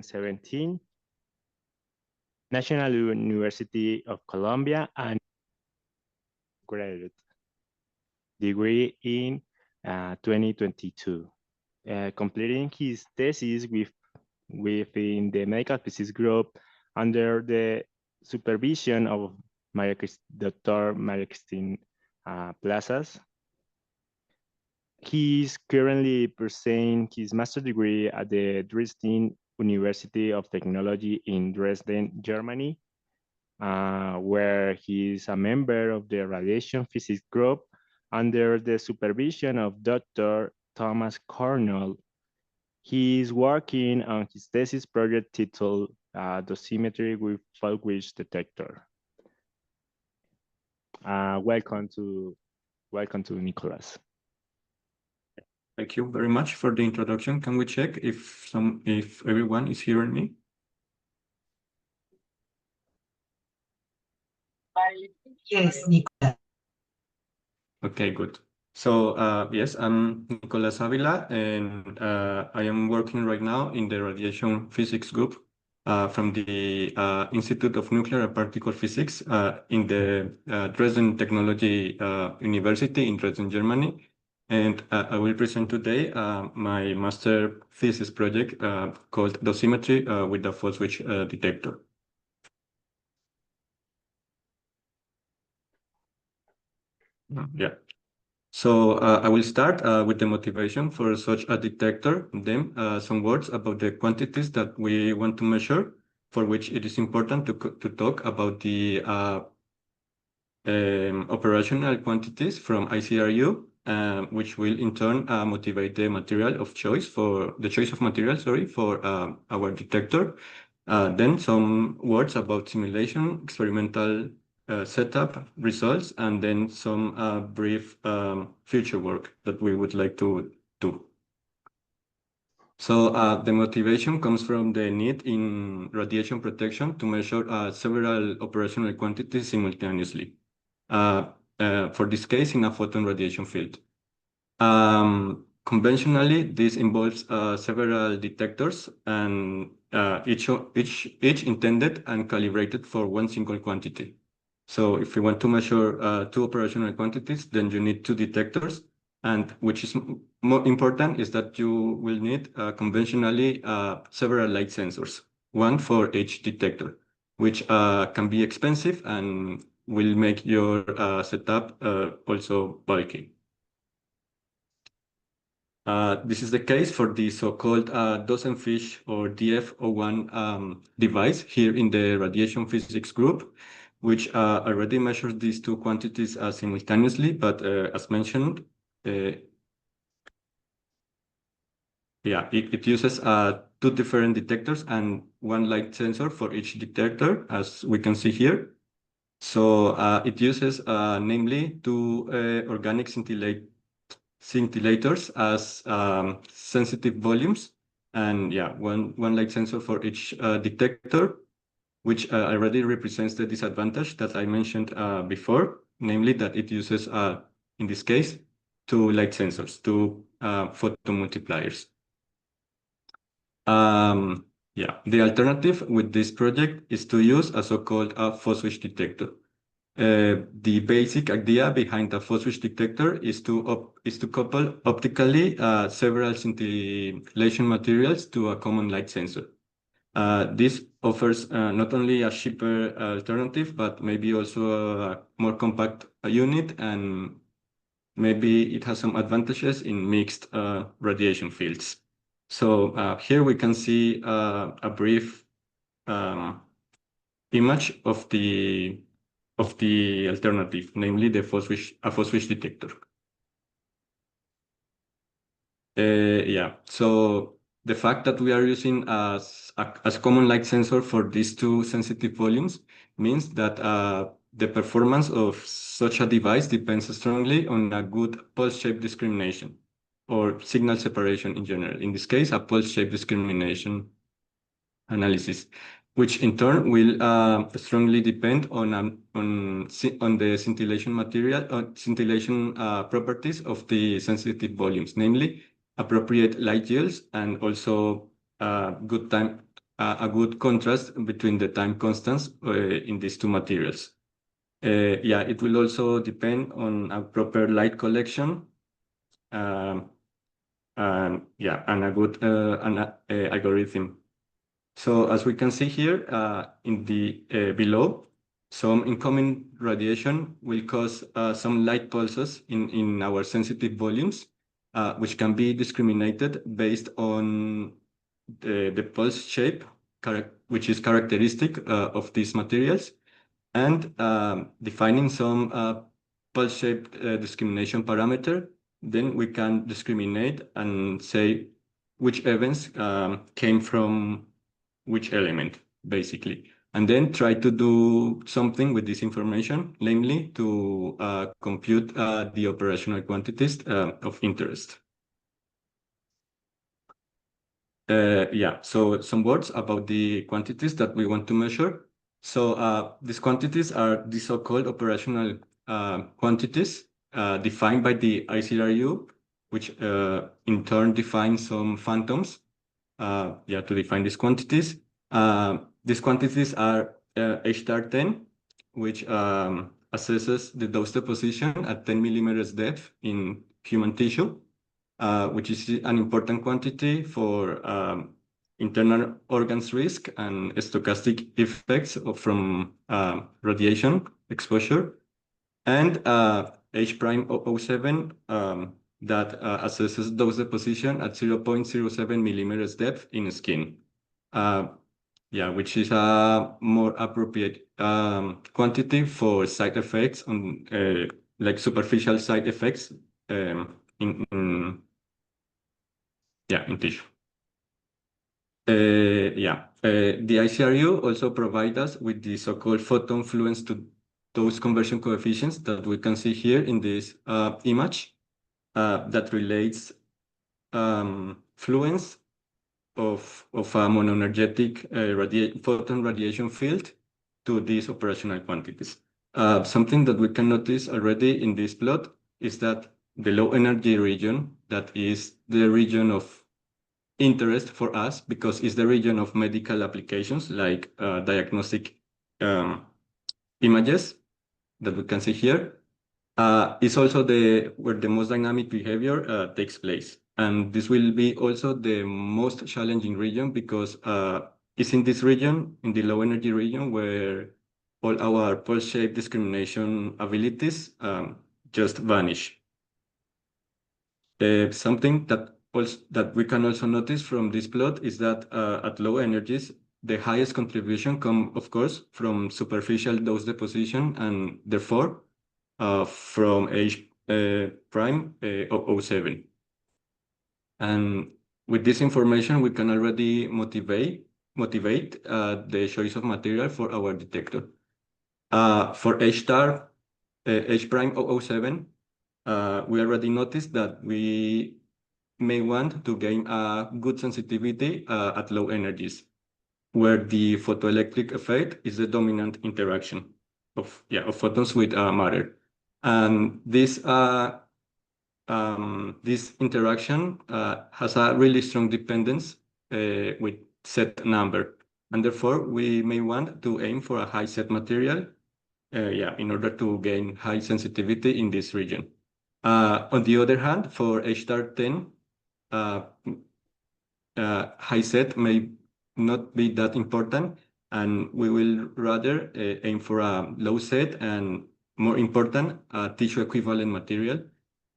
17, National University of Colombia, and graduate degree in 2022, completing his thesis within the medical physics group under the supervision of Dr. Maria Christine Plazas. He is currently pursuing his master's degree at the Dresden University of Technology in Dresden, Germany, where he is a member of the radiation physics group under the supervision of Dr. Thomas Cornell. He is working on his thesis project titled Dosimetry with Fault-Wedge Detector. Welcome to Nicholas. Thank you very much for the introduction. Can we check if everyone is hearing me? Yes, Nicolas. Okay, good. So yes, I'm Nicolas Avila, and I am working right now in the radiation physics group from the Institute of Nuclear and Particle Physics in the Dresden Technology University in Dresden, Germany. And I will present today my master thesis project called Dosimetry with the Fault-Wedge Detector. Yeah. So I will start with the motivation for such a detector, then some words about the quantities that we want to measure, for which it is important to talk about the operational quantities from ICRU, which will in turn motivate the material of choice for the choice of material, sorry, for our detector. Then some words about simulation, experimental setup results, and then some brief future work that we would like to do. So the motivation comes from the need in radiation protection to measure several operational quantities simultaneously. For this case, in a photon radiation field. Conventionally, this involves several detectors, and each intended and calibrated for one single quantity. So if you want to measure two operational quantities, then you need two detectors, and which is more important is that you will need conventionally several light sensors, one for each detector, which can be expensive and will make your setup also bulky. This is the case for the so-called Dosenfish or DF01 device here in the radiation physics group, which already measures these two quantities simultaneously, but as mentioned, it uses two different detectors and one light sensor for each detector, as we can see here. So it uses namely two organic scintillators as sensitive volumes, and one light sensor for each detector, which already represents the disadvantage that I mentioned before, namely that it uses, in this case, two light sensors, two photomultipliers. The alternative with this project is to use a so-called Fault-Wedge detector. The basic idea behind the Fault-Wedge detector is to couple optically several scintillation materials to a common light sensor. This offers not only a cheaper alternative, but maybe also a more compact unit, and maybe it has some advantages in mixed radiation fields. So here we can see a brief image of the alternative, namely the Fault-Wedge detector. So the fact that we are using as common light sensor for these two sensitive volumes means that the performance of such a device depends strongly on a good pulse shape discrimination or signal separation in general. In this case, a pulse shape discrimination analysis, which in turn will strongly depend on the scintillation material, scintillation properties of the sensitive volumes, namely appropriate light yields and also good time a good contrast between the time constants in these two materials. Yeah, it will also depend on a proper light collection, um, and yeah, and a good algorithm. So as we can see here in the below, some incoming radiation will cause some light pulses in our sensitive volumes, which can be discriminated based on the pulse shape, which is characteristic of these materials, and defining some pulse shape discrimination parameter. Then we can discriminate and say which events came from which element, basically. And then try to do something with this information, namely to compute the operational quantities of interest. Yeah, so some words about the quantities that we want to measure. So these quantities are the so-called operational quantities defined by the ICRU, which in turn defines some phantoms yeah, to define these quantities. These quantities are H*10, which assesses the dose deposition at 10 millimeters depth in human tissue, which is an important quantity for internal organs risk and stochastic effects from radiation exposure. And H prime 007 that assesses dose deposition at 0.07 millimeters depth in skin. Yeah, which is a more appropriate quantity for side effects on like superficial side effects in tissue. The ICRU also provide us with the so-called photon fluence to dose conversion coefficients that we can see here in this image that relates fluence of a monoenergetic photon radiation field to these operational quantities. Something that we can notice already in this plot is that the low energy region, that is the region of interest for us because it's the region of medical applications like diagnostic images that we can see here. Is also where the most dynamic behavior takes place. And this will be also the most challenging region because it's in this region, in the low energy region, where all our pulse shape discrimination abilities just vanish. Something that we can also notice from this plot is that at low energies, the highest contribution come, of course, from superficial dose deposition and therefore from H prime 007. And with this information, we can already motivate the choice of material for our detector. For H star, H prime 007, we already noticed that we may want to gain a good sensitivity at low energies, where the photoelectric effect is the dominant interaction of photons with matter. And this interaction has a really strong dependence with set number. And therefore, we may want to aim for a high set material in order to gain high sensitivity in this region. On the other hand, for H*10, high set may not be that important, and we will rather aim for a low set and more important, tissue equivalent material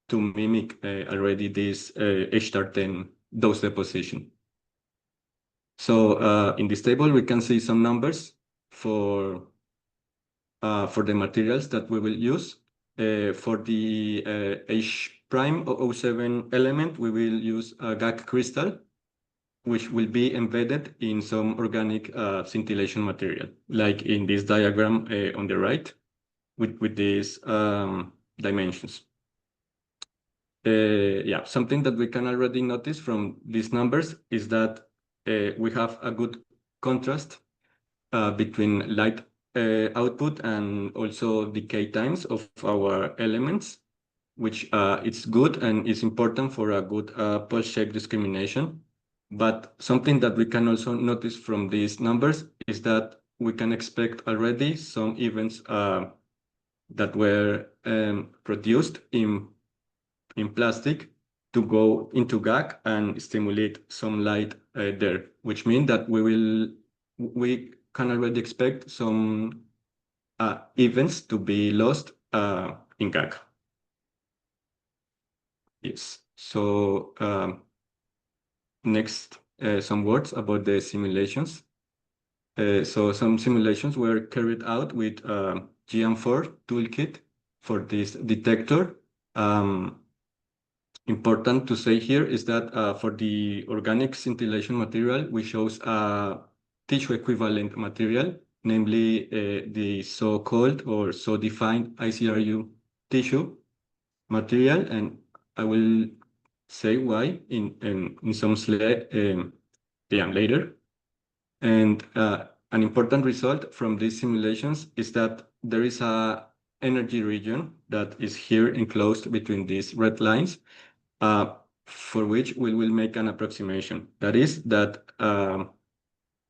to mimic already this H*10 dose deposition. So in this table, we can see some numbers for the materials that we will use. For the H prime 007 element, we will use a GAC crystal, which will be embedded in some organic scintillation material, like in this diagram on the right, with these dimensions. Something that we can already notice from these numbers is that we have a good contrast between light output and also decay times of our elements, which it's good and is important for a good pulse shape discrimination. But something that we can also notice from these numbers is that we can expect already some events that were produced in plastic to go into GAC and stimulate some light there, which means that we can already expect some events to be lost in GAC. Yes. So next, some words about the simulations. So some simulations were carried out with GM4 toolkit for this detector. Important to say here is that for the organic scintillation material, we chose a tissue equivalent material, namely the so-called or so-defined ICRU tissue material, and I will say why in some slide later. And an important result from these simulations is that there is a energy region that is here enclosed between these red lines, for which we will make an approximation. That is that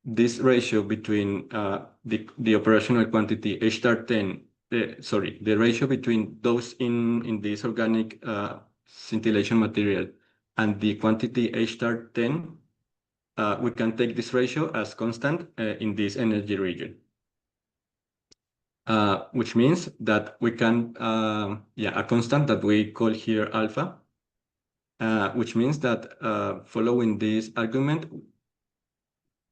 this ratio between the operational quantity H star 10, the ratio between those in this organic scintillation material and the quantity H star 10, we can take this ratio as constant in this energy region. Which means that we can, a constant that we call here alpha, which means that following this argument,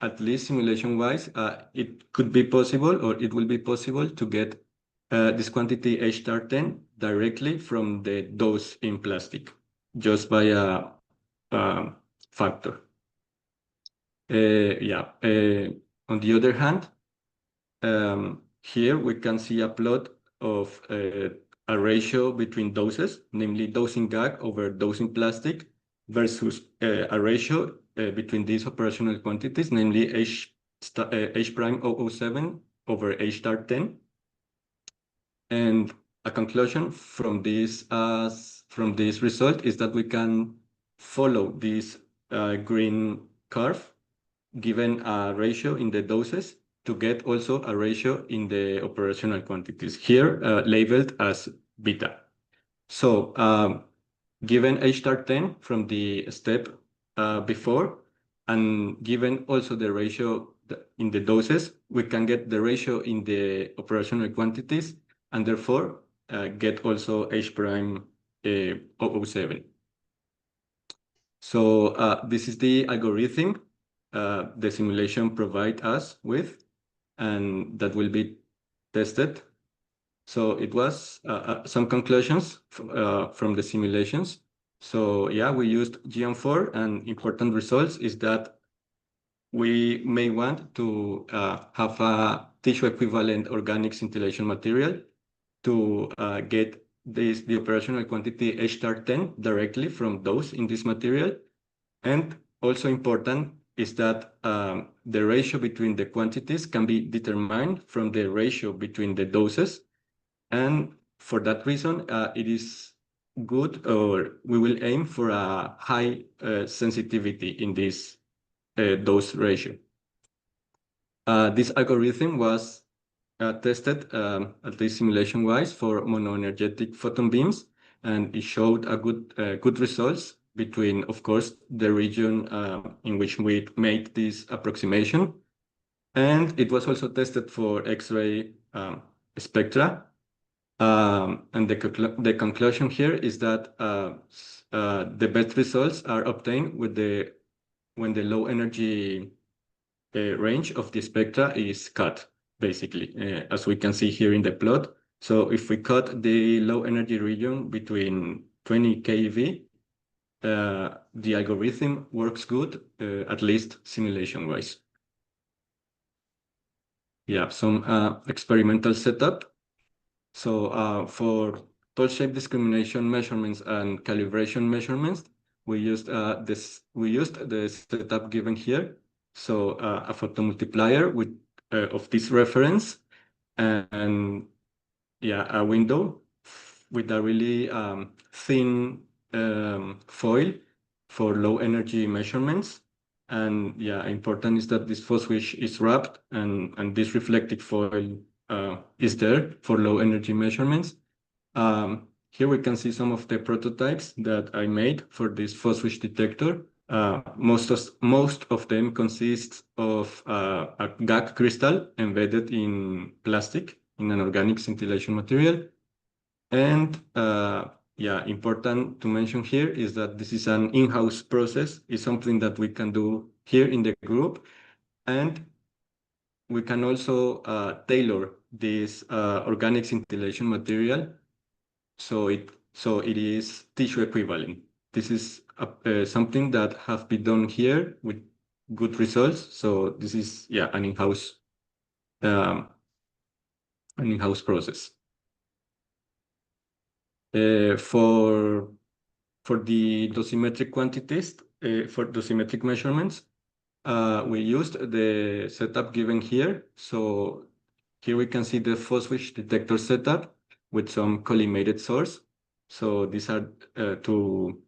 at least simulation-wise, it could be possible or it will be possible to get this quantity H star 10 directly from the dose in plastic, just by a factor. On the other hand, here we can see a plot of a ratio between doses, namely dose in GAG over dose in plastic, versus a ratio between these operational quantities, namely H prime 007 over H star 10. And a conclusion from this result is that we can follow this green curve given a ratio in the doses to get also a ratio in the operational quantities, here labeled as beta. So given H star 10 from the step before, and given also the ratio in the doses, we can get the ratio in the operational quantities, and therefore get also H prime 007. So this is the algorithm the simulation provide us with, and that will be tested. So it was some conclusions from the simulations. So yeah, we used GM4, and important results is that we may want to have a tissue equivalent organic scintillation material to get the operational quantity H star 10 directly from those in this material. And also important is that the ratio between the quantities can be determined from the ratio between the doses. And for that reason, it is good, or we will aim for a high sensitivity in this dose ratio. This algorithm was tested at least simulation-wise for monoenergetic photon beams, and it showed a good results between, of course, the region in which we made this approximation. And it was also tested for X-ray spectra. And the conclusion here is that the best results are obtained when the low energy range of the spectra is cut, basically, as we can see here in the plot. So if we cut the low energy region between 20 keV, the algorithm works good, at least simulation-wise. Yeah, some experimental setup. So for total shape discrimination measurements and calibration measurements, we used the setup given here. So a photomultiplier with of this reference, and yeah, a window with a really thin foil for low energy measurements, And yeah, important is that this phosphate is wrapped and this reflective foil is there for low energy measurements. Here we can see some of the prototypes that I made for this phosphate detector. Most of them consist of a GAC crystal embedded in plastic in an organic scintillation material. And yeah, important to mention here is that this is an in-house process. It's something that we can do here in the group. And we can also tailor this organic scintillation material so it is tissue equivalent. This is something that have been done here with good results. So this is um, an in-house process. For the dosimetric quantities, for dosimetric measurements, we used the setup given here. So here we can see the phosphate detector setup with some collimated source. So these are to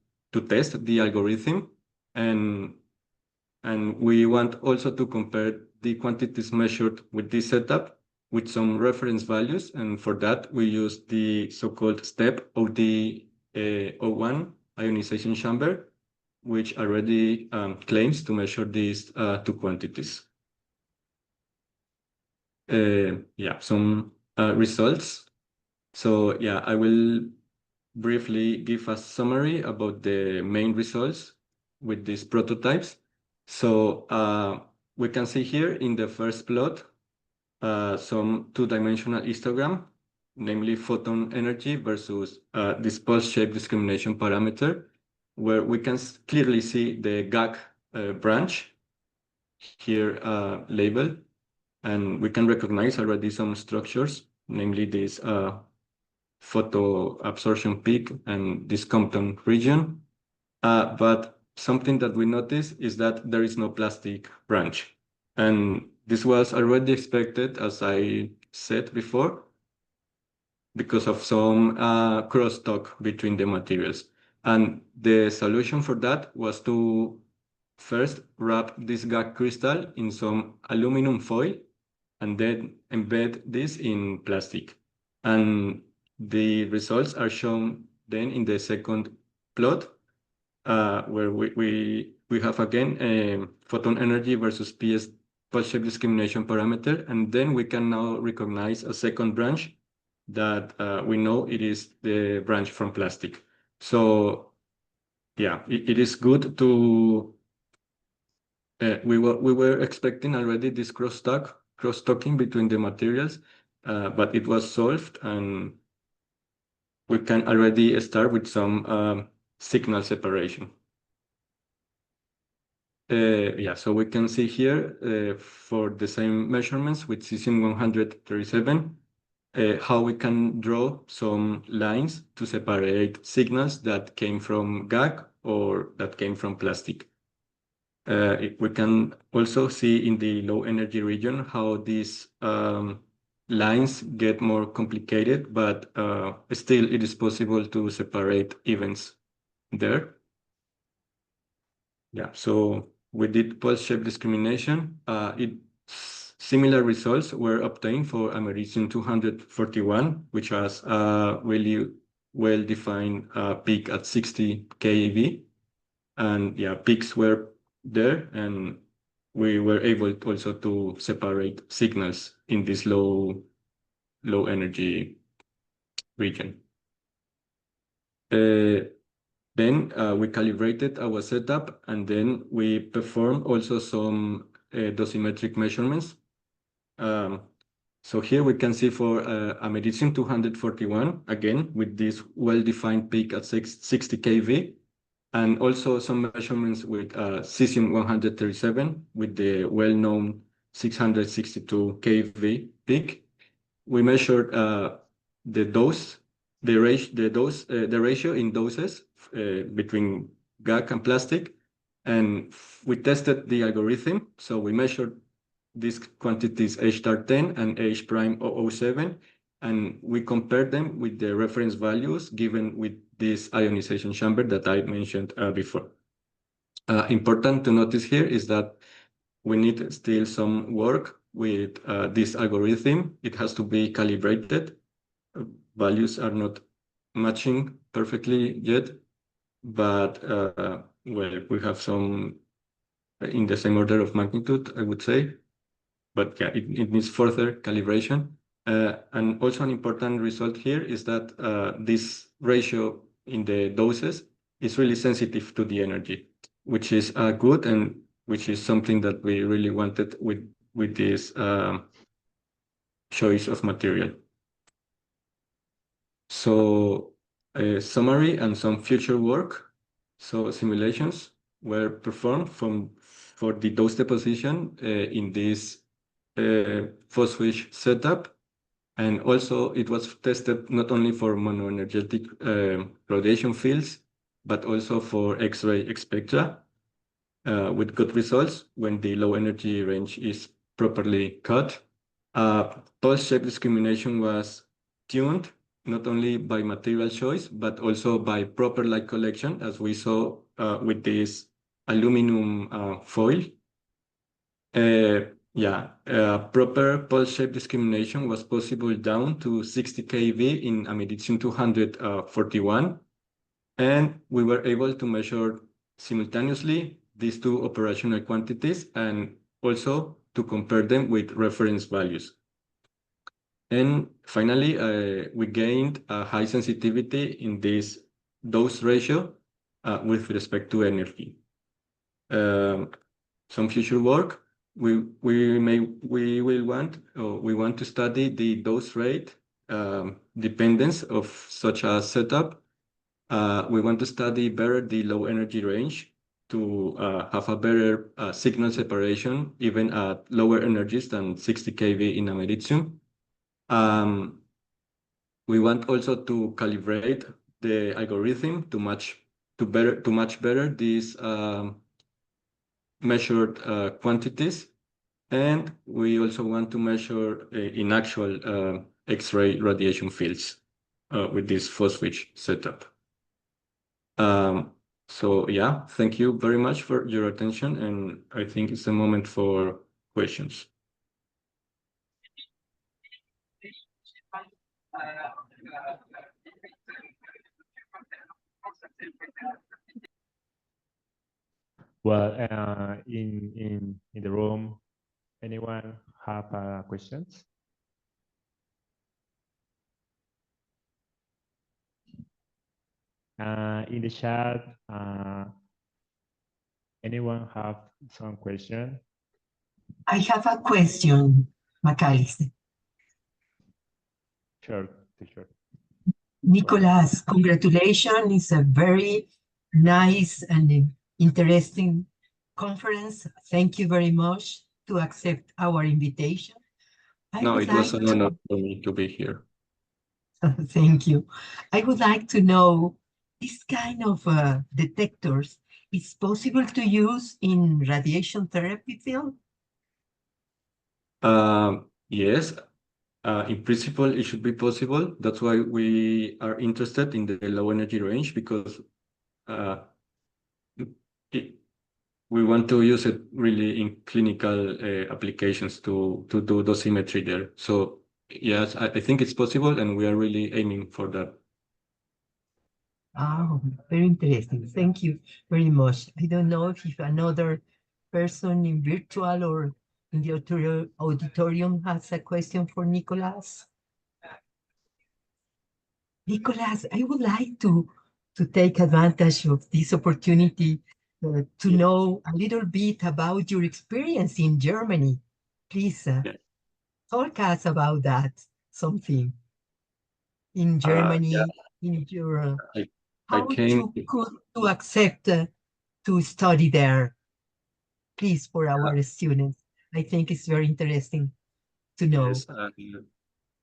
test the algorithm, and we want also to compare the quantities measured with this setup with some reference values. And for that, we use the so-called STEP OD01 ionization chamber, which already claims to measure these two quantities. Yeah, some results. So yeah, I will briefly give a summary about the main results with these prototypes. So we can see here in the first plot some two-dimensional histogram, namely photon energy versus this pulse shape discrimination parameter, where we can clearly see the GAC branch here labeled, and we can recognize already some structures, namely this photo absorption peak and this Compton region. But something that we notice is that there is no plastic branch. And this was already expected, as I said before, because of some crosstalk between the materials. And the solution for that was to first wrap this GAC crystal in some aluminum foil and then embed this in plastic. And the results are shown then in the second plot, where we have again photon energy versus PS pulse shape discrimination parameter, and then we can now recognize a second branch that we know it is the branch from plastic. So yeah, it is good to we were expecting already this cross-talking between the materials, but it was solved, and we can already start with some signal separation. Yeah, so we can see here for the same measurements with cesium 137, how we can draw some lines to separate signals that came from GAC or that came from plastic. We can also see in the low energy region how these lines get more complicated, but still it is possible to separate events there. Yeah, so we did pulse shape discrimination. Similar results were obtained for americium 241, which has a really well-defined peak at 60 keV. And yeah, peaks were there, and we were able also to separate signals in this low energy region. Then we calibrated our setup, and then we performed also some dosimetric measurements. So here we can see for americium 241, again, with this well-defined peak at 60 kV, and also some measurements with cesium 137 with the well-known 662 kV peak. We measured the ratio in doses between GAC and plastic, and we tested the algorithm. So we measured these quantities H*10 and H'007, and we compared them with the reference values given with this ionization chamber that I mentioned before. Important to notice here is that we need still some work with this algorithm. It has to be calibrated. Values are not matching perfectly yet, but well, we have some in the same order of magnitude, I would say. But yeah, it needs further calibration. And also an important result here is that this ratio in the doses is really sensitive to the energy, which is good and which is something that we really wanted with this choice of material. So a summary and some future work. So simulations were performed for the dose deposition in this phosphate setup. And also it was tested not only for monoenergetic radiation fields, but also for X-ray spectra with good results when the low energy range is properly cut. Pulse shape discrimination was tuned not only by material choice, but also by proper light collection, as we saw with this aluminum foil. Proper pulse shape discrimination was possible down to 60 keV in americium 241, and we were able to measure simultaneously these two operational quantities and also to compare them with reference values. And finally, we gained a high sensitivity in this dose ratio with respect to energy. Some future work, we want to study the dose rate dependence of such a setup. We want to study better the low energy range to have a better signal separation even at lower energies than 60 kV in americium. We want also to calibrate the algorithm to match better these measured quantities, and we also want to measure in actual X-ray radiation fields with this phosphate setup. So yeah, thank you very much for your attention, and I think it's the moment for questions. Well, in the room, anyone have questions? In the chat, anyone have some question? I have a question, Macalister. Sure, sure. Nicolas, congratulations. It's a very nice and interesting conference. Thank you very much to accept our invitation. No, it was an honor for me to be here. Thank you. I would like to know this kind of detectors is possible to use in radiation therapy field? Yes, in principle, it should be possible. That's why we are interested in the low energy range, because we want to use it really in clinical applications to do dosimetry there. So yes, I think it's possible, and we are really aiming for that. Oh, very interesting. Thank you very much. I don't know if another person in virtual or in the auditorium has a question for Nicolas. Nicolas, I would like to take advantage of this opportunity to know a little bit about your experience in Germany. Please talk us about that, something in Germany, in your how came. you could to accept to study there. Please, for our students, I think it's very interesting to know. Yes,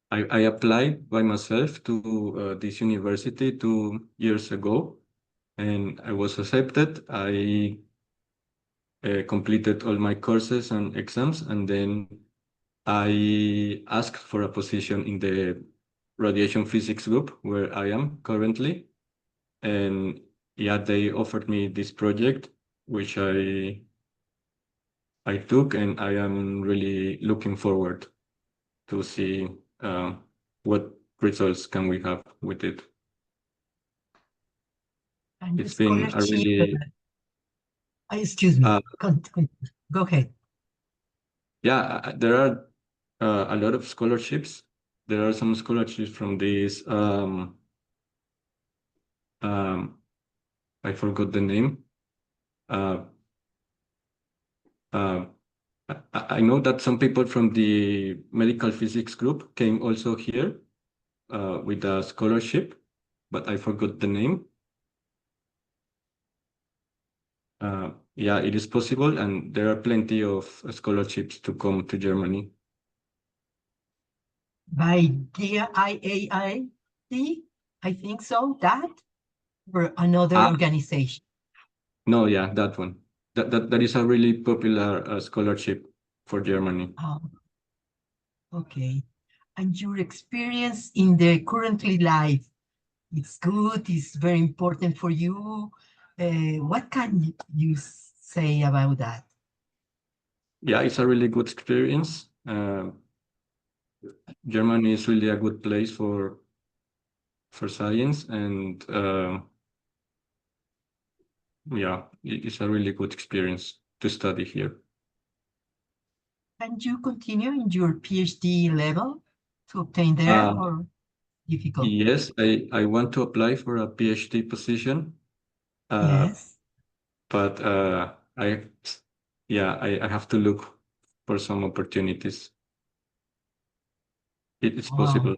I applied by myself to this university 2 years ago, and I was accepted. I completed all my courses and exams, and then I asked for a position in the radiation physics group where I am currently. And yeah, they offered me this project which I took, and I am really looking forward to see what results can we have with it. And the It's been a scholarship, really excuse me, uh, go ahead. yeah, there are a lot of scholarships. There are some scholarships from this um, I forgot the name. Uh, uh, I know that some people from the medical physics group came also here with a scholarship, but I forgot the name. Yeah, it is possible, and there are plenty of scholarships to come to Germany. By DIAIT, I think so, that, or another Ah, organization. no, yeah, that one. That is a really popular scholarship for Germany. Oh, okay. And your experience in the currently life, it's good, it's very important for you. What can you say about that? Yeah, it's a really good experience. Germany is really a good place for science, and yeah, it's a really good experience to study here. Can you continue in your PhD level to obtain there, Uh, or difficult? yes, I want to apply for a PhD position, uh, Yes. but yeah, I have to look for some opportunities. It's Wow. possible.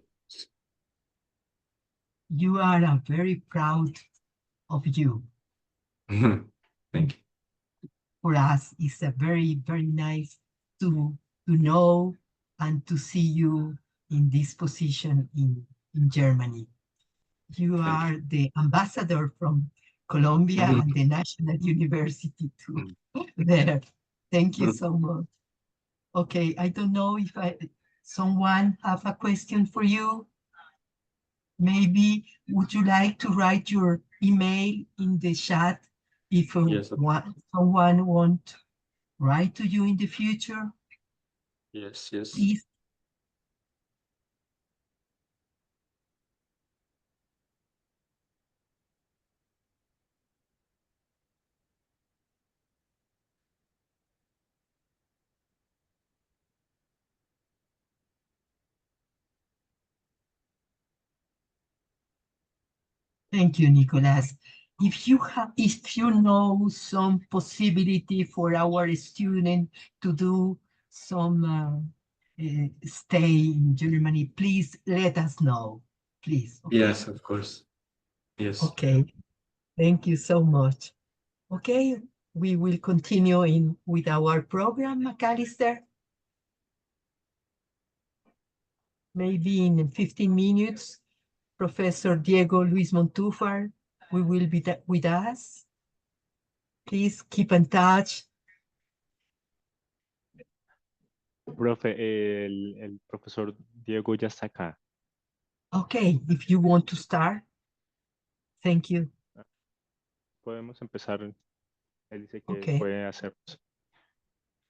You are very proud of you. Thank For us, it's a very, very nice to know and to see you in this position in Germany. You thank are the ambassador from Colombia you. and the National University to there. Thank you so much. Okay, I don't know if someone have a question for you. Maybe would you like to write your email in the chat if Yes, someone want to write to you in the future? yes, yes. Please. Thank you, Nicolas. If you know some possibility for our student to do some stay in Germany, please let us know. Please, okay? Yes, of course. Yes. Okay. Thank you so much. Okay, we will continue in with our program, McAllister. Maybe in 15 minutes, Professor Diego Luis Montúfar will be with us. Please keep in touch. Profe, el profesor Diego ya está acá. Okay, if you want to start, thank you. Podemos empezar. Él dice que Okay, puede hacer.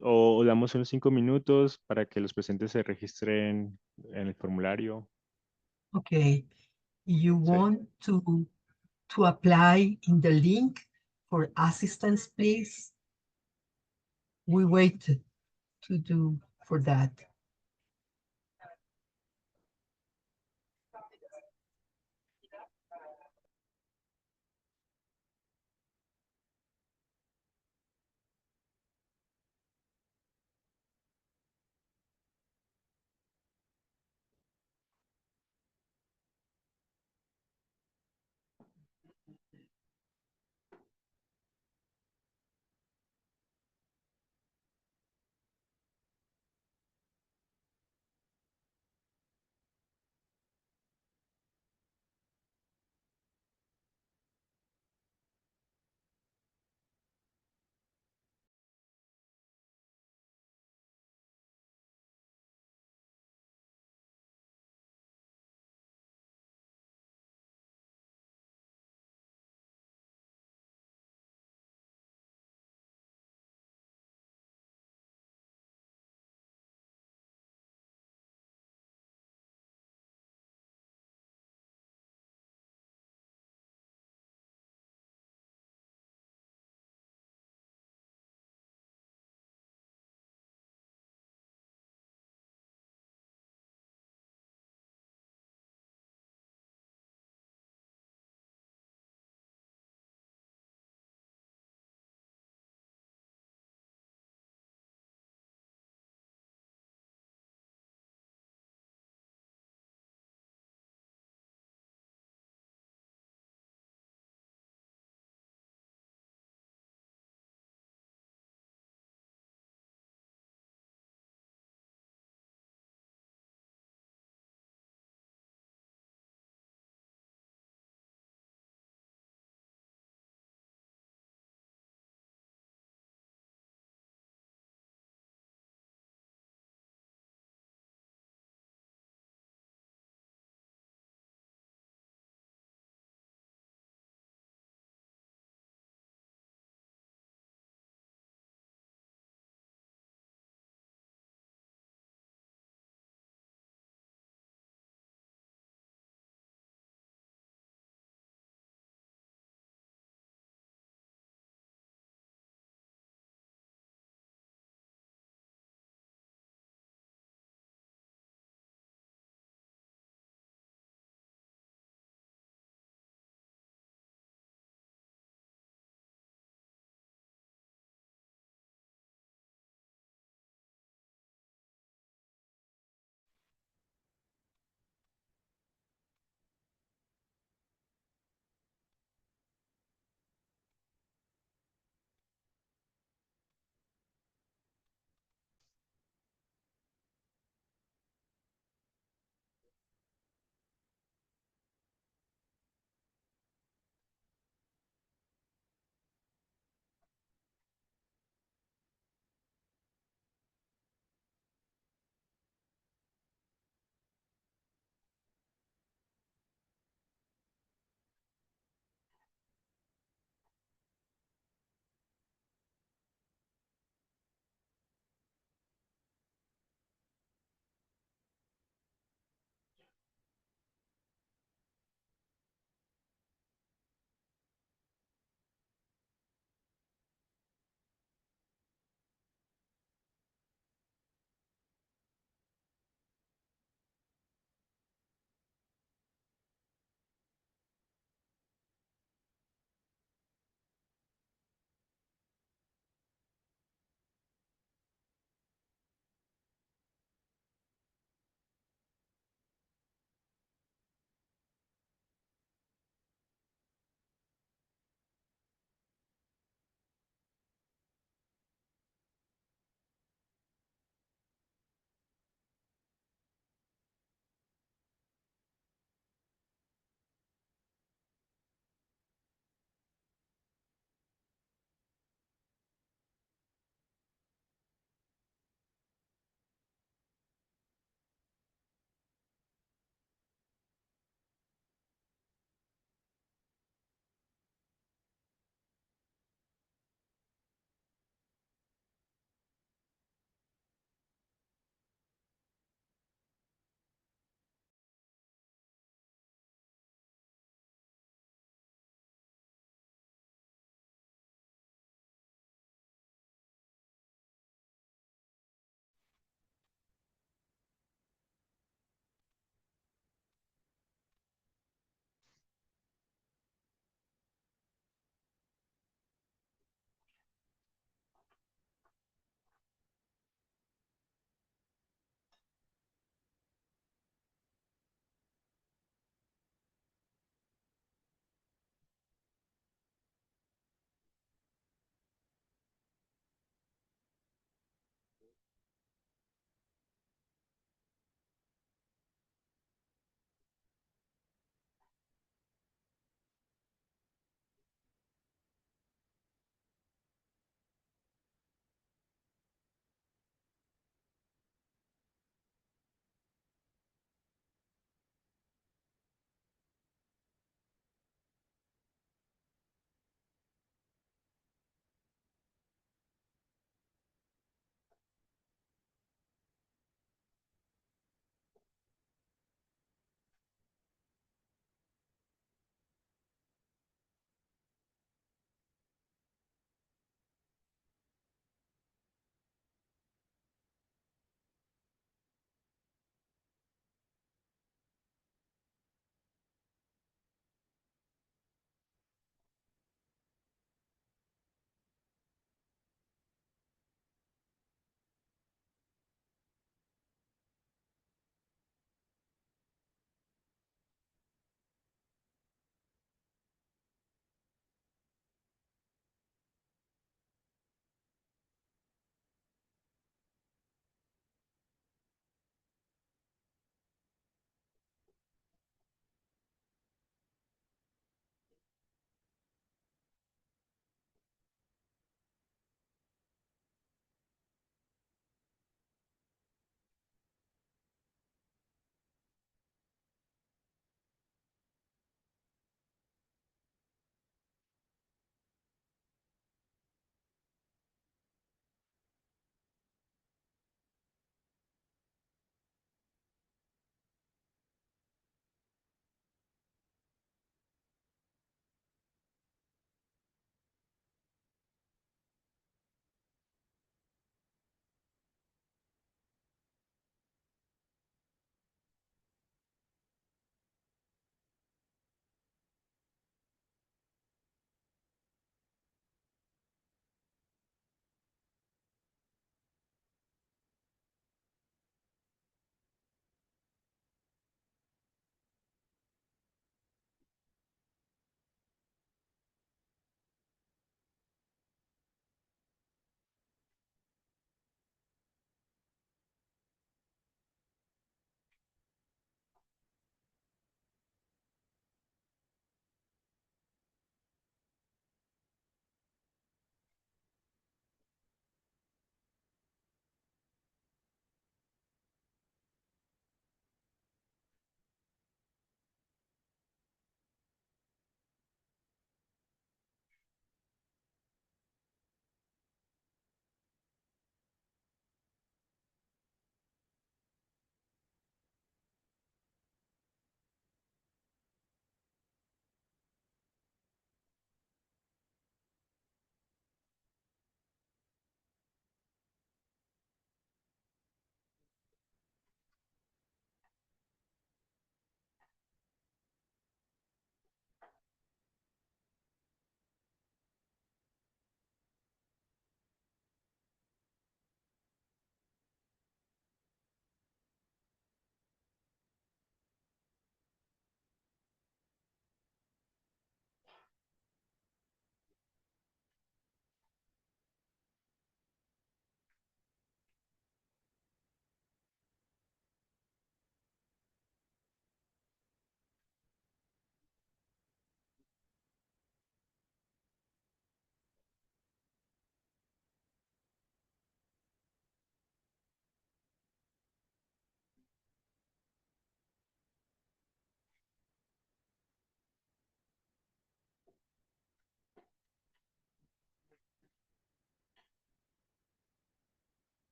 O damos unos 5 minutos para que los presentes se registren en el formulario. okay. You Sí. want to apply in the link for assistance, please? We wait to do for that.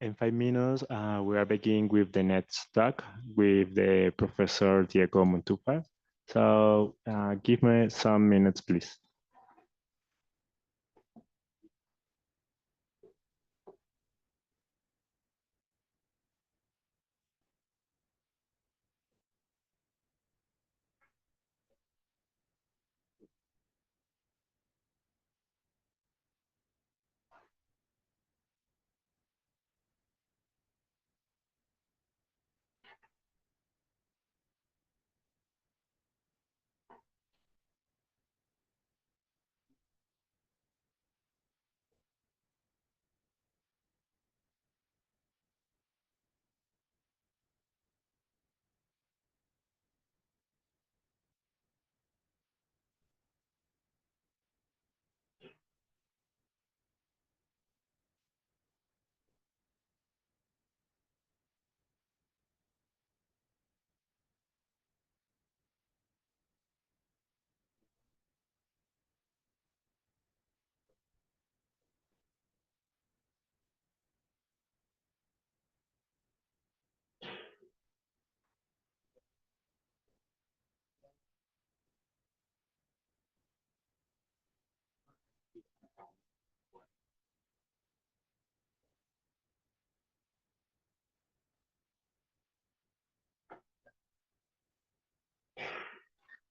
In 5 minutes, we are beginning with the next talk with the Professor Diego Montúfar. So give me some minutes, please.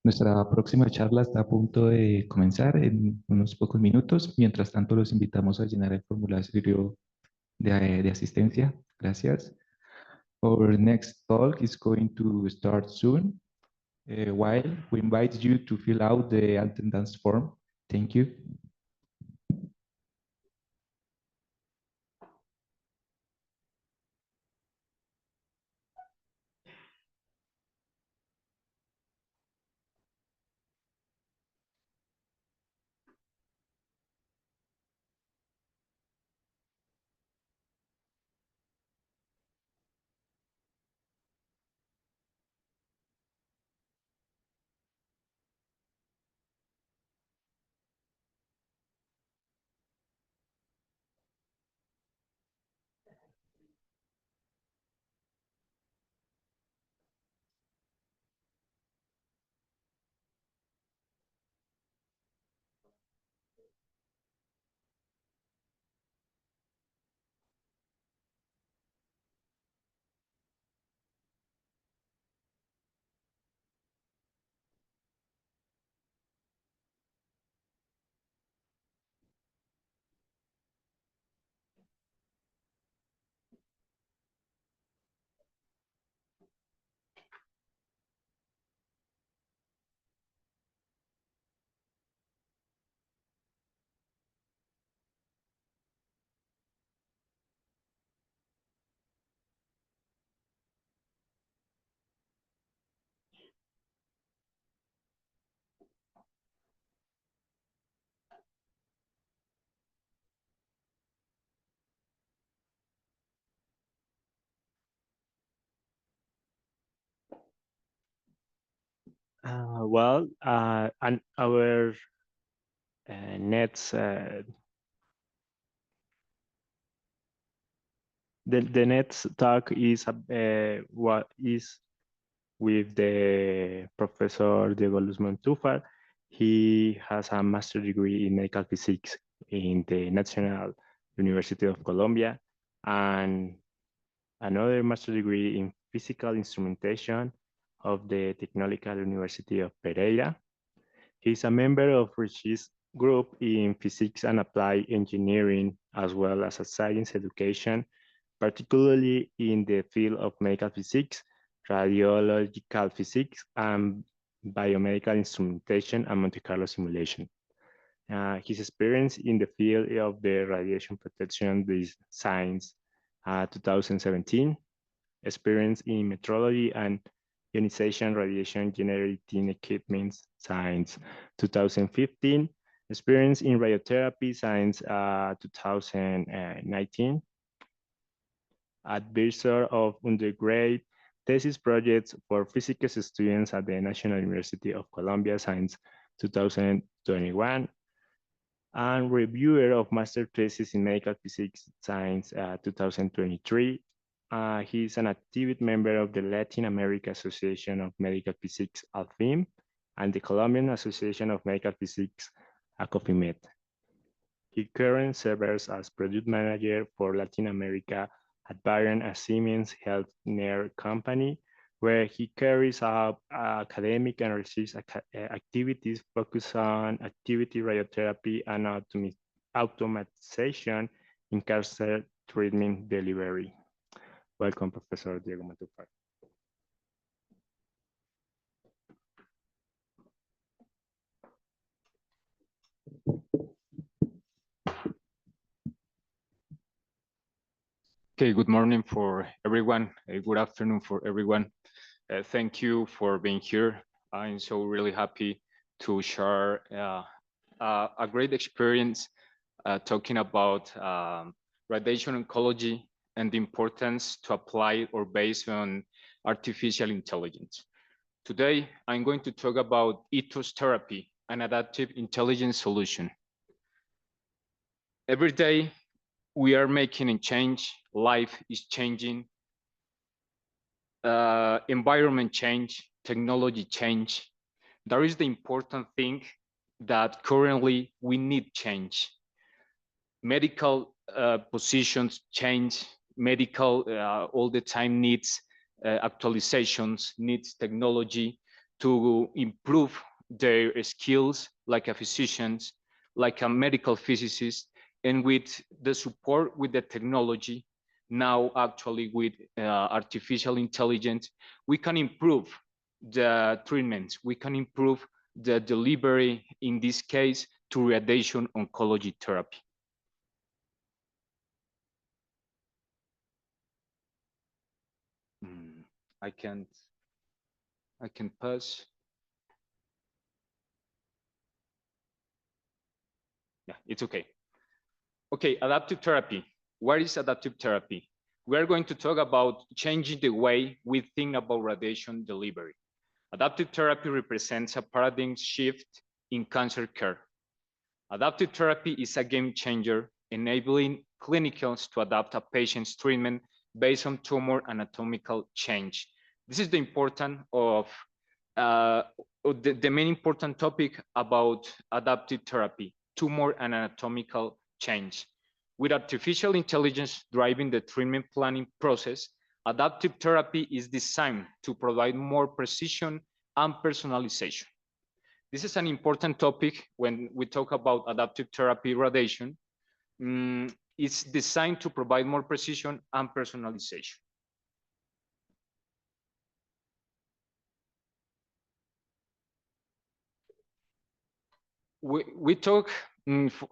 Nuestra próxima charla está a punto de comenzar en unos pocos minutos. Mientras tanto, los invitamos a llenar el formulario de asistencia. Gracias. Our next talk is going to start soon. While we invite you to fill out the attendance form. Thank you. And our next the next talk is what is with the Professor Diego Luz Montúfar. He has a master's degree in medical physics in the National University of Colombia and another master's degree in physical instrumentation of the Technological University of Pereira. He's a member of Rishi's group in physics and applied engineering, as well as a science education, particularly in the field of medical physics, radiological physics, and biomedical instrumentation and Monte Carlo simulation. His experience in the field of the radiation protection science, 2017, experience in metrology and ionization radiation generating equipment science, 2015, experience in radiotherapy science, 2019, advisor of undergrad thesis projects for physics students at the National University of Colombia Science 2021, and reviewer of master thesis in medical physics science 2023. He's an active member of the Latin America Association of Medical Physics, ALFIM, and the Colombian Association of Medical Physics, ACOFIMED. He currently serves as product manager for Latin America at Bayer and Siemens Healthineers Company, where he carries out academic and research activities focused on activity radiotherapy and automation in cancer treatment delivery. Welcome, Professor Diego Matufar. Okay, good morning for everyone. Good afternoon for everyone. Thank you for being here. I'm so really happy to share a great experience talking about radiation oncology and the importance to apply or based on artificial intelligence. Today, I'm going to talk about ethos therapy, an adaptive intelligence solution. Every day, we are making a change. Life is changing. Environment change, technology change. There is the important thing that currently we need change. Medical positions change. Medical all the time needs actualizations, needs technology to improve their skills like a physicians, like a medical physicist, and with the support with the technology, now actually with artificial intelligence, we can improve the treatments, we can improve the delivery, in this case, to radiation oncology therapy. I can pause. Yeah, it's okay. Okay, adaptive therapy. What is adaptive therapy? We are going to talk about changing the way we think about radiation delivery. Adaptive therapy represents a paradigm shift in cancer care. Adaptive therapy is a game changer, enabling clinicals to adapt a patient's treatment based on tumor anatomical change. This is the important of the main important topic about adaptive therapy, tumor and anatomical change. With artificial intelligence driving the treatment planning process, adaptive therapy is designed to provide more precision and personalization. This is an important topic when we talk about adaptive therapy radiation. It's designed to provide more precision and personalization. We talk,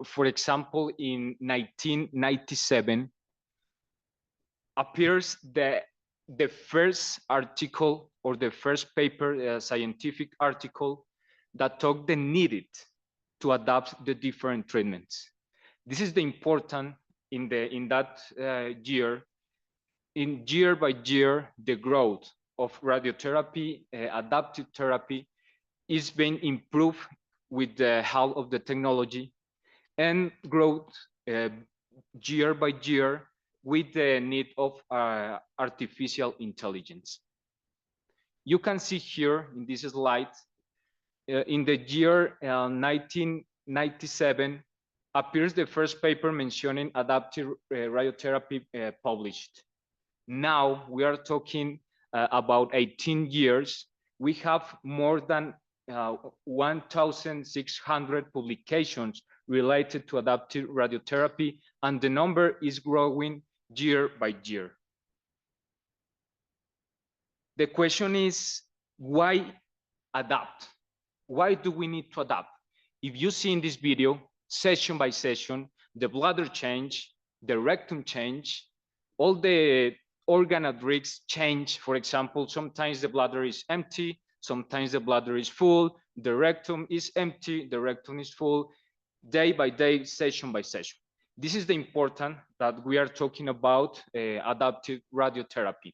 for example, in 1997, appears the first article or the first paper, scientific article, that talked the needed to adapt the different treatments. This is the important in that year. In year by year, the growth of radiotherapy, adaptive therapy, is being improved with the help of the technology, and growth year by year with the need of artificial intelligence. You can see here in this slide, in the year 1997, appears the first paper mentioning adaptive radiotherapy published. Now we are talking about 18 years. We have more than 1,600 publications related to adaptive radiotherapy, and the number is growing year by year. The question is, why adapt? Why do we need to adapt? If you see in this video, session by session, the bladder change, the rectum change, all the organoids change. For example, sometimes the bladder is empty, sometimes the bladder is full, the rectum is empty, the rectum is full, day by day, session by session. This is the important that we are talking about adaptive radiotherapy.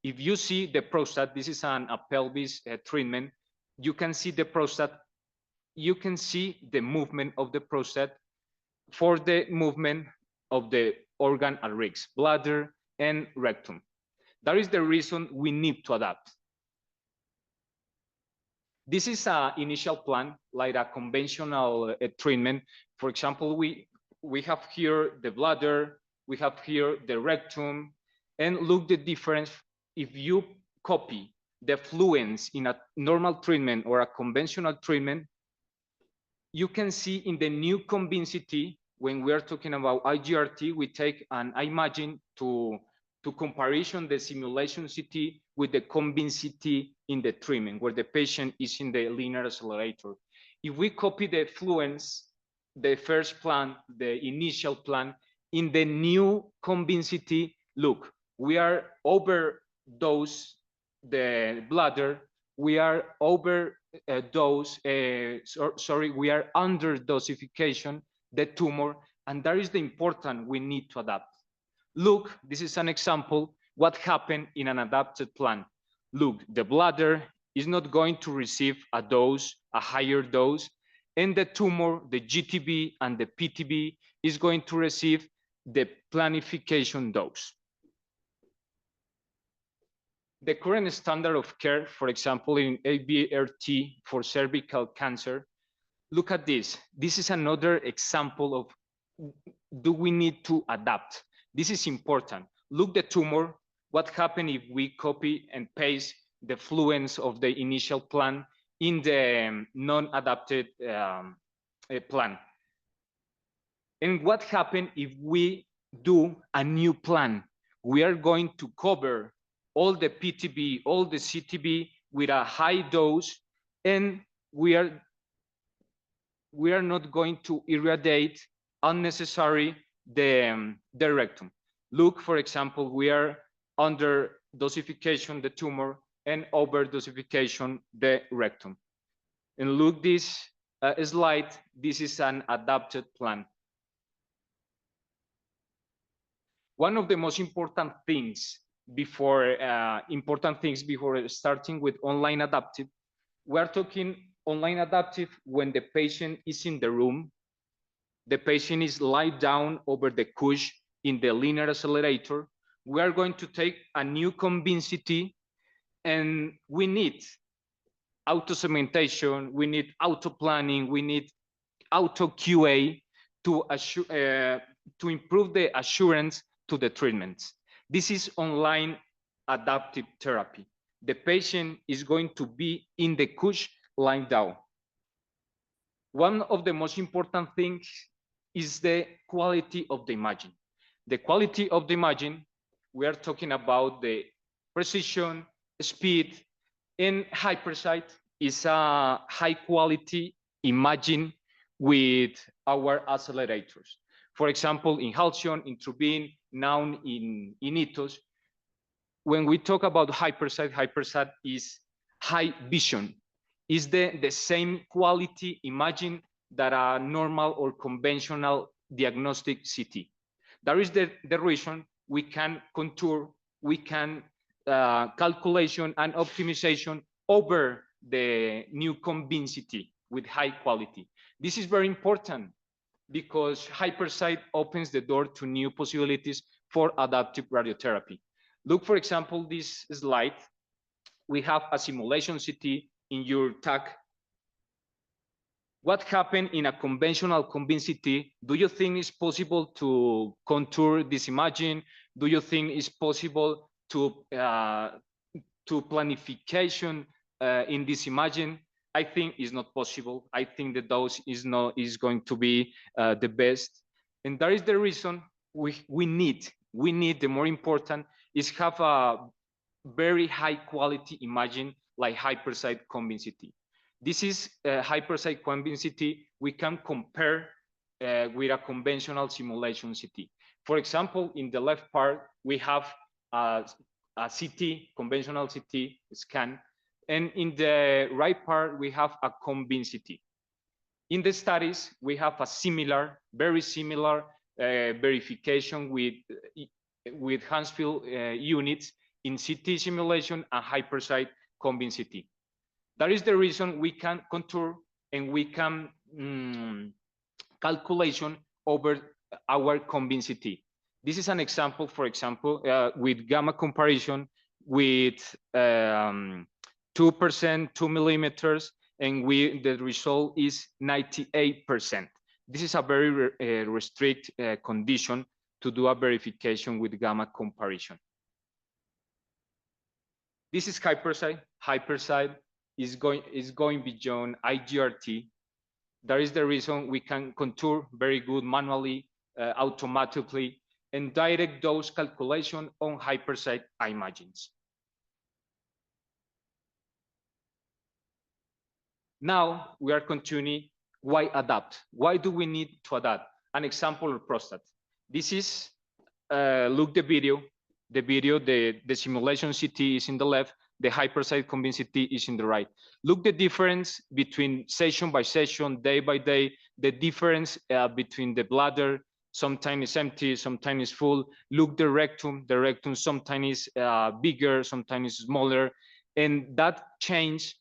If you see the prostate, this is a pelvis treatment, you can see the prostate, you can see the movement of the prostate for the movement of the organ at risk, bladder and rectum. That is the reason we need to adapt. This is an initial plan, like a conventional treatment. For example, we have here the bladder, we have here the rectum, and look the difference. If you copy the fluence in a normal treatment or a conventional treatment, you can see in the new convincity, when we are talking about IGRT, we take an imagine to comparison the simulation CT with the convincity in the treatment, where the patient is in the linear accelerator. If we copy the fluence, the first plan, the initial plan, in the new convincity, look, we are overdose the bladder, we are overdose, we are under dosification the tumor, and that is the important we need to adapt. Look, this is an example what happened in an adapted plan. Look, the bladder is not going to receive a dose, a higher dose, and the tumor, the GTB and the PTB is going to receive the planification dose. The current standard of care, for example, in ABRT for cervical cancer, look at this. This is another example of do we need to adapt? This is important. Look the tumor, what happened if we copy and paste the fluence of the initial plan in the non-adapted plan. And what happened if we do a new plan? We are going to cover all the PTB, all the CTB with a high dose, and we are not going to irradiate unnecessary the rectum. Look, for example, we are under dosification the tumor and over dosification the rectum. And look this slide, this is an adapted plan. One of the most important things before starting with online adaptive, we are talking online adaptive when the patient is in the room, the patient is lied down over the couch in the linear accelerator. We are going to take a new convincity, and we need auto segmentation, we need auto planning, we need auto QA to improve the assurance to the treatments. This is online adaptive therapy. The patient is going to be in the couch lying down. One of the most important things is the quality of the imaging. The quality of the imaging, we are talking about the precision, speed, and hypersight is a high quality imaging with our accelerators. For example, in Halcyon, in Turbine, now in ITOS, when we talk about hypersight is high vision, is the same quality imaging that a normal or conventional diagnostic CT. That is the reason we can contour, we can calculation and optimization over the new convincity with high quality. This is very important because hypersight opens the door to new possibilities for adaptive radiotherapy. Look, for example, this slide. We have a simulation CT in your TAC. What happened in a conventional convincity? Do you think it's possible to contour this imaging? Do you think it's possible to planification in this imaging? I think it's not possible. I think the dose is going to be the best, and that is the reason we need the more important is have a very high quality imaging like hypersight convincity. This is hypersight convincity we can compare with a conventional simulation CT. For example, in the left part, we have a CT, conventional CT scan, and in the right part, we have a convincity. In the studies, we have a similar, very similar verification with Hansfield units in CT simulation and hypersight convincity. That is the reason we can contour and we can calculation over our convincity. This is an example, for example, with gamma comparison with 2%, 2 millimeters, and the result is 98%. This is a very restrict condition to do a verification with gamma comparison. This is hyperside. Hyperside is going beyond IGRT. That is the reason we can contour very good manually, automatically, and direct those calculation on hyperside images. Now we are continuing. Why adapt? Why do we need to adapt? An example of prostate. This is look the video. The simulation CT is in the left. The hyperside convincity is in the right. Look the difference between session by session, day by day. The difference between the bladder. Sometimes it's empty, sometimes it's full. Look the rectum. The rectum sometimes is bigger, sometimes is smaller, and that change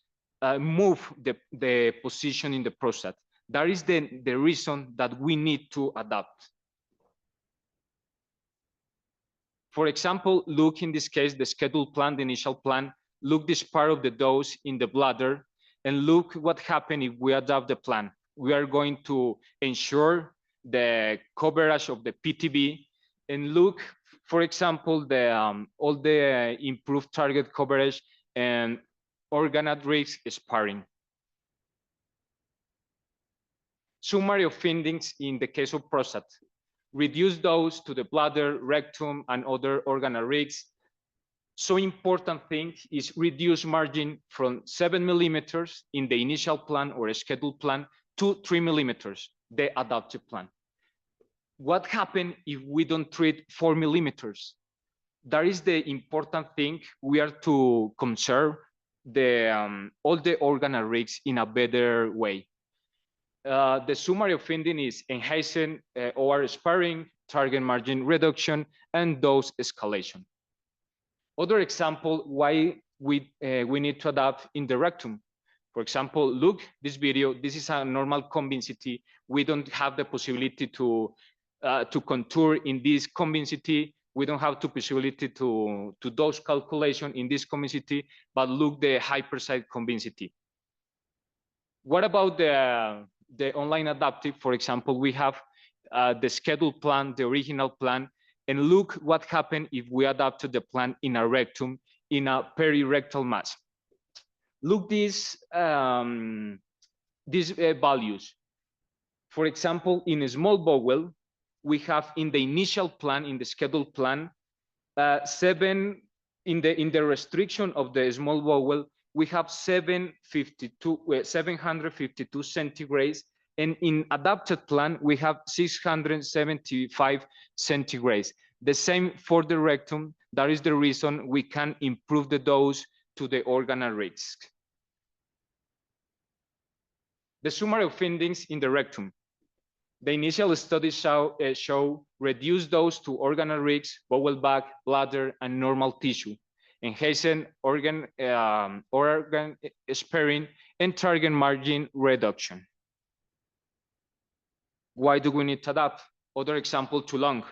move the position in the prostate. That is the reason that we need to adapt. For example, look in this case, the scheduled plan, the initial plan, look this part of the dose in the bladder, and look what happened if we adapt the plan. We are going to ensure the coverage of the PTB, and look, for example, all the improved target coverage and organ-at-risk sparring. Summary of findings in the case of prostate. Reduce dose to the bladder, rectum, and other organ-at-risk. So important thing is reduce margin from 7 millimeters in the initial plan or a scheduled plan to 3 millimeters, the adaptive plan. What happens if we don't treat 4 millimeters? That is the important thing. We are to conserve all the organ-at-risk in a better way. The summary of finding is enhancing OR sparing, target margin reduction, and dose escalation. Other example why we need to adapt in the rectum. For example, look this video. This is a normal convincity. We don't have the possibility to contour in this convincity. We don't have the possibility to dose calculation in this convincity, but look the hyperside convincity. What about the online adaptive? For example, we have the scheduled plan, the original plan, and look what happened if we adapted the plan in a rectum, in a perirectal mass. Look these values. For example, in a small bowel, we have in the initial plan, in the scheduled plan, 7 in the restriction of the small bowel, we have 752 centigrades, and in adapted plan we have 675 centigrades. The same for the rectum. That is the reason we can improve the dose to the organ-at-risk. The summary of findings in the rectum. The initial studies show reduced dose to organ-at-risk, bowel bag, bladder, and normal tissue, enhancing organ sparing and target margin reduction. Why do we need to adapt? Other example to lung.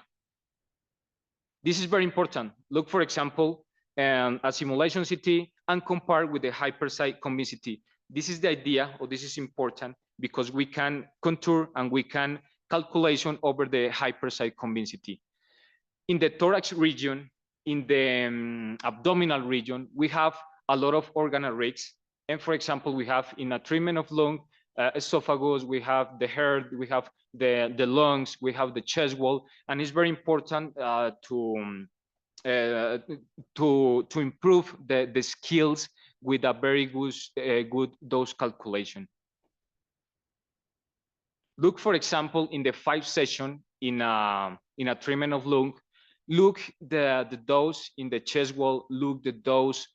This is very important. Look, for example, a simulation CT and compare with the hyperside convincity. This is the idea, or this is important, because we can contour and we can calculation over the hyperside convincity. In the thorax region, in the abdominal region, we have a lot of organ-at-risk. And for example, we have in a treatment of lung, esophagus, we have the heart, we have the lungs, we have the chest wall, and it's very important to improve the skills with a very good dose calculation. Look, for example, in the 5 session in a treatment of lung, look the dose in the chest wall, look the dose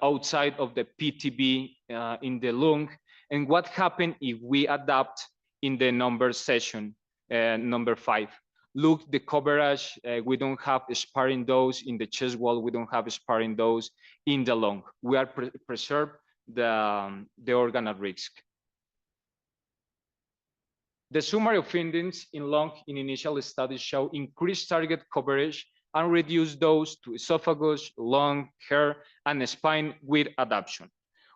outside of the PTB in the lung, and what happened if we adapt in the number session, number 5. Look the coverage, we don't have a sparring dose in the chest wall, we don't have a sparring dose in the lung. We are preserve the organ-at-risk. The summary of findings in initial studies show increased target coverage and reduced dose to esophagus, lung, hair, and spine with adoption.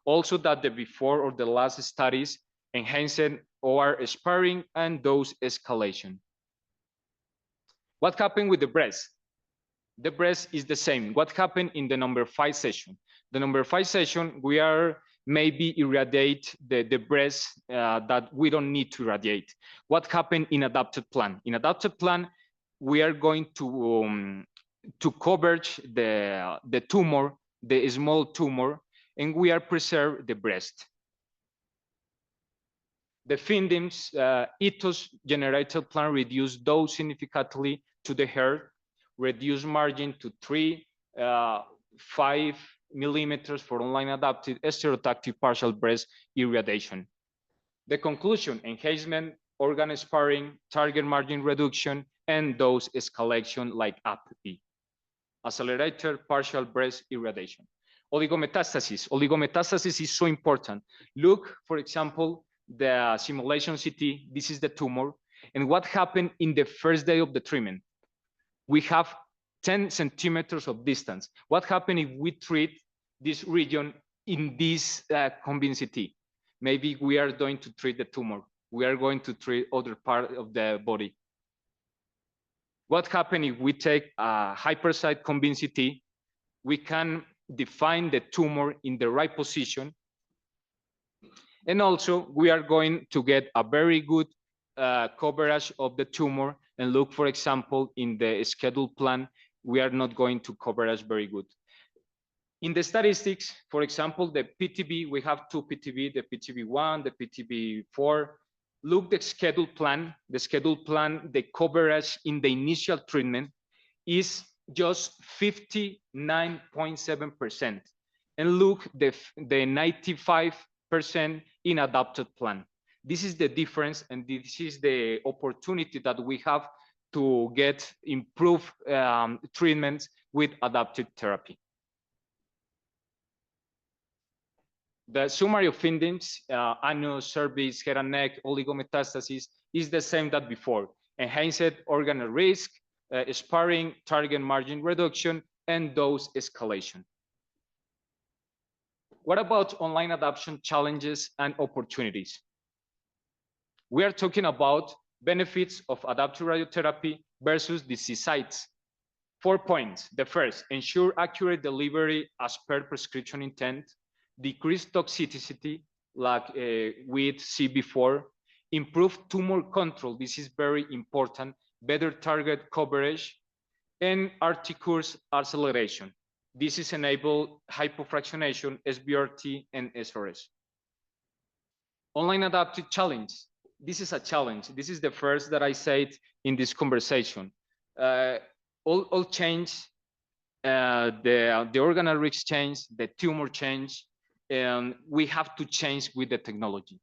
Also that the before or the last studies enhanced OR sparing and dose escalation. What happened with the breast? The breast is the same. What happened in the number 5 session? The number 5 session, we are maybe irradiate the breast that we don't need to irradiate. What happened in adapted plan? In adapted plan, we are going to cover the tumor, the small tumor, and we are preserve the breast. The findings, ethos generated plan reduced dose significantly to the hair, reduced margin to 5 millimeters for online adapted stereotactic partial breast irradiation. The conclusion, enhancement, organ sparing, target margin reduction, and dose escalation like API. Accelerated partial breast irradiation. Oligometastasis. Oligometastasis is so important. Look, for example, the simulation CT, this is the tumor. And what happened in the first day of the treatment? We have 10 centimeters of distance. What happened if we treat this region in this combined CT? Maybe we are going to treat the tumor. We are going to treat other part of the body. What happens if we take a hypersite combined CT? We can define the tumor in the right position. And also, we are going to get a very good coverage of the tumor. And look, for example, in the scheduled plan, we are not going to coverage very good. In the statistics, for example, the PTB, we have 2 PTB, the PTB1, the PTB4. Look, the scheduled plan, the coverage in the initial treatment is just 59.7%. And look, the 95% in adapted plan. This is the difference, and this is the opportunity that we have to get improved treatments with adaptive therapy. The summary of findings, anus, cervix, head and neck, oligometastasis is the same that before. Enhanced organ risk, sparing, target margin reduction, and dose escalation. What about online adoption challenges and opportunities? We are talking about benefits of adaptive radiotherapy versus disease sites. 4 points. The first, ensure accurate delivery as per prescription intent, decrease toxicity like we see before, improve tumor control, this is very important, better target coverage, and articles acceleration. This is enable hypofractionation, SBRT, and SRS. Online adaptive challenge. This is a challenge. This is the first that I said in this conversation. All change, the organelle risk change, the tumor change, and we have to change with the technology.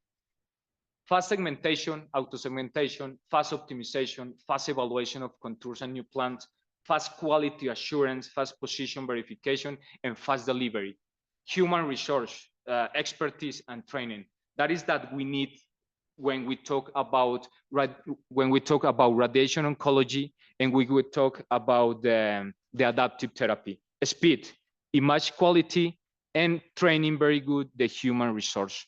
Fast segmentation, auto-segmentation, fast optimization, fast evaluation of contours and new plans, fast quality assurance, fast position verification, and fast delivery. Human resource, expertise, and training. That is that we need when we talk about radiation oncology, and we would talk about the adaptive therapy. Speed, image quality, and training very good the human resource.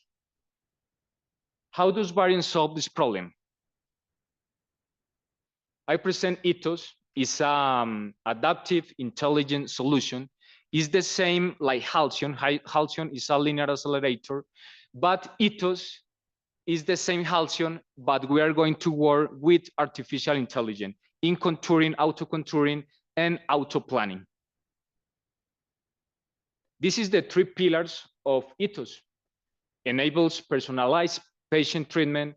How does Variant solve this problem? I present Ethos is adaptive intelligent solution. Is the same like Halcyon. Halcyon is a linear accelerator, but Ethos is the same Halcyon, but we are going to work with artificial intelligence in contouring, auto contouring, and auto planning. This is the 3 pillars of Ethos. Enables personalized patient treatment,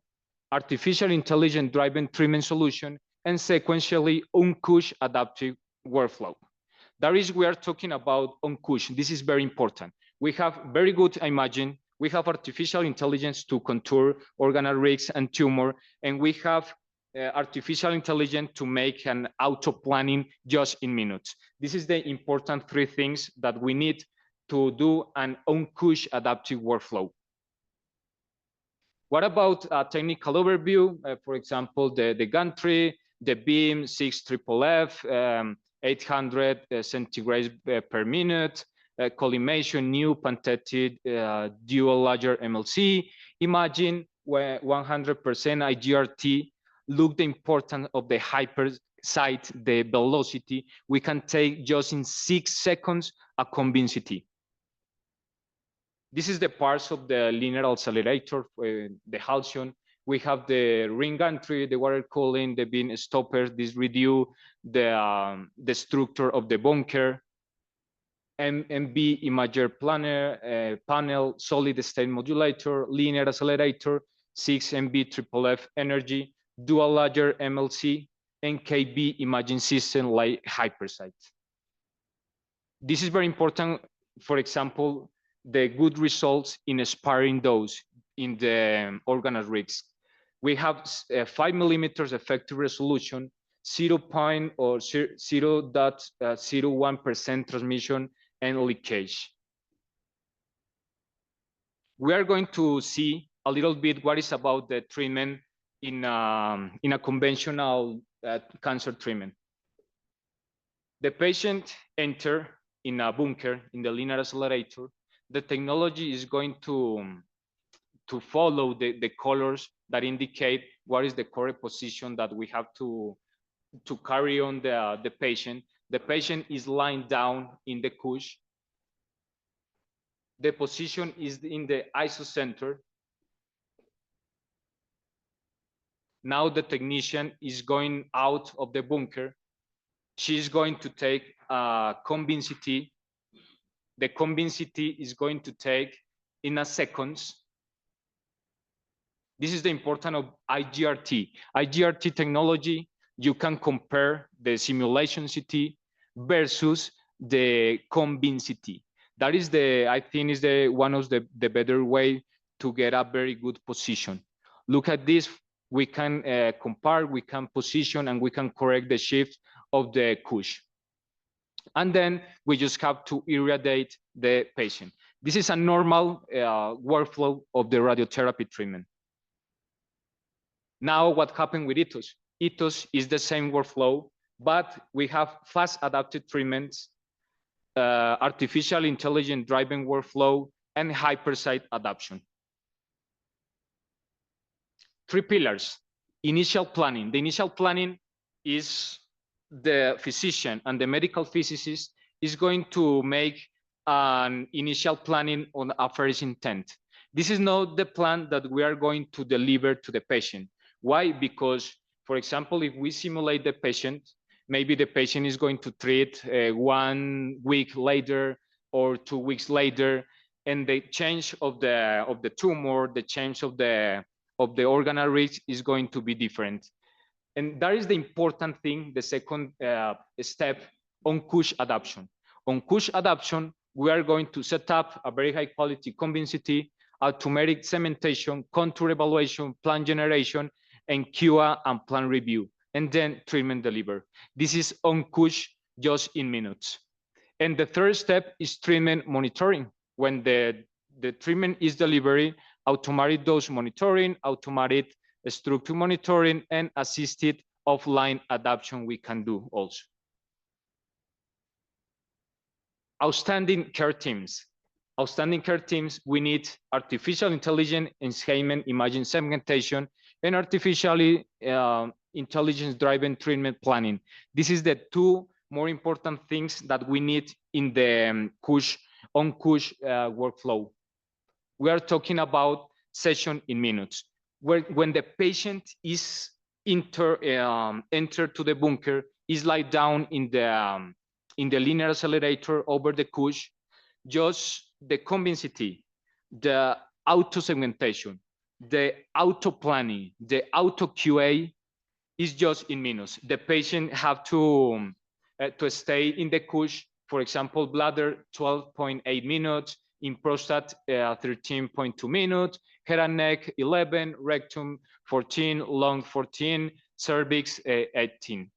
artificial intelligence driven treatment solution, and sequentially on-cush adaptive workflow. That is, we are talking about on-cush. This is very important. We have very good imaging. We have artificial intelligence to contour organelle risks and tumor, and we have artificial intelligence to make an auto planning just in minutes. This is the important 3 things that we need to do an on-cush adaptive workflow. What about a technical overview? For example, the gantry, the beam 6 triple F, 800 centigrades per minute, collimation, new patented dual layer MLC. Imagine where 100% IGRT. Look the importance of the hyper site, the velocity. We can take just in 6 seconds a convincity. This is the parts of the linear accelerator, the halcyon. We have the ring gantry, the water cooling, the beam stopper. This reduce the structure of the bunker. MB imager planner, panel, solid state modulator, linear accelerator, 6 MB triple F energy, dual layer MLC, and KB imaging system like hypersite. This is very important. For example, the good results in sparring those in the organoid rigs. We have 5 millimeters effective resolution, 0.01% transmission and leakage. We are going to see a little bit what is about the treatment in a conventional cancer treatment. The patient enter in a bunker in the linear accelerator. The technology is going to follow the colors that indicate what is the correct position that we have to carry on the patient. The patient is lying down in the couch. The position is in the isocenter. Now the technician is going out of the bunker. She's going to take a convincity. The convincity is going to take in a seconds. This is the importance of IGRT. IGRT technology, you can compare the simulation CT versus the convincity. That is I think is one of the better way to get a very good position. Look at this, we can compare, we can position, and we can correct the shift of the couch. And then we just have to irradiate the patient. This is a normal workflow of the radiotherapy treatment. Now what happened with ETOS? ETOS is the same workflow, but we have fast adapted treatments, artificial intelligence driven workflow, and hypersite adoption. 3 pillars. Initial planning. The initial planning is the physician and the medical physicist is going to make an initial planning on a first intent. This is not the plan that we are going to deliver to the patient. Why? Because, for example, if we simulate the patient, maybe the patient is going to treat 1 week later or 2 weeks later, and the change of the tumor, the change of the organoid is going to be different. And that is the important thing, the second step on couch adoption. On couch adoption, we are going to set up a very high quality convincity, automatic cementation, contour evaluation, plan generation, and QA and plan review, and then treatment deliver. This is on couch just in minutes. And the third step is treatment monitoring. When the treatment is delivered, automatic dose monitoring, automatic structure monitoring, and assisted offline adoption we can do also. Outstanding care teams. Outstanding care teams, we need artificial intelligence enhancement, imaging segmentation, and artificially intelligence-driven treatment planning. This is the 2 more important things that we need in the on-couch workflow. We are talking about session in minutes. When the patient is entered to the bunker, is lie down in the linear accelerator over the couch, just the convincity, the auto segmentation, the auto planning, the auto QA is just in minutes. The patient have to stay in the couch, for example, bladder 12.8 minutes, in prostate 13.2 minutes, head and neck 11, rectum 14, lung 14, cervix 18.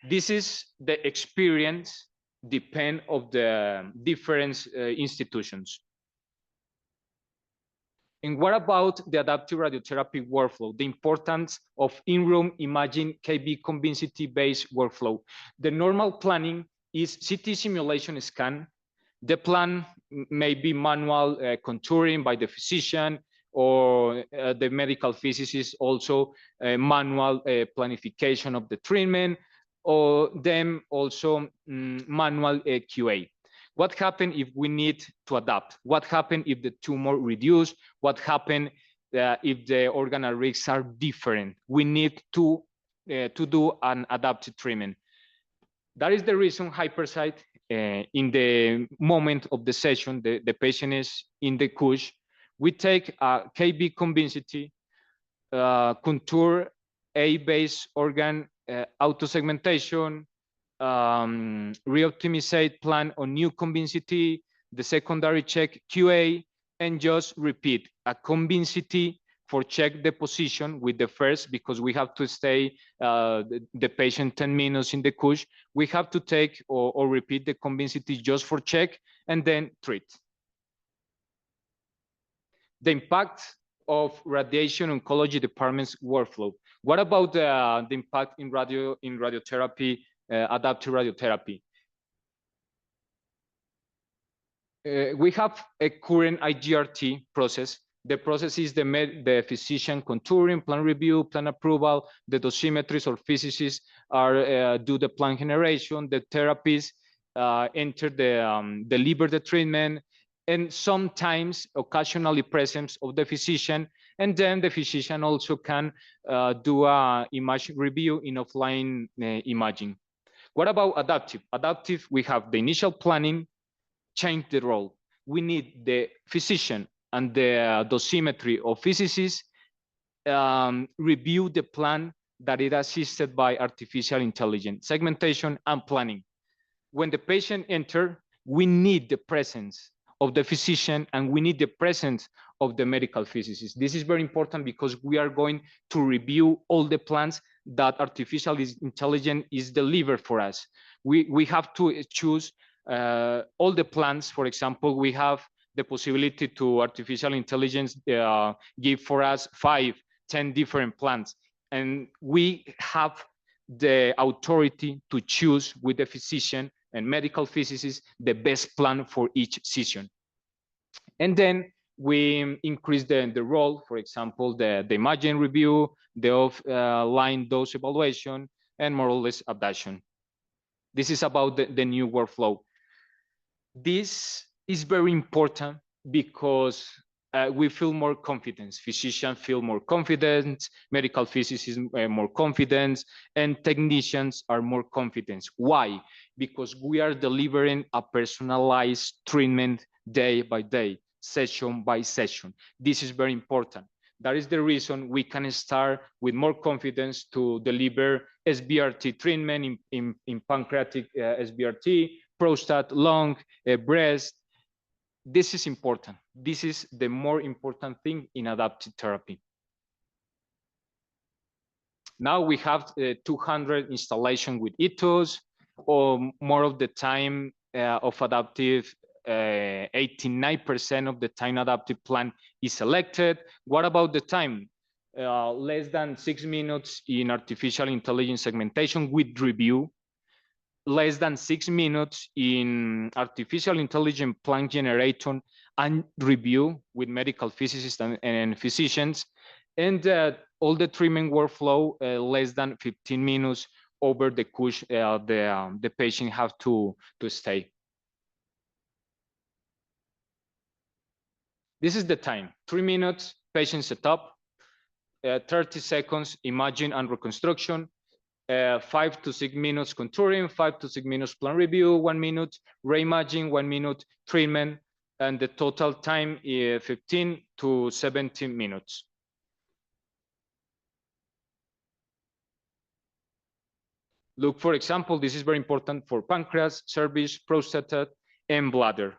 This is the experience depend of the different institutions. And what about the adaptive radiotherapy workflow? The importance of in-room imaging KB convincity-based workflow. The normal planning is CT simulation scan. The plan may be manual contouring by the physician, or the medical physicist also manual planification of the treatment, or then also manual QA. What happens if we need to adapt? What happens if the tumor reduce? What happens if the organal risks are different? We need to do an adaptive treatment. That is the reason hypersite, in the moment of the session, the patient is in the couch, we take a KB convincity, contour A-based organ auto-segmentation, re-optimizate plan on new convincity, the secondary check QA, and just repeat a convincity for check the position with the first, because we have to stay the patient 10 minutes in the couch. We have to take or repeat the convincity just for check and then treat. The impact of radiation oncology department's workflow. What about the impact in radiotherapy, adaptive radiotherapy? We have a current IGRT process. The process is the physician contouring, plan review, plan approval. The dosimetrists or physicists are do the plan generation. The therapists enter deliver the treatment, and sometimes occasionally presence of the physician, and then the physician also can do a image review in offline imaging. What about adaptive? Adaptive, we have the initial planning, change the role. We need the physician and the dosimetry of physicists review the plan that is assisted by artificial intelligence, segmentation and planning. When the patient enter, we need the presence of the physician and we need the presence of the medical physicist. This is very important because we are going to review all the plans that artificial intelligence is delivered for us. We have to choose all the plans. For example, we have the possibility to artificial intelligence give for us 5, 10 different plans. And we have the authority to choose with the physician and medical physicist the best plan for each session. And then we increase the role, for example, the imaging review, the offline dose evaluation, and more or less adaptation. This is about the new workflow. This is very important because we feel more confidence. Physicians feel more confident, medical physicists more confident, and technicians are more confident. Why? Because we are delivering a personalized treatment day by day, session by session. This is very important. That is the reason we can start with more confidence to deliver SBRT treatment in pancreatic SBRT, prostate, lung, breast. This is important. This is the more important thing in adaptive therapy. Now we have 200 installation with ETOs, or more of the time of adaptive, 89% of the time adaptive plan is selected. What about the time? Less than 6 minutes in artificial intelligence segmentation with review, less than 6 minutes in artificial intelligence plan generation and review with medical physicists and physicians, and all the treatment workflow less than 15 minutes over the course the patient have to stay. This is the time: 3 minutes patient setup, 30 seconds imaging and reconstruction, 5 to 6 minutes contouring, 5 to 6 minutes plan review, 1 minute reimaging, 1 minute treatment, and the total time is 15 to 17 minutes. Look, for example, this is very important for pancreas, cervix, prostate, and bladder.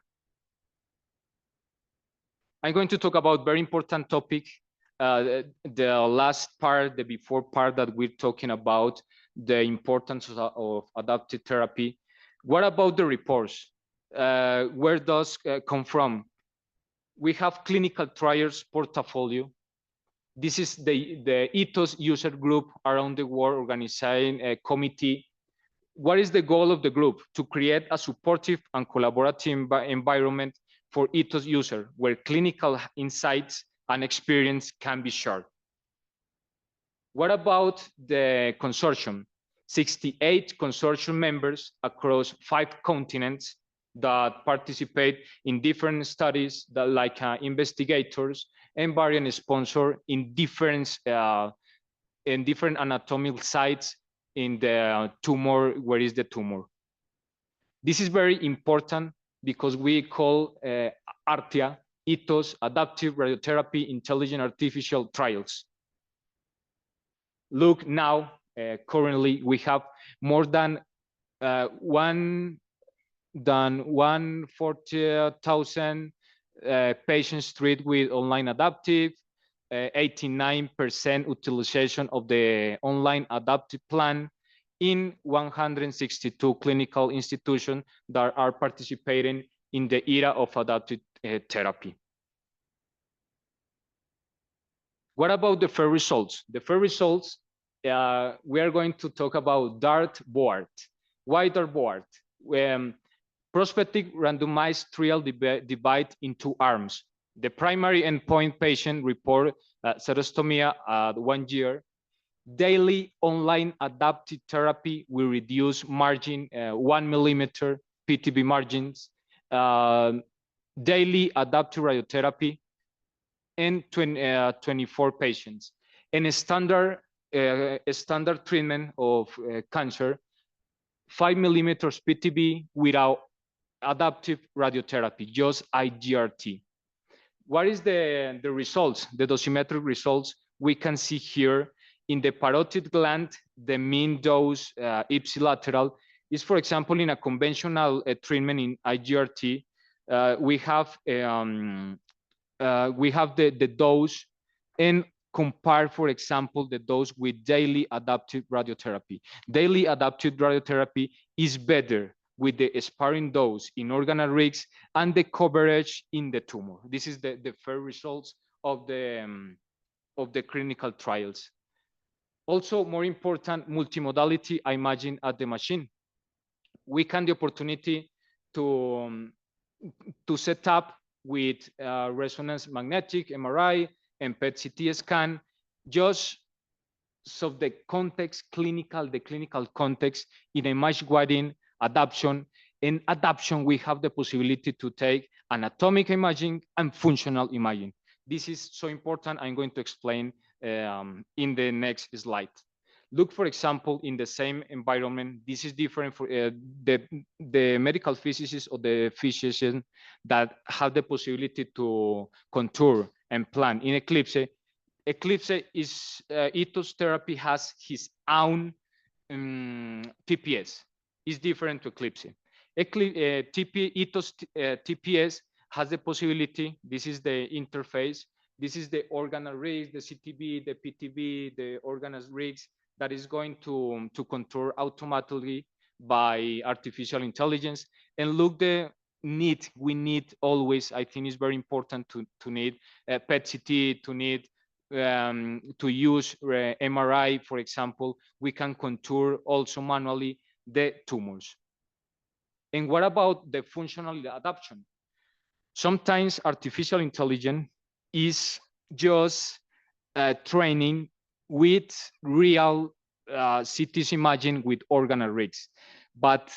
I'm going to talk about very important topic. The last part, the before part that we're talking about, the importance of adaptive therapy. What about the reports? Where does come from? We have clinical trials portfolio. This is the ethos user group around the world organizing a committee. What is the goal of the group? To create a supportive and collaborative environment for ethos user, where clinical insights and experience can be shared. What about the consortium? 68 consortium members across 5 continents that participate in different studies that like investigators and variant sponsor in different anatomical sites in the tumor, where is the tumor. This is very important because we call ARTIA, Ethos Adaptive Radiotherapy Intelligent Artificial Trials. Look now, currently we have more than 140,000 patients treated with online adaptive, 89% utilization of the online adaptive plan in 162 clinical institutions that are participating in the era of adaptive therapy. What about the fair results? The fair results, we are going to talk about dartboard. Why dartboard? Prospective randomized trial divide into arms. The primary endpoint patient report xerostomia at 1 year. Daily online adaptive therapy will reduce margin 1 millimeter PTB margins. Daily adaptive radiotherapy in 24 patients. And a standard treatment of cancer, 5 millimeters PTB without adaptive radiotherapy, just IGRT. What is the results, the dosimetric results? We can see here in the parotid gland, the mean dose ipsilateral is, for example, in a conventional treatment in IGRT, we have the dose and compare, for example, the dose with daily adaptive radiotherapy. Daily adaptive radiotherapy is better with the sparing dose in organal rigs and the coverage in the tumor. This is the fair results of the clinical trials. Also, more important, multimodality imaging at the machine. We can the opportunity to set up with resonance magnetic MRI and PET-CT scan, just so the context, the clinical context in a much wider adaptation. In adaptation, we have the possibility to take anatomic imaging and functional imaging. This is so important. I'm going to explain in the next slide. Look, for example, in the same environment, this is different for the medical physicists or the physician that have the possibility to contour and plan. In Eclipse, Eclipse is ethos therapy has his own TPS. It's different to Eclipse. Ethos TPS has the possibility. This is the interface. This is the organal rigs, the CTB, the PTB, the organal rigs that is going to contour automatically by artificial intelligence. And look, we need always, I think it's very important to need PET-CT, to need to use MRI, for example. We can contour also manually the tumors. And what about the functional adaptation? Sometimes artificial intelligence is just training with real CT imaging with organal rigs, but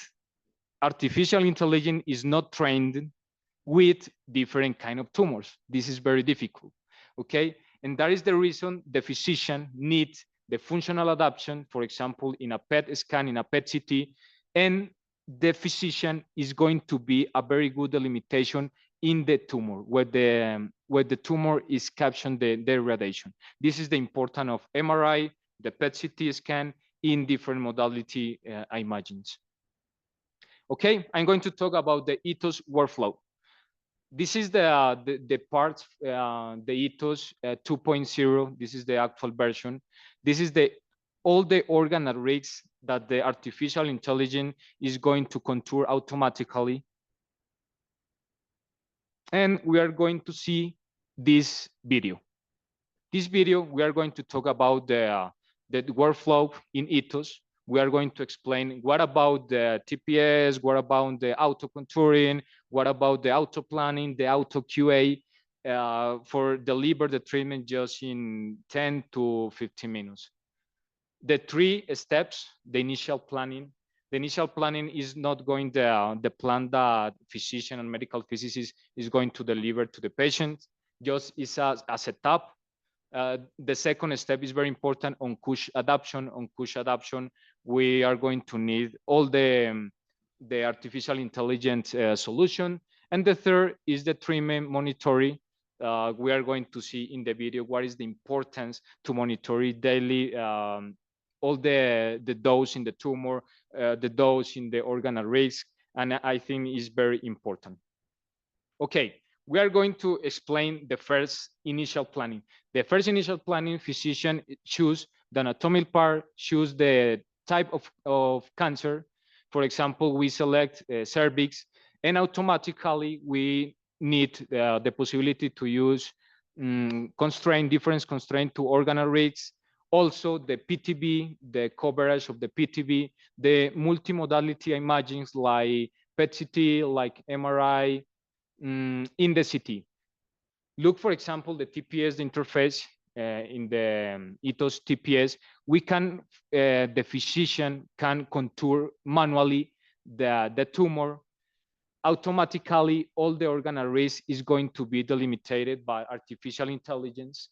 artificial intelligence is not trained with different kind of tumors. This is very difficult, okay? And that is the reason the physician needs the functional adaptation, for example, in a PET scan, in a PET-CT, and the physician is going to be a very good delimitation in the tumor, where the tumor is capturing the radiation. This is the importance of MRI, the PET-CT scan in different modality imagings. Okay, I'm going to talk about the ethos workflow. This is the part, the ethos 2.0. This is the actual version. This is all the organal rigs that the artificial intelligence is going to contour automatically. And we are going to see this video. This video, we are going to talk about the workflow in Ethos. We are going to explain what about the TPS, what about the auto contouring, what about the auto planning, the auto QA, for deliver the treatment just in 10 to 15 minutes. The 3 steps, the initial planning. The initial planning is not going the plan that physician and medical physicist is going to deliver to the patient, just is a setup. The second step is very important on CUSH adoption. On CUSH adoption, we are going to need all the artificial intelligence solution. And the third is the treatment monitoring. We are going to see in the video what is the importance to monitor it daily, all the dose in the tumor, the dose in the organ at risk, and I think is very important. Okay, we are going to explain the first initial planning. The first initial planning, physician choose the anatomical part, choose the type of cancer. For example, we select cervix, and automatically we need the possibility to use different constraint to organ risks. Also, the PTB, the coverage of the PTB, the multimodality imagings like PET-CT, like MRI, in the CT. Look, for example, the TPS, the interface in the Ethos TPS, we can, the physician can contour manually the tumor. Automatically, all the organ at risk is going to be delimited by artificial intelligence.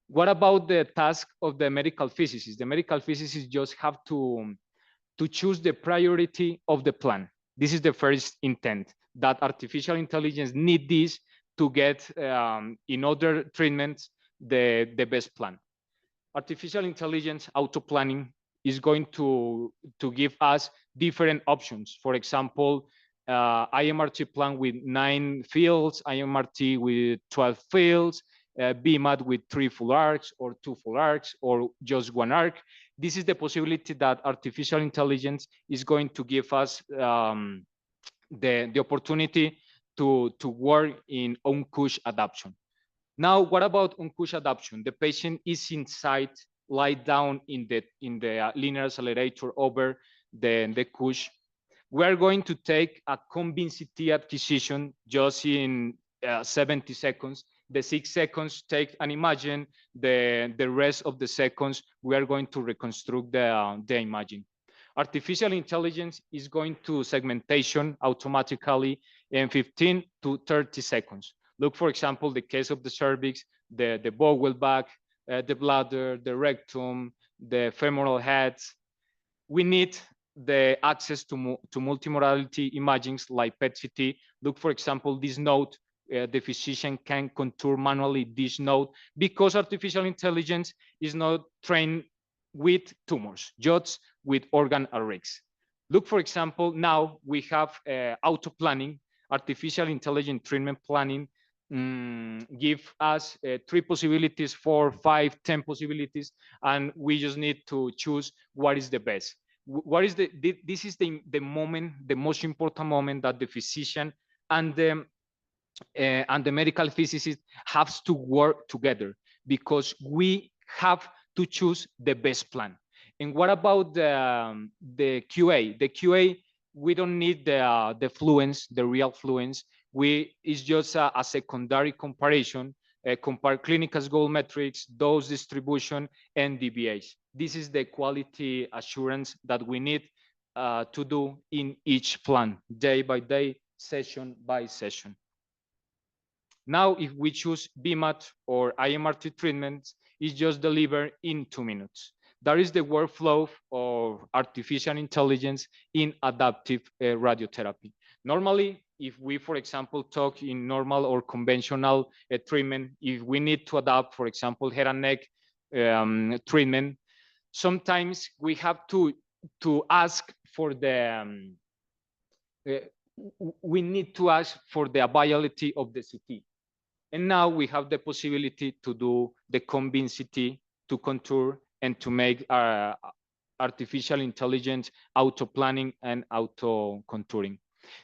What about the task of the medical physicist? The medical physicist just have to choose the priority of the plan. This is the first intent, that artificial intelligence need this to get in other treatments the best plan. Artificial intelligence auto planning is going to give us different options. For example, IMRT plan with 9 fields, IMRT with 12 fields, BMAT with 3 full arcs or 2 full arcs or just 1 arc. This is the possibility that artificial intelligence is going to give us the opportunity to work in on-cush adoption. Now, what about on-cush adoption? The patient is inside, lie down in the linear accelerator over the cush. We are going to take a convincing acquisition just in 70 seconds. The 6 seconds take and imagine the rest of the seconds we are going to reconstruct the imaging. Artificial intelligence is going to segmentation automatically in 15 to 30 seconds. Look, for example, the case of the cervix, the bowel bag, the bladder, the rectum, the femoral heads. We need the access to multimodality imagings like PET-CT. Look, for example, this node, the physician can contour manually this node because artificial intelligence is not trained with tumors, just with organ arrays. Look, for example, now we have auto planning, artificial intelligence treatment planning, give us 3 possibilities, 4, 5, 10 possibilities, and we just need to choose what is the best. What is this is the moment, the most important moment that the physician and the medical physicist have to work together, because we have to choose the best plan. And what about the QA? The QA, we don't need the fluence, the real fluence. It's just a secondary comparison, compare clinical goal metrics, dose distribution, and DBAs. This is the quality assurance that we need to do in each plan, day by day, session by session. Now, if we choose BMAT or IMRT treatments, it's just delivered in 2 minutes. That is the workflow of artificial intelligence in adaptive radiotherapy. Normally, if we, for example, talk in normal or conventional treatment, if we need to adapt, for example, head and neck treatment, sometimes we have to ask for the, we need to ask for the availability of the CT. And now we have the possibility to do the convincing to contour and to make artificial intelligence auto planning and auto contouring.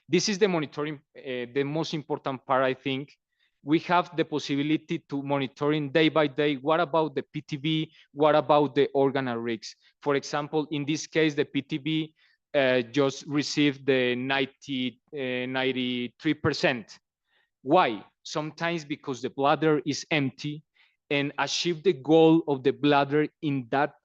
This is the monitoring, the most important part, I think. We have the possibility to monitoring day by day. What about the PTB? What about the organ rigs? For example, in this case, the PTB just received the 93%. Why? Sometimes because the bladder is empty, and achieve the goal of the bladder in that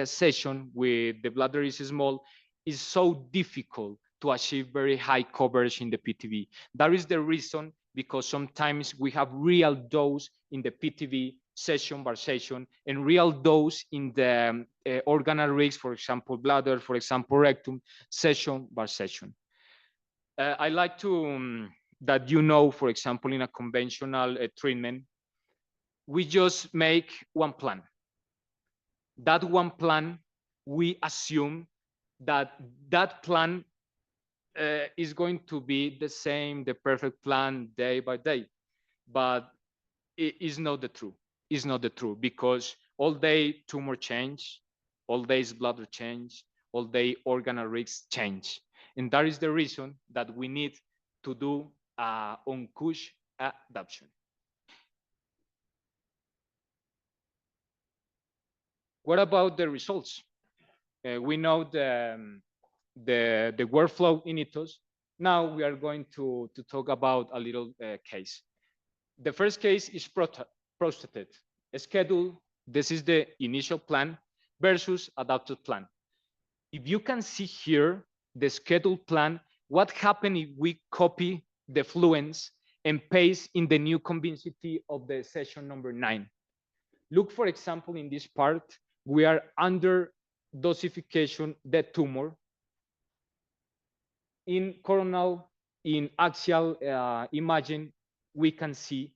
session where the bladder is small is so difficult to achieve very high coverage in the PTV. That is the reason, because sometimes we have real dose in the PTV session by session and real dose in the organal rigs, for example, bladder, for example, rectum, session by session. I like to that for example, in a conventional treatment, we just make one plan. That one plan, we assume that that plan is going to be the same, the perfect plan day by day, but it is not the truth. It's not the truth, because all day tumor change, all days bladder change, all day organal rigs change. And that is the reason that we need to do on-cush adaptation. What about the results? We know the workflow in ITOS. Now we are going to talk about a little case. The first case is prostate. Schedule, this is the initial plan versus adapted plan. If you can see here, the scheduled plan, what happened if we copy the fluence and paste in the new convensity of the session number 9? Look, for example, in this part, we are under dosification the tumor. In coronal, in axial imaging, we can see,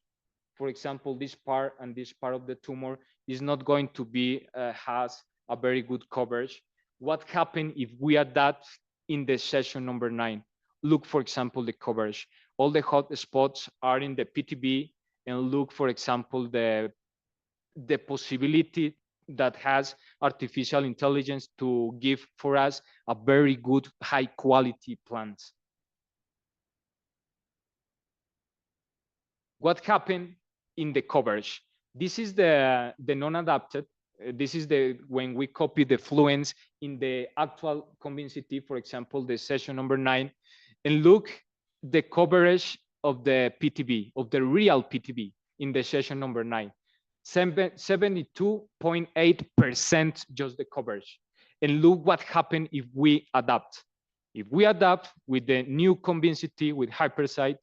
for example, this part and this part of the tumor is not going to be, has a very good coverage. What happened if we adapt in the session number 9? Look, for example, the coverage. All the hot spots are in the PTB, and look, for example, the possibility that has artificial intelligence to give for us a very good high quality plans. What happened in the coverage? This is the non-adapted. This is when we copy the fluence in the actual convensity, for example, the session number 9, and look the coverage of the PTB, of the real PTB in the session number 9. 72.8% just the coverage. And look what happened if we adapt. If we adapt with the new convensity with hypersite,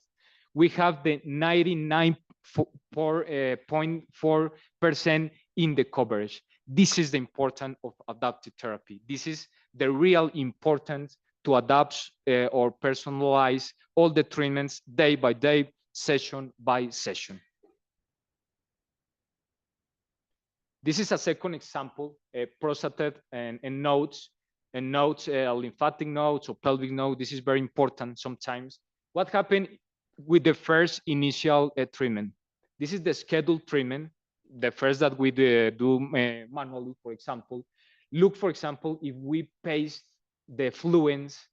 we have the 99.4% in the coverage. This is the importance of adaptive therapy. This is the real importance to adapt or personalize all the treatments day by day, session by session. This is a second example, prostate and nodes, lymphatic nodes or pelvic node. This is very important sometimes. What happened with the first initial treatment? This is the scheduled treatment, the first that we do manually, for example. Look, for example, if we paste the fluence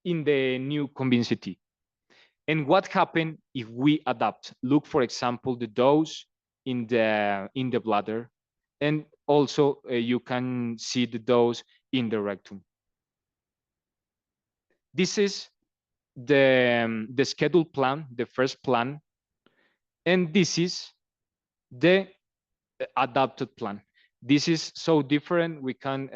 in the new convensity. And what happened if we adapt? Look, for example, the dose in the bladder. And also you can see the dose in the rectum. This is the scheduled plan, the first plan. And this is the adapted plan. This is so different. We can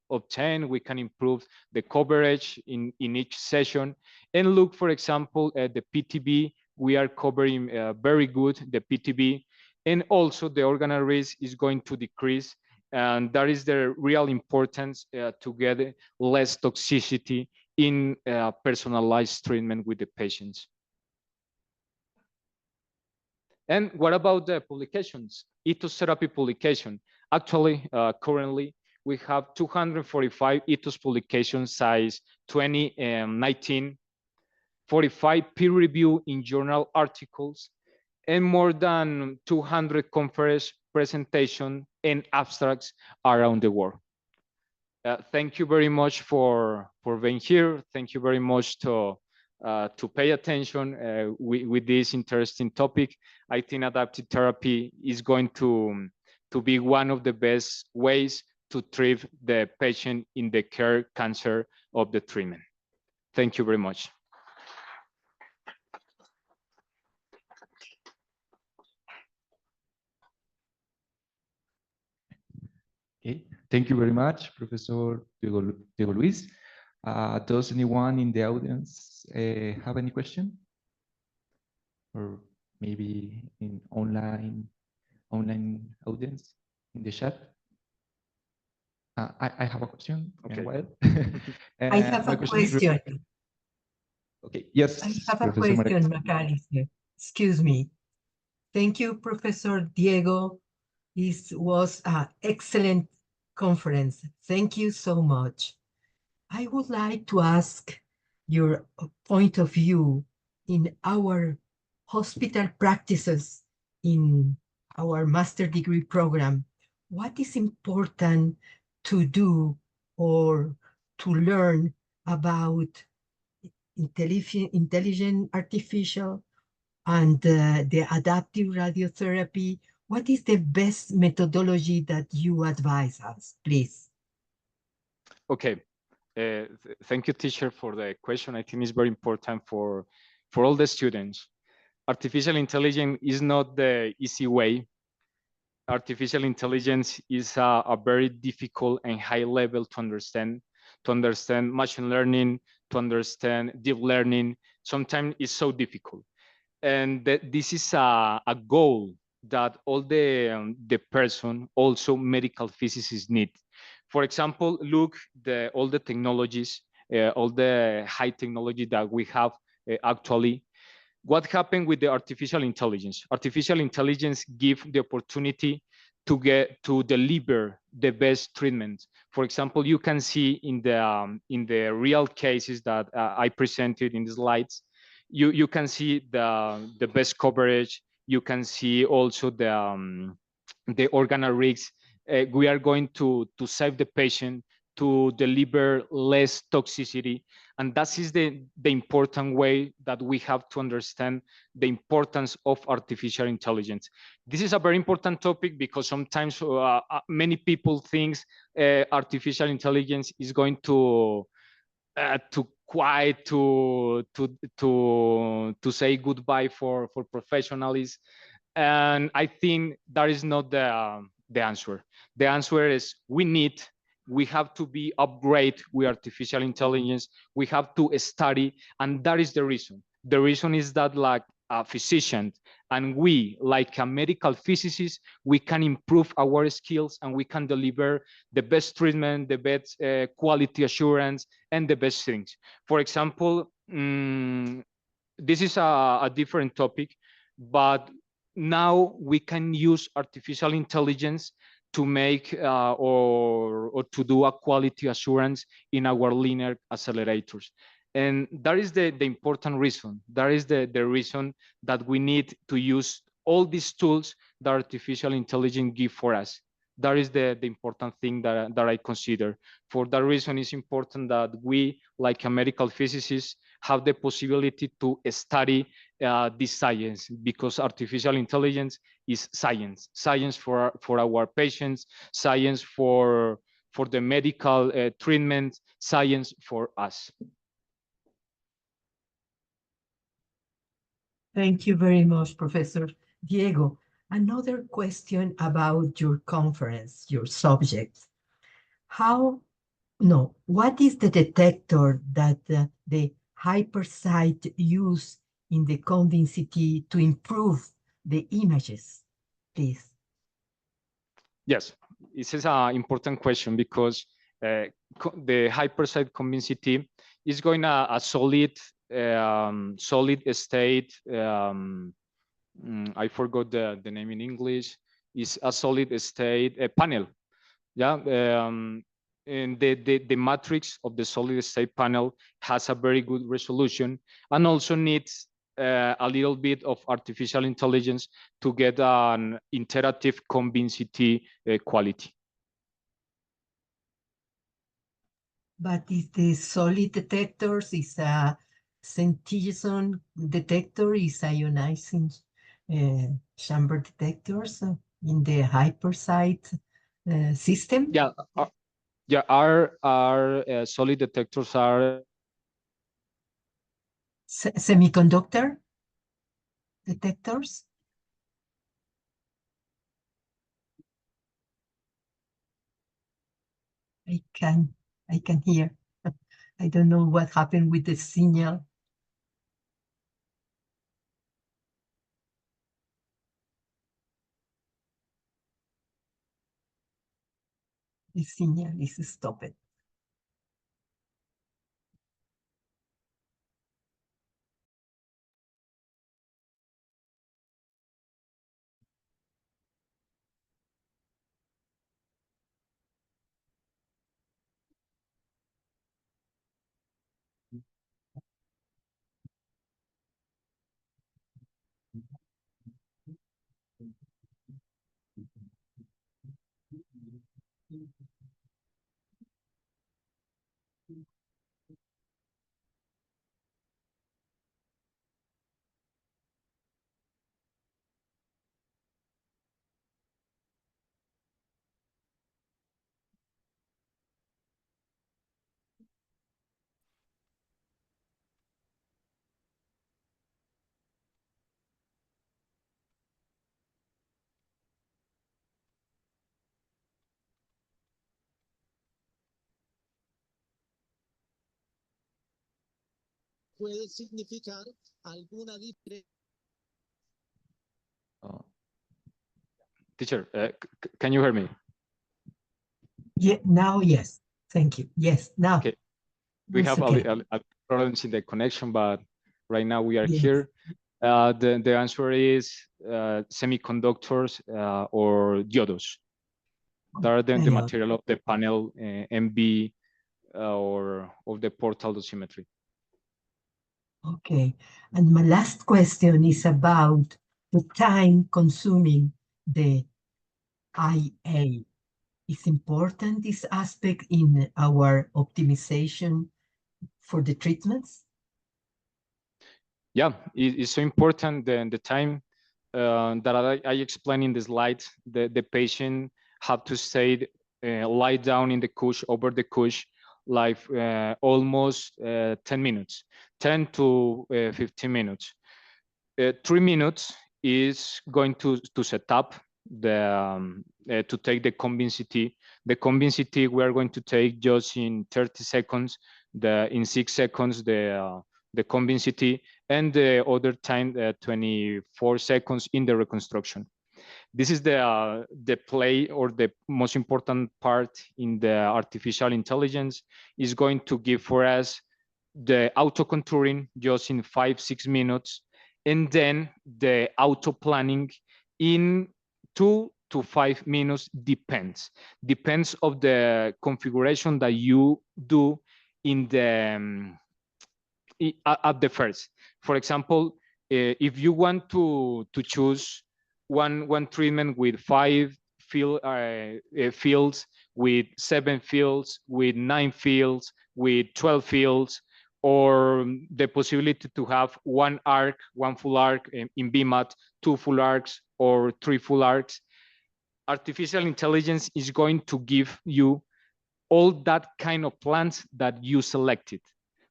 obtain, we can improve the coverage in each session. And look, for example, at the PTB, we are covering very good the PTB. And also the organal risk is going to decrease. And that is the real importance to get less toxicity in personalized treatment with the patients. And what about the publications? ETOS therapy publication. Actually, currently, we have 245 ETOS publications size 2019, 45 peer review in journal articles, and more than 200 conference presentation and abstracts around the world. Thank you very much for being here. Thank you very much to pay attention with this interesting topic. I think adaptive therapy is going to be one of the best ways to treat the patient in the care cancer of the treatment. Thank you very much. Okay, thank you very much, Professor Diego Luis. Does anyone in the audience have any question? Or maybe in online audience in the chat? I have a question. Okay. I have a question. Okay, yes. I have a Professor question, Macalister. Excuse me. Thank you, Professor Diego. This was an excellent conference. Thank you so much. I would like to ask your point of view in our hospital practices in our master degree program. What is important to do or to learn about intelligent artificial and the adaptive radiotherapy? What is the best methodology that you advise us, please? Okay. Thank you, teacher, for the question. I think it's very important for all the students. Artificial intelligence is not the easy way. Artificial intelligence is a very difficult and high level to understand machine learning, to understand deep learning. Sometimes it's so difficult. And this is a goal that all the person, also medical physicists need. For example, look all the technologies, all the high technology that we have actually. What happened with the artificial intelligence? Artificial intelligence give the opportunity to deliver the best treatment. For example, you can see in the real cases that I presented in the slides, you can see the best coverage. You can see also the organal risks. We are going to save the patient, to deliver less toxicity. And that is the important way that we have to understand the importance of artificial intelligence. This is a very important topic because sometimes many people think artificial intelligence is going to quiet to say goodbye for professionalism. And I think that is not the answer. The answer is we have to be upgrade with artificial intelligence. We have to study, and that is the reason. The reason is that like a physician and we, like a medical physicist, we can improve our skills and we can deliver the best treatment, the best quality assurance, and the best things. For example, this is a different topic, but now we can use artificial intelligence to make or to do a quality assurance in our linear accelerators. And that is the important reason. That is the reason that we need to use all these tools that artificial intelligence give for us. That is the important thing that I consider. For that reason, it's important that we, like a medical physicist, have the possibility to study this science, because artificial intelligence is science for our patients, science for the medical treatment, science for us. Thank you very much, Professor Diego. Another question about your conference, your subject. What is the detector that the hypersight use in the Conding CT to improve the images, please? Yes, this is an important question because the hypersight Conding CT is going a solid state. I forgot the name in English. Is a solid state panel. Yeah. And the matrix of the solid state panel has a very good resolution and also needs a little bit of artificial intelligence to get an interactive convincing quality. But is the solid detectors is a scintilloson detector, is ionizing chamber detectors in the hypersite system? Yeah, yeah. Our solid detectors are Semiconductor detectors? I can hear. I don't know what happened with the signal. The signal is stopped. puede significar alguna diferencia. teacher. Can you hear me? Yeah, now yes. Thank you. Yes, now. Okay. We have okay. a problems in the connection, but right now we are Yes. here. The answer is semiconductors or diodes. That are the material of the panel MB or of the portal dosimetry. Okay. And my last question is about the time consuming the IA. Is important this aspect in our optimization for the treatments? Yeah, it's so important. The time that I explained in the slide, the patient have to stay lie down in the couch, over the couch, like almost 10 minutes, 10 to 15 minutes. 3 minutes is going to set up to take the convincity. The convincity we are going to take just in 30 seconds, in 6 seconds, the convincity, and the other time, 24 seconds in the reconstruction. This is the play or the most important part in the artificial intelligence is going to give for us the auto contouring just in 5-6 minutes, and then the auto planning in 2 to 5 minutes. Depends of the configuration that you do in the at the first. For example, if you want to choose one treatment with 5 fields, with 7 fields, with 9 fields, with 12 fields, or the possibility to have one full arc in BMAT, 2 full arcs, or 3 full arcs, artificial intelligence is going to give you all that kind of plans that you selected.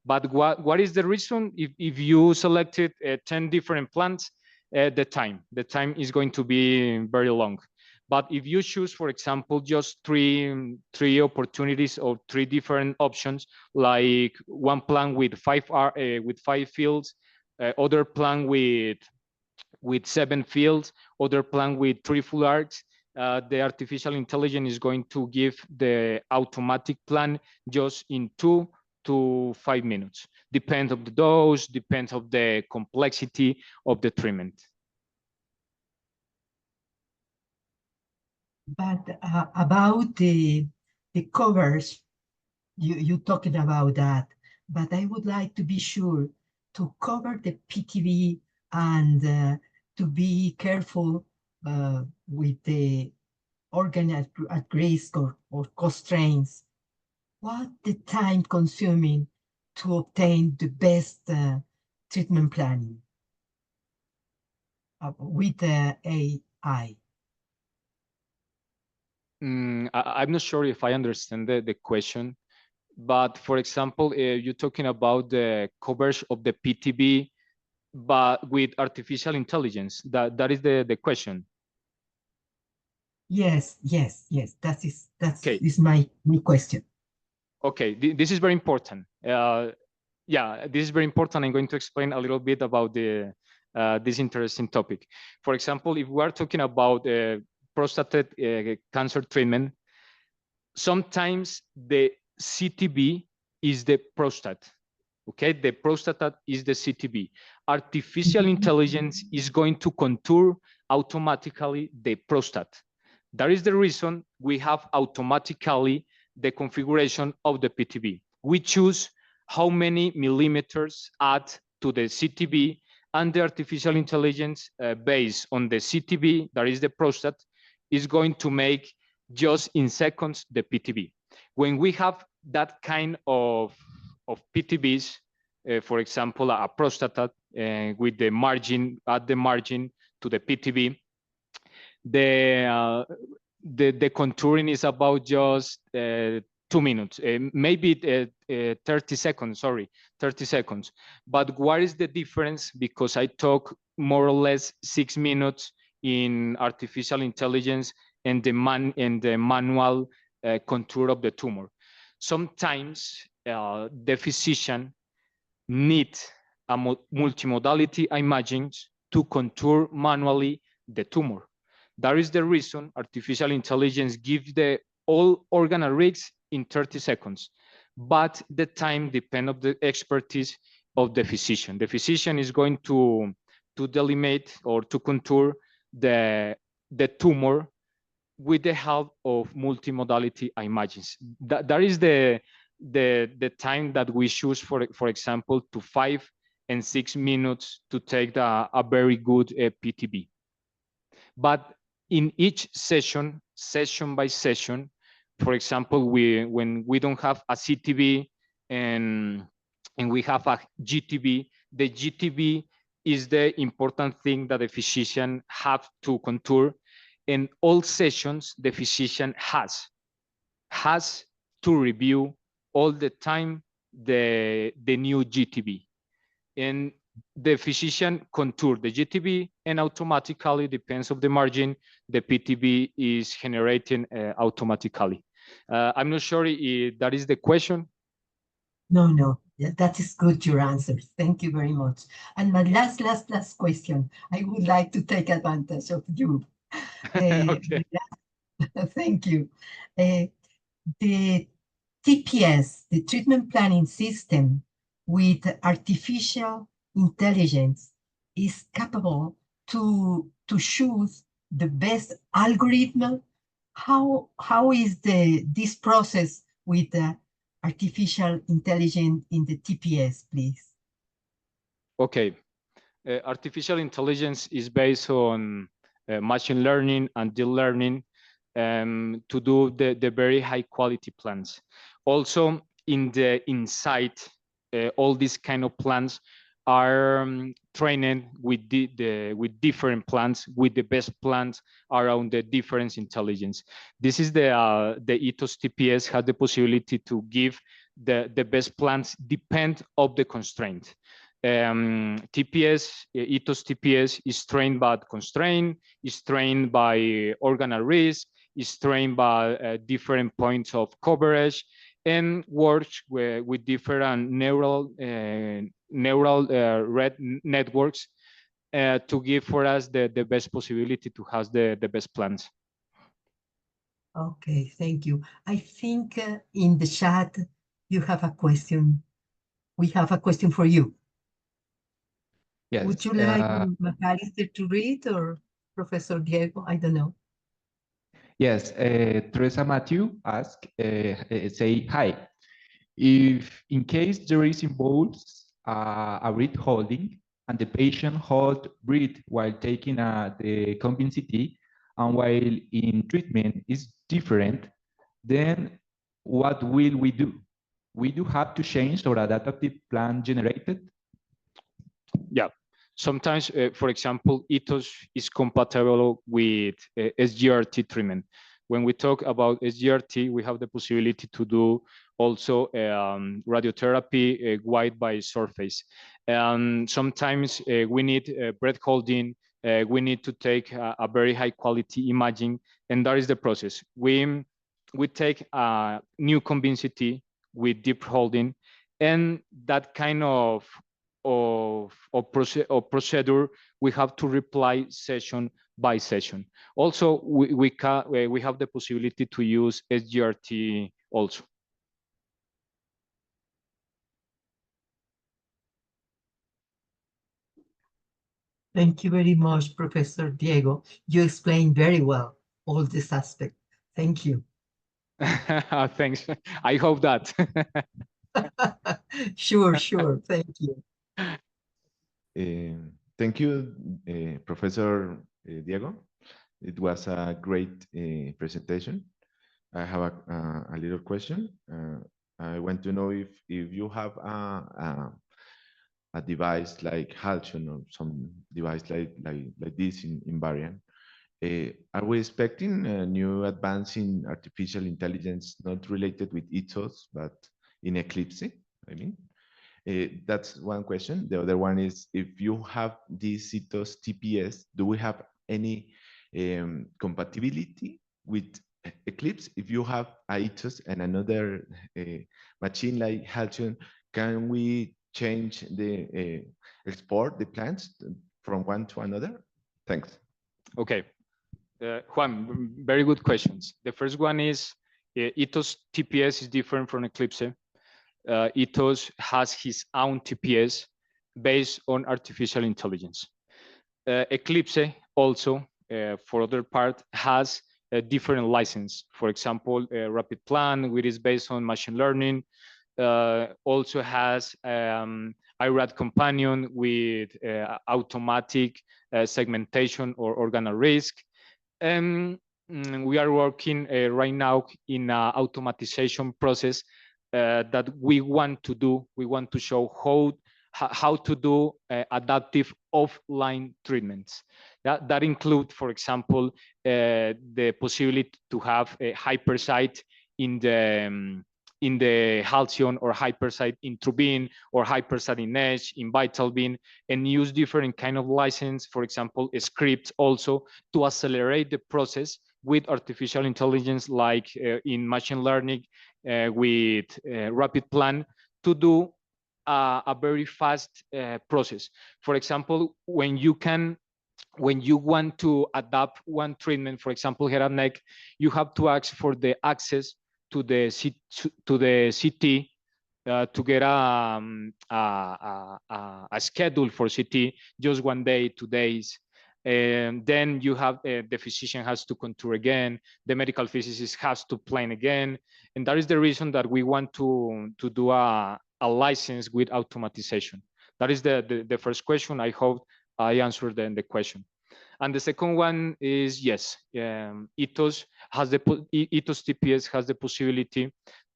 But what is the reason? If you selected 10 different plans, the time is going to be very long. But if you choose, for example, just three opportunities or 3 different options, like one plan with 5 fields, other plan with 7 fields, other plan with 3 full arcs, the artificial intelligence is going to give the automatic plan just in 2 to 5 minutes. Depends of the dose, depends of the complexity of the treatment. But about the covers, you talking about that, but I would like to be sure to cover the PTV and to be careful with the organ at risk or constraints. what the time consuming to obtain the best treatment planning with AI? I'm not sure if I understand the question, but for example, you're talking about the coverage of the PTB, but with artificial intelligence. That is the question. Yes, yes, yes. That Okay. is my question. Okay, this is very important. Yeah, this is very important. I'm going to explain a little bit about this interesting topic. For example, if we are talking about prostate cancer treatment, sometimes the CTB is the prostate. Okay, the prostate is the CTB. Artificial intelligence is going to contour automatically the prostate. That is the reason we have automatically the configuration of the PTB. We choose how many millimeters add to the CTB, and the artificial intelligence based on the CTB, that is the prostate, is going to make just in seconds the PTB. When we have that kind of PTBs, for example, a prostate with the margin at the margin to the PTB, the contouring is about just 2 minutes, maybe 30 seconds, sorry, 30 seconds. But what is the difference? Because I talk more or less 6 minutes in artificial intelligence and the manual contour of the tumor. Sometimes the physician need a multimodality imaging to contour manually the tumor. That is the reason artificial intelligence gives the all organoids in 30 seconds, but the time depends on the expertise of the physician. The physician is going to delimate or to contour the tumor with the help of multimodality images. That is the time that we choose, for example, to 5 and 6 minutes to take a very good PTB. But in each session by session, for example, when we don't have a CTB and we have a GTB, the GTB is the important thing that the physician have to contour. In all sessions, the physician has to review all the time the new GTB. And the physician contour the GTB, and automatically, depends of the margin, the PTB is generating automatically. I'm not sure if that is the question. No, that is good, your answer. Thank you very much. And my last question, I would like to take advantage of you. Okay. Thank you. The TPS, the treatment planning system with artificial intelligence, is capable to choose the best algorithm. How is this process with the artificial intelligence in the TPS, please? Okay. Artificial intelligence is based on machine learning and deep learning to do the very high quality plans. Also, inside all these kind of plans are trained with with different plans, with the best plans around the different intelligence. This is the Ethos TPS has the possibility to give the best plans depend of the constraint. TPS, Ethos TPS is trained by constraint, is trained by organal risk, is trained by different points of coverage, and works with different neural red networks to give for us the best possibility to have the best plans. Okay, thank you. I think in the chat you have a question. We have a question for you. Yes. Would you like Macalister to read, or Professor Diego? I don't know. Yes, Teresa Matthew asked, say hi. If in case there is involves a breath holding and the patient hold breath while taking the combined CT and while in treatment is different, then what will we do? We do have to change our adaptive plan generated. Yeah. Sometimes, for example, ethos is compatible with SGRT treatment. When we talk about SGRT, we have the possibility to do also radiotherapy wide by surface. And sometimes we need breath holding. We need to take a very high quality imaging, and that is the process. We take a new convincity with deep holding, and that kind of procedure we have to reply session by session. Also, we have the possibility to use SGRT also. Thank you very much, Professor Diego. You explained very well all this aspect. Thank you. Thanks. I hope that. Sure, sure. Thank you. Thank you, Professor Diego. It was a great presentation. I have a little question. I want to know if you have a device like Halcyon or some device like this in Varian. Are we expecting a new advance in artificial intelligence, not related with ethos, but in Eclipse? I mean, that's one question. The other one is, if you have this ethos TPS, do we have any compatibility with Eclipse? If you have a ethos and another machine like Halcyon, can we change the export the plans from one to another? Thanks. Okay. Juan, very good questions. The first one is Ethos TPS is different from Eclipse. Ethos has his own TPS based on artificial intelligence. Eclipse also, for other part, has a different license. For example, Rapid Plan, which is based on machine learning, also has IRAD companion with automatic segmentation or organal risk. We are working right now in an automatization process that we want to do. We want to show how to do adaptive offline treatments. That include, for example, the possibility to have a hypersite in the Halcyon, or hypersite in Trubin, or hypersite in Edge, in Vitalbeam, and use different kind of license, for example, scripts also, to accelerate the process with artificial intelligence, like in machine learning with Rapid Plan, to do a very fast process. For example, when you want to adapt one treatment, for example, head and neck, you have to ask for the access to the CT to get a schedule for CT, just 1 day, 2 days. And then you have the physician has to contour again, the medical physicist has to plan again. And that is the reason that we want to do a license with automatization. That is the first question. I hope I answered the question. And the second one is, yes, Ethos TPS has the possibility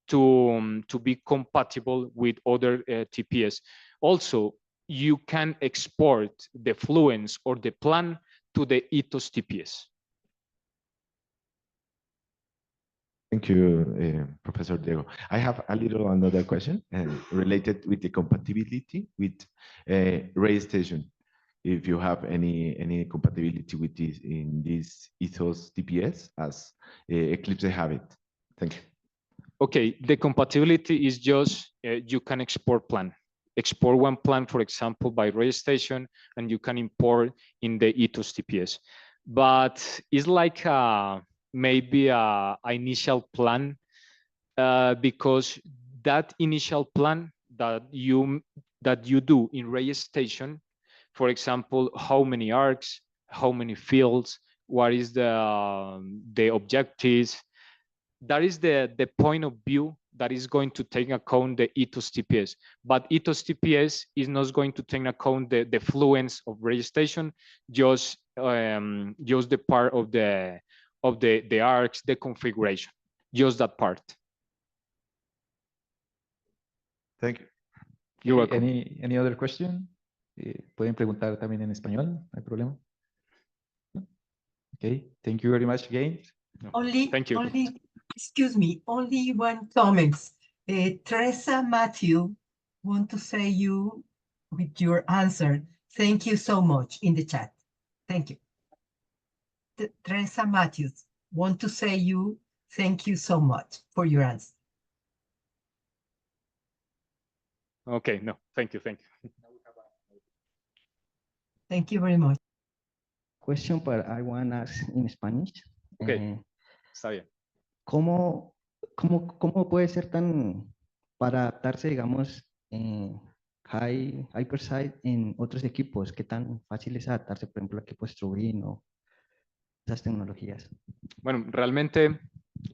to be compatible with other TPS. Also, you can export the fluence or the plan to the Ethos TPS. Thank you, Professor Diego. I have a little another question related with the compatibility with RayStation. If you have any compatibility with this in this Ethos TPS as Eclipse have it. Thank you. Okay, the compatibility is just you can export plan. Export one plan, for example, by RayStation, and you can import in the Ethos TPS. But it's like maybe a initial plan, because that initial plan that you do in RayStation, for example, how many arcs, how many fields, what is the objectives, that is the point of view that is going to take account the Ethos TPS. But Ethos TPS is not going to take account the fluence of RayStation, just the part of the arcs, the configuration, just that part. Thank you. You're welcome. Any other question? Pueden preguntar también en español, no hay problema. Okay, thank you very much again. Thank you. Excuse me, only one comment. Teresa Matthew want to say you with your answer. Thank you so much in the chat. Thank you. Teresa Matthews want to say you thank you so much for your answer. Okay, no, thank you. Thank you very much. Question, but I want to ask in Spanish. Okay. Está bien. ¿Cómo puede ser para adaptarse, digamos, Hyperside en otros equipos? ¿Qué tan fácil es adaptarse, por ejemplo, a equipos Trubin o esas tecnologías? Bueno, realmente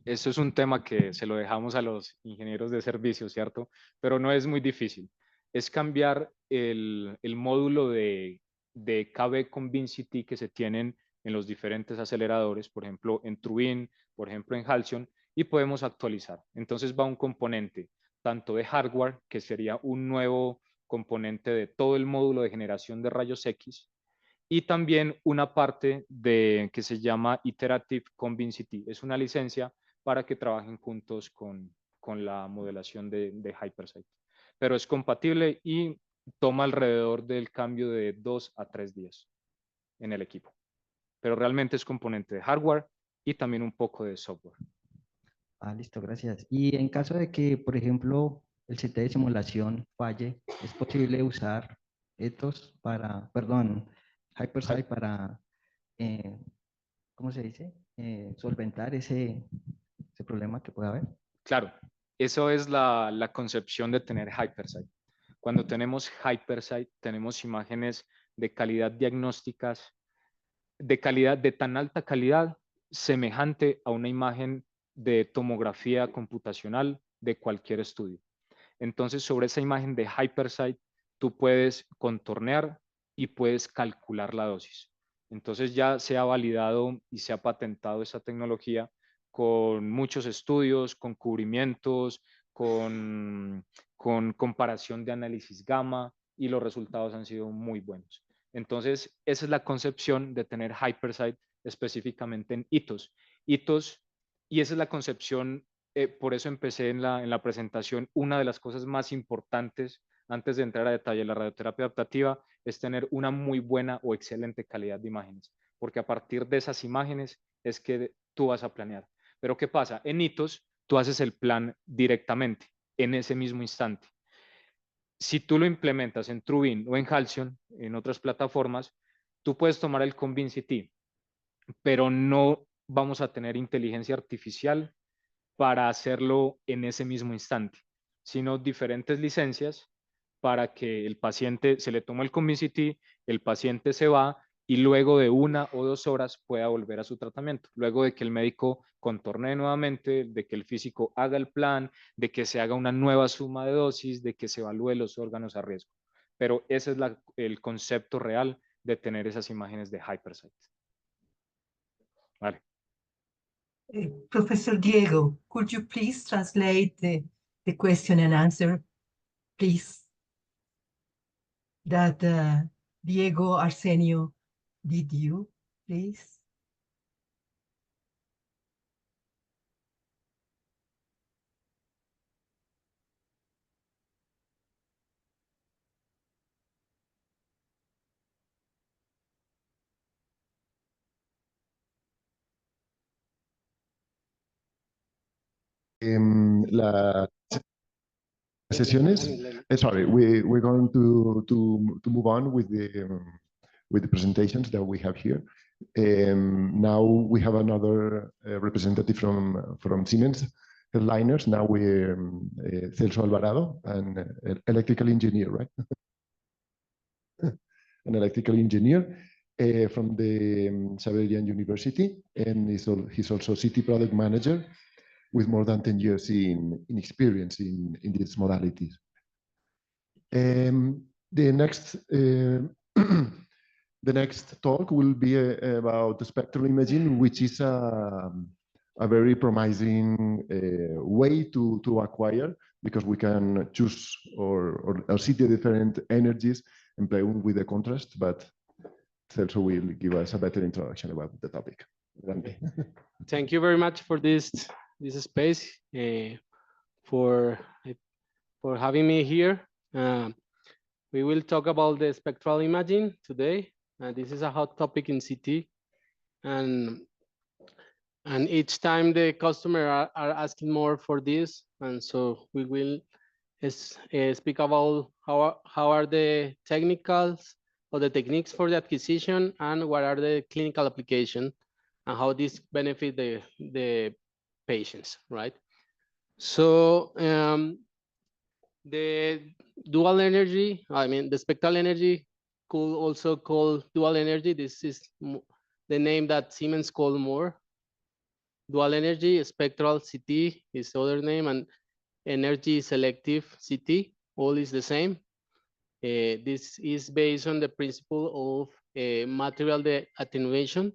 eso es un tema que se lo dejamos a los ingenieros de servicio, ¿cierto? Pero no es muy difícil. Es cambiar el módulo de KB Convincity que se tienen en los diferentes aceleradores, por ejemplo, en Trubin, por ejemplo, en Halcyon, y podemos actualizar. Entonces va un componente tanto de hardware, que sería un nuevo componente de todo el módulo de generación de rayos X, y también una parte que se llama Iterative Convincity. Es una licencia para que trabajen juntos con la modelación de Hypersite. Pero es compatible y toma alrededor del cambio de 2 a 3 días en el equipo. Pero realmente es componente de hardware y también un poco de software. Listo, gracias. Y en caso de que, por ejemplo, el CT de simulación falle, ¿es posible usar Hyperside para, ¿cómo se dice? Solventar ese problema que pueda haber. Claro, eso es la concepción de tener Hypersite. Cuando tenemos Hypersite, tenemos imágenes de calidad diagnósticas, de tan alta calidad, semejante a una imagen de tomografía computacional de cualquier estudio. Entonces, sobre esa imagen de Hypersite, tú puedes contornear y puedes calcular la dosis. Entonces ya se ha validado y se ha patentado esa tecnología con muchos estudios, con cubrimientos, con comparación de análisis gamma, y los resultados han sido muy buenos. Entonces, esa es la concepción de tener Hypersite específicamente en hitos. Y esa es la concepción, por eso empecé en la presentación. Una de las cosas más importantes antes de entrar a detalle, la radioterapia adaptativa es tener una muy buena o excelente calidad de imágenes, porque a partir de esas imágenes es que tú vas a planear. Pero ¿qué pasa? En hitos, tú haces el plan directamente, en ese mismo instante. Si tú lo implementas en Trubin o en Halcyon, en otras plataformas, tú puedes tomar el Convincity, pero no vamos a tener inteligencia artificial para hacerlo en ese mismo instante, sino diferentes licencias para que el paciente se le toma el Convincity, el paciente se va y luego de 1 o 2 horas pueda volver a su tratamiento. Luego de que el médico contornee nuevamente, de que el físico haga el plan, de que se haga una nueva suma de dosis, de que se evalúe los órganos a riesgo. Pero ese es el concepto real de tener esas imágenes de Hypersite. Vale. Professor Diego, could you please translate the question and answer, please, that Diego Arsenio did you, please? Las sesiones. Sorry, we're going to move on with the presentations that we have here. Now we have another representative from Siemens Headliners. Now we're Celso Alvarado, an electrical engineer, right? An electrical engineer from the Saverian University, and he's also city product manager with more than 10 years in experience in these modalities. The next talk will be about the spectral imaging, which is a very promising way to acquire because we can choose or see the different energies and play with the contrast, but Celso will give us a better introduction about the topic. Thank you very much for this space, for having me here. We will talk about the spectral imaging today. This is a hot topic in CT, and each time the customer are asking more for this, and so we will speak about how are the technicals or the techniques for the acquisition, and what are the clinical application, and how this benefit the patients, right? So the dual energy, I mean the spectral energy, could also call dual energy. This is the name that Siemens called more. Dual energy, spectral CT is the other name, and energy selective CT, all is the same. This is based on the principle of material attenuation.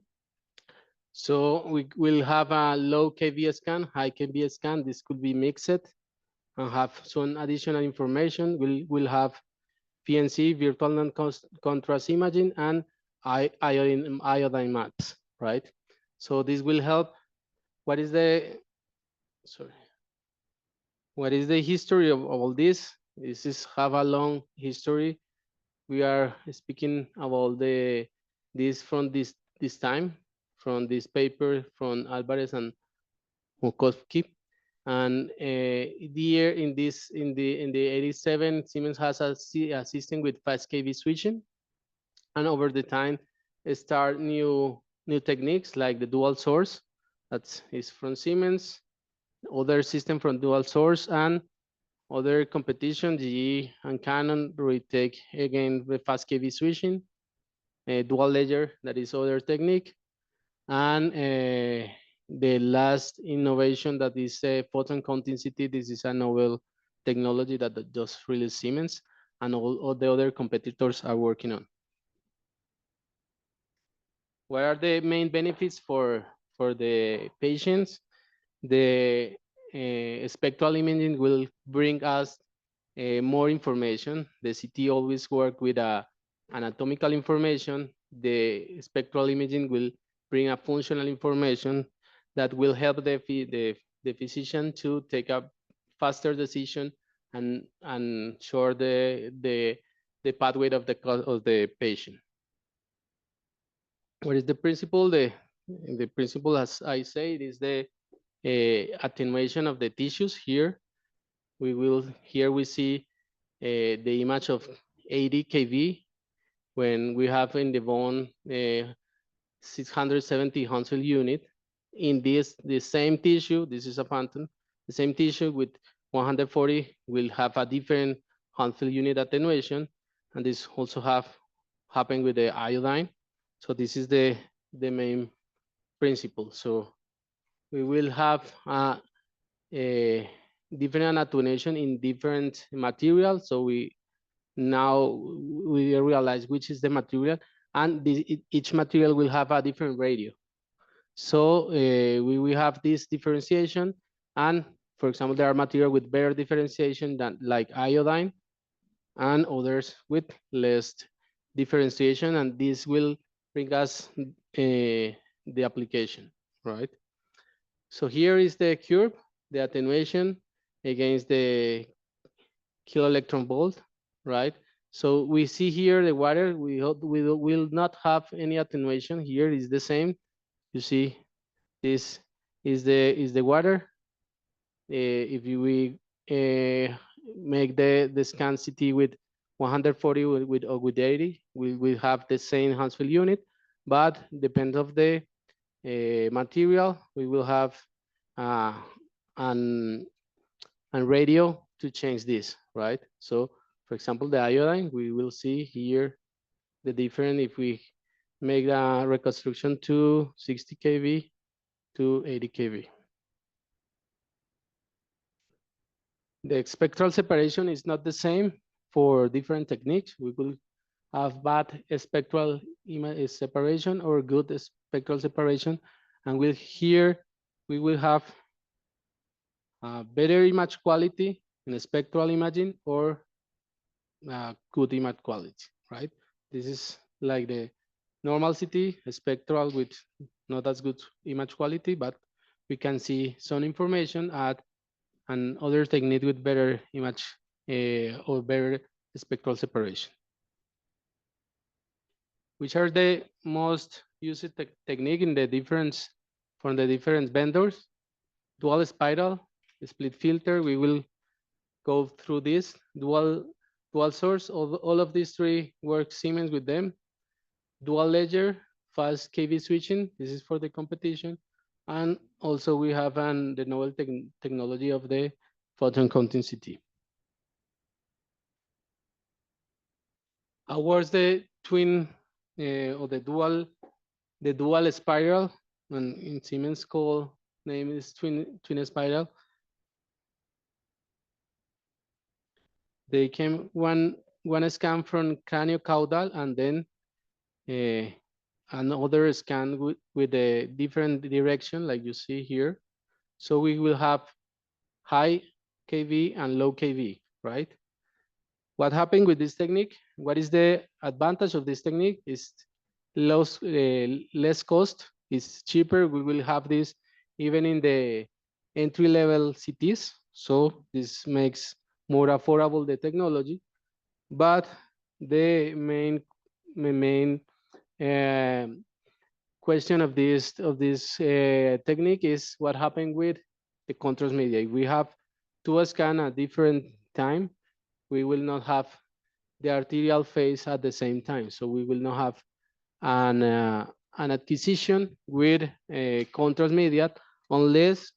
So we will have a low kV scan, high kV scan. This could be mixed and have some additional information. We'll have PNC, virtual non-contrast imaging, and iodine maps, right? So this will help. What is the history of all this? This is have a long history. We are speaking about this from this time, from this paper from Alvarez and Mukowski. And here in the 87, Siemens has a system with fast kV switching, and over the time start new techniques like the dual source, that is from Siemens, other system from dual source, and other competition, GE and Canon retake again the fast kV switching, dual layer, that is other technique, and the last innovation that is photon counting CT. This is a novel technology that just released Siemens, and all the other competitors are working on. What are the main benefits for the patients? The spectral imaging will bring us more information. The CT always work with anatomical information. The spectral imaging will bring a functional information that will help the physician to take a faster decision and short the pathway of the patient. What is the principle? The principle, as I say, it is the attenuation of the tissues. Here we see the image of 80 kV when we have in the bone 670 Hounsfield unit. In the same tissue, this is a phantom, the same tissue with 140 will have a different Hounsfield unit attenuation, and this also happened with the iodine. So this is the main principle. So we will have a different attenuation in different materials. So we realize which is the material, and each material will have a different radio. So we have this differentiation, and for example, there are materials with better differentiation than like iodine, and others with less differentiation, and this will bring us the application, right? So here is the curve, the attenuation against the kilo electron volt, right? So we see here the water, we will not have any attenuation. Here is the same. You see, this is the water. If we make the scan CT with 140 with 80, we will have the same Hounsfield unit, but depends of the material, we will have an radio to change this, right? So for example, the iodine, we will see here the difference if we make a reconstruction to 60 kV to 80 kV. The spectral separation is not the same for different techniques. We will have bad spectral image separation or good spectral separation, and we will have better image quality in spectral imaging or good image quality, right? This is like the normal CT, spectral with not as good image quality, but we can see some information at and other technique with better image or better spectral separation. Which are the most used technique in the difference from the different vendors? Dual spiral, split filter. We will go through this dual source. All of these three work Siemens with them. Dual ledger, fast KV switching. This is for the competition. And also we have the novel technology of the photon counting CT. What's the twin or the dual spiral? And in Siemens call name is twin spiral. They came one scan from craniocaudal and then another scan with a different direction, like you see here. So we will have high KV and low KV, right? What happened with this technique? What is the advantage of this technique? Is less cost, it's cheaper. We will have this even in the entry-level CTs. So this makes more affordable the technology. But the main question of this technique is what happened with the contrast media. If we have two scan at different time, we will not have the arterial phase at the same time. So we will not have an acquisition with a contrast media unless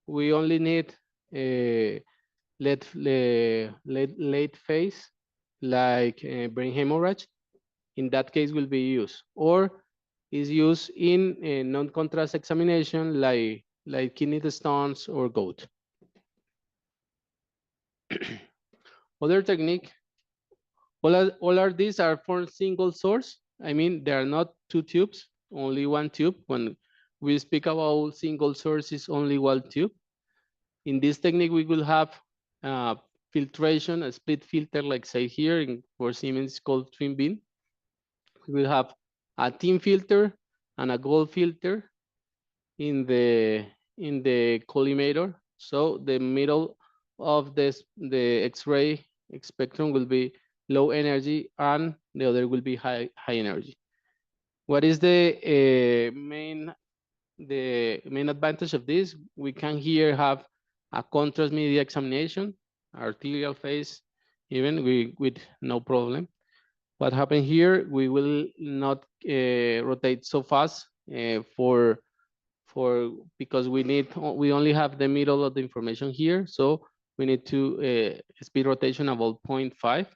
we only need a late phase like brain hemorrhage. In that case will be used, or is used in a non-contrast examination like kidney stones or gout. Other technique, all of these are for single source. I mean, there are not two tubes, only one tube. When we speak about single source, is only one tube. In this technique, we will have filtration, a split filter, like say here for Siemens it's called twin beam. We will have a thin filter and a gold filter in the collimator. So the middle of the X-ray spectrum will be low energy and the other will be high energy. What is the main advantage of this? We can here have a contrast media examination, arterial phase, even with no problem. What happened here? We will not rotate so fast because we only have the middle of the information here, so we need to speed rotation about 0.5.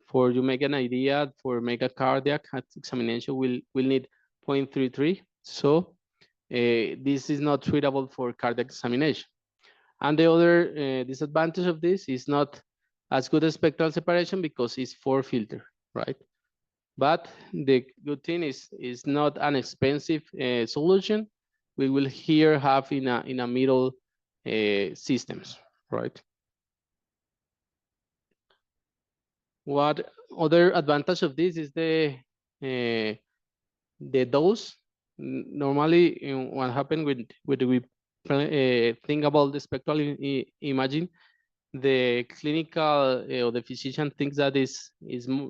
For you make an idea, for make a cardiac examination, we'll need 0.33. So this is not suitable for cardiac examination. And the other disadvantage of this is not as good as spectral separation because it's 4 filter, right? But the good thing is not an expensive solution. We will here have in a middle systems, right? What other advantage of this is the dose. Normally, what happened with we think about the spectral imaging, the clinical or the physician thinks that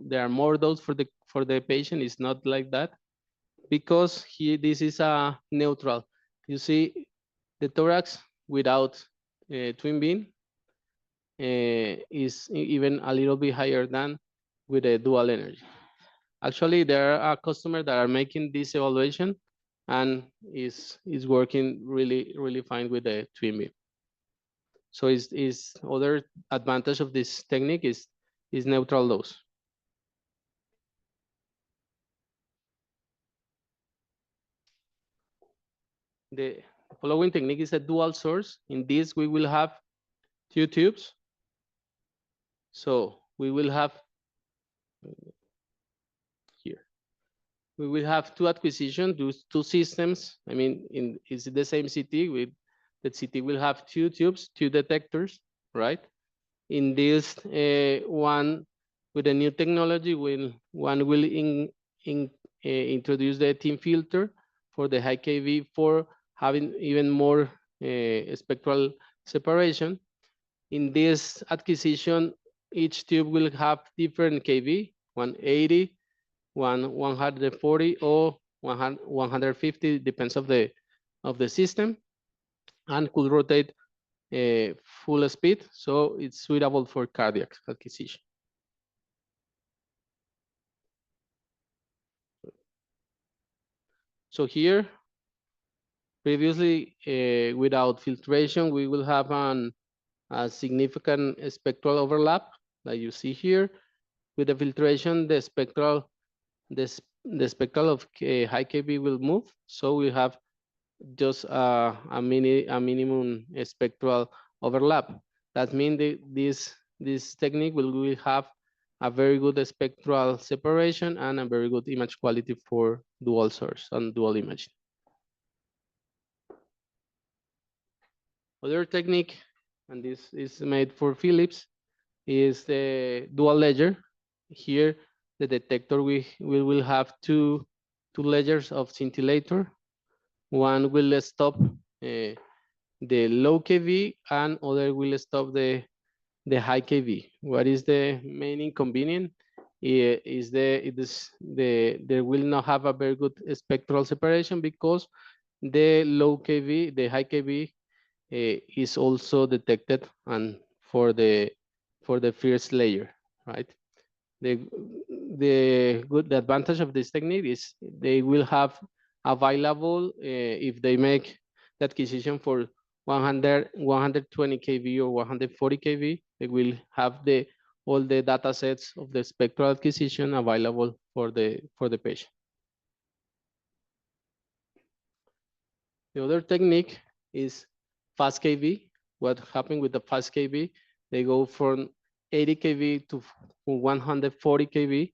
there are more dose for the patient. It's not like that, because this is a neutral. You see the thorax without twin beam is even a little bit higher than with a dual energy. Actually, there are customers that are making this evaluation and is working really fine with the twin beam. So is other advantage of this technique is neutral dose. The following technique is a dual source. In this, we will have 2 tubes. So we will have here. We will have 2 acquisition, 2 systems. I mean, it's the same CT. The CT will have 2 tubes, 2 detectors, right? in this one with a new technology, one will introduce the thin filter for the high kV for having even more spectral separation. In this acquisition, each tube will have different kV, 180, 140, or 150, depends of the system, and could rotate full speed, so it's suitable for cardiac acquisition. So here, previously, without filtration, we will have a significant spectral overlap that you see here. With the filtration, the spectral of high kV will move, so we have just a minimum spectral overlap. That means this technique will have a very good spectral separation and a very good image quality for dual source and dual imaging. Other technique, and this is made for Philips, is the dual ledger. Here, the detector we will have two ledgers of scintillator. One will stop the low kV, and other will stop the high kV. What is the main inconvenience? Is there will not have a very good spectral separation because the low kV, the high kV is also detected and for the first layer, right? The advantage of this technique is they will have available if they make the acquisition for 120 kV or 140 kV, they will have all the data sets of the spectral acquisition available for the patient. The other technique is fast kV. What happened with the fast kV? They go from 80 kV to 140 kV,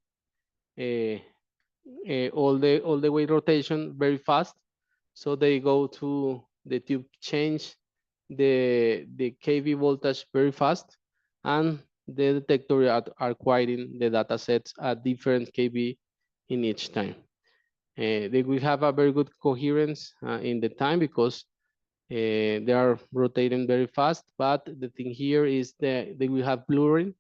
all the way rotation very fast. So they go to the tube change the kV voltage very fast, and the detector are acquiring the data sets at different kV in each time. They will have a very good coherence in the time because they are rotating very fast, but the thing here is that they will have blurring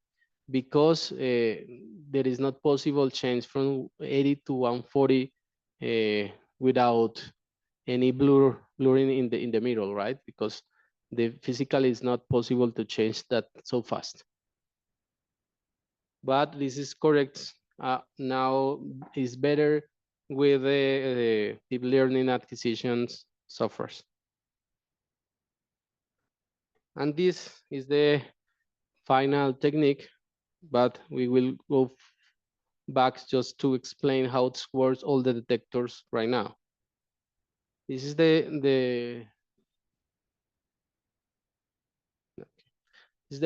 because there is not possible change from 80 to 140 without any blurring in the middle, right? Because the physically is not possible to change that so fast. But this is correct. Now is better with the deep learning acquisitions softwares. And this is the final technique, but we will go back just to explain how it works all the detectors right now. This is the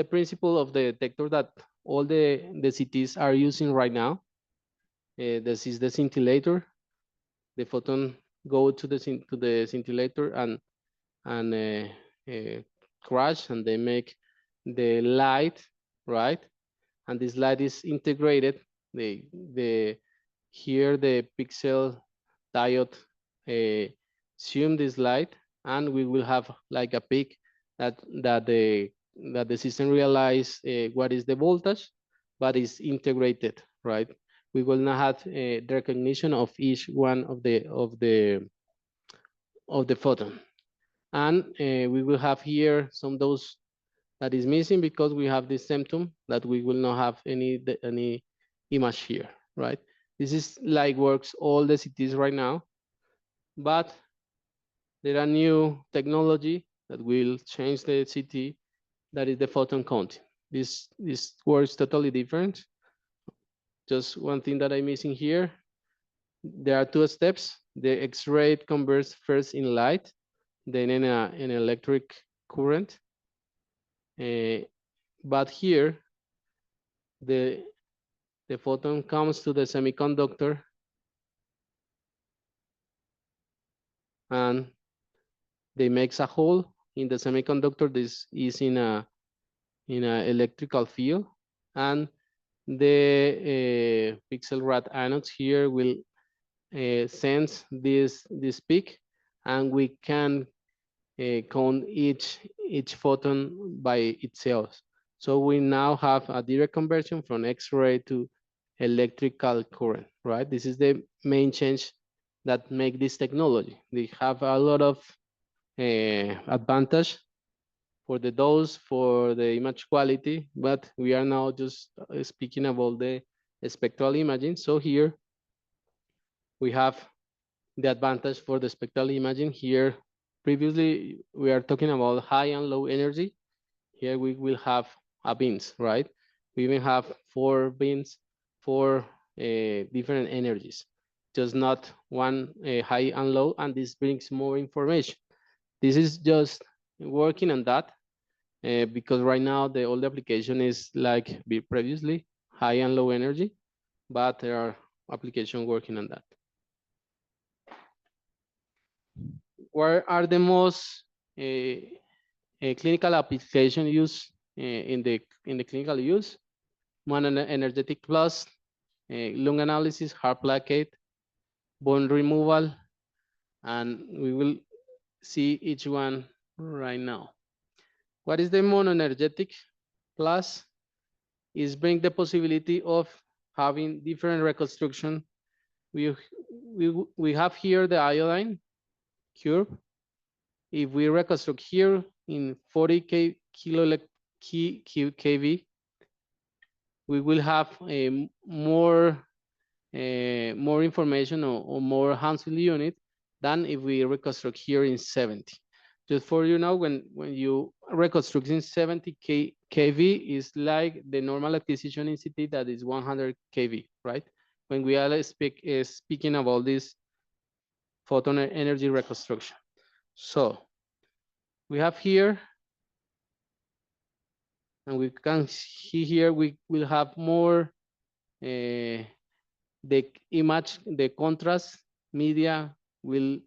principle of the detector that all the CTs are using right now. This is the scintillator. The photon go to the scintillator and crash, and they make the light, right? And this light is integrated. Here the pixel diode zoom this light, and we will have like a peak that the system realize what is the voltage, but is integrated, right? We will not have the recognition of each one of the photon, and we will have here some dose that is missing because we have this symptom that we will not have any image here, right? This is like works all the CTs right now, but there are new technology that will change the CT, that is the photon counting. This works totally different. Just one thing that I'm missing here. There are two steps. The X-ray converts first in light, then in an electric current. But here, the photon comes to the semiconductor, and they makes a hole in the semiconductor. This is in in an electrical field, and the pixel rad anodes here will sense this peak, and we can count each photon by itself. So we now have a direct conversion from X-ray to electrical current, right? This is the main change that make this technology. They have a lot of advantage for the dose, for the image quality, but we are now just speaking about the spectral imaging. So here we have the advantage for the spectral imaging. Here previously we are talking about high and low energy. Here we will have a beams, right? We even have 4 beams, 4 different energies, just not one high and low, and this brings more information. This is just working on that because right now the old application is like previously high and low energy, but there are applications working on that. Where are the most clinical application use in the clinical use? Monoenergetic plus, lung analysis, heart blockade, bone removal, and we will see each one right now. What is the monoenergetic plus? Is bring the possibility of having different reconstruction. We have here the iodine curve. If we reconstruct here in 40 kV, we will have a more information or more Hansfield unit than if we reconstruct here in 70. Just for you know, when you reconstruct in 70 kV is like the normal acquisition in CT that is 100 kV, right? When we are speaking about this photon energy reconstruction. So we have here, and we can see here, we will have more the image, the contrast media will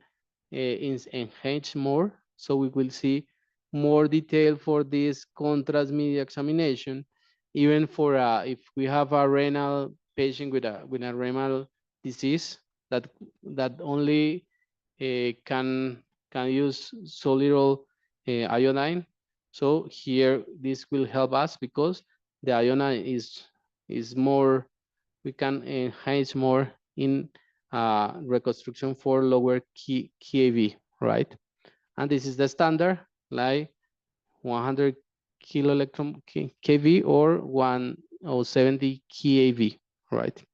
enhance more. So we will see more detail for this contrast media examination, even for if we have a renal patient with a renal disease that only can use solid iodine. So here this will help us because the iodine is more, we can enhance more in reconstruction for lower KV, right? And this is the standard, like 100 kilo electron kV or 170 kV, right?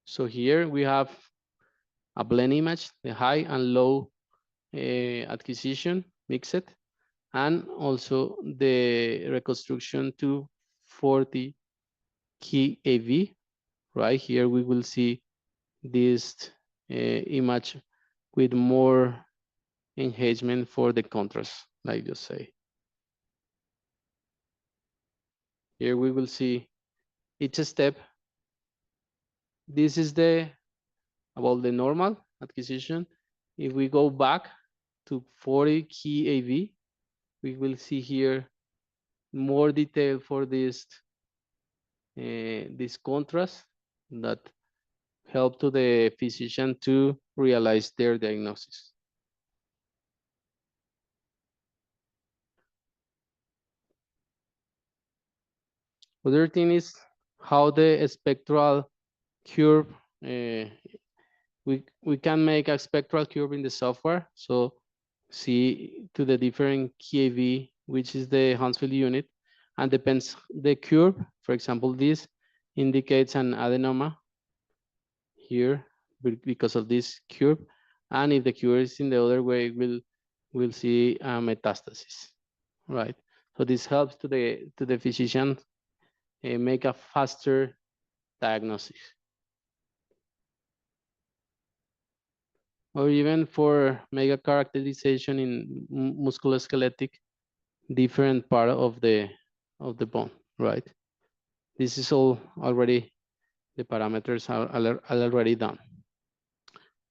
So here we have a blend image, the high and low acquisition mixed, and also the reconstruction to 40 kV. Right here we will see this image with more engagement for the contrast, like you say. Here we will see each step. This is about the normal acquisition. If we go back to 40 kV, we will see here more detail for this contrast that help to the physician to realize their diagnosis. Other thing is how the spectral curve, we can make a spectral curve in the software. So see to the different KV, which is the Hansfield unit, and depends the curve. For example, this indicates an adenoma here because of this curve. And if the curve is in the other way, we'll see metastasis, right? So this helps to the physician make a faster diagnosis. Or even for mega characterization in musculoskeletal different part of the bone, right? This is all already, the parameters are already done.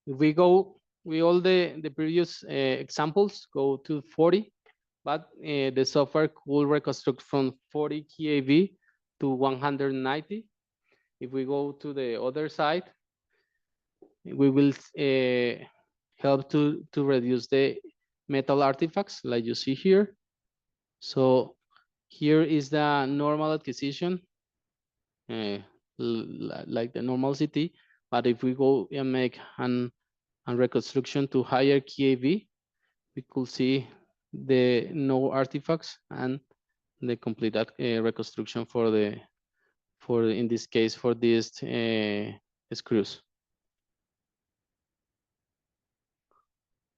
If we go we all the previous examples go to 40, but the software could reconstruct from 40 keV to 190. If we go to the other side, we will help to reduce the metal artifacts like you see here. So here is the normal acquisition, like the normal CT. But if we go and make a reconstruction to higher keV, we could see the no artifacts and the complete reconstruction for in this case for these screws.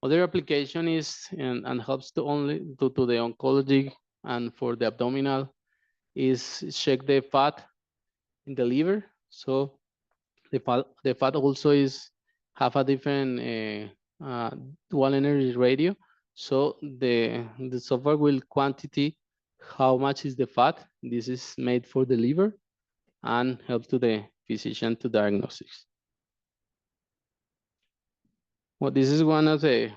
Other application is and helps to only to the oncology and for the abdominal is check the fat in the liver. So the fat also is have a different dual energy radio. So the software will quantity how much is the fat. This is made for the liver and help to the physician to diagnosis. Well, this is one of the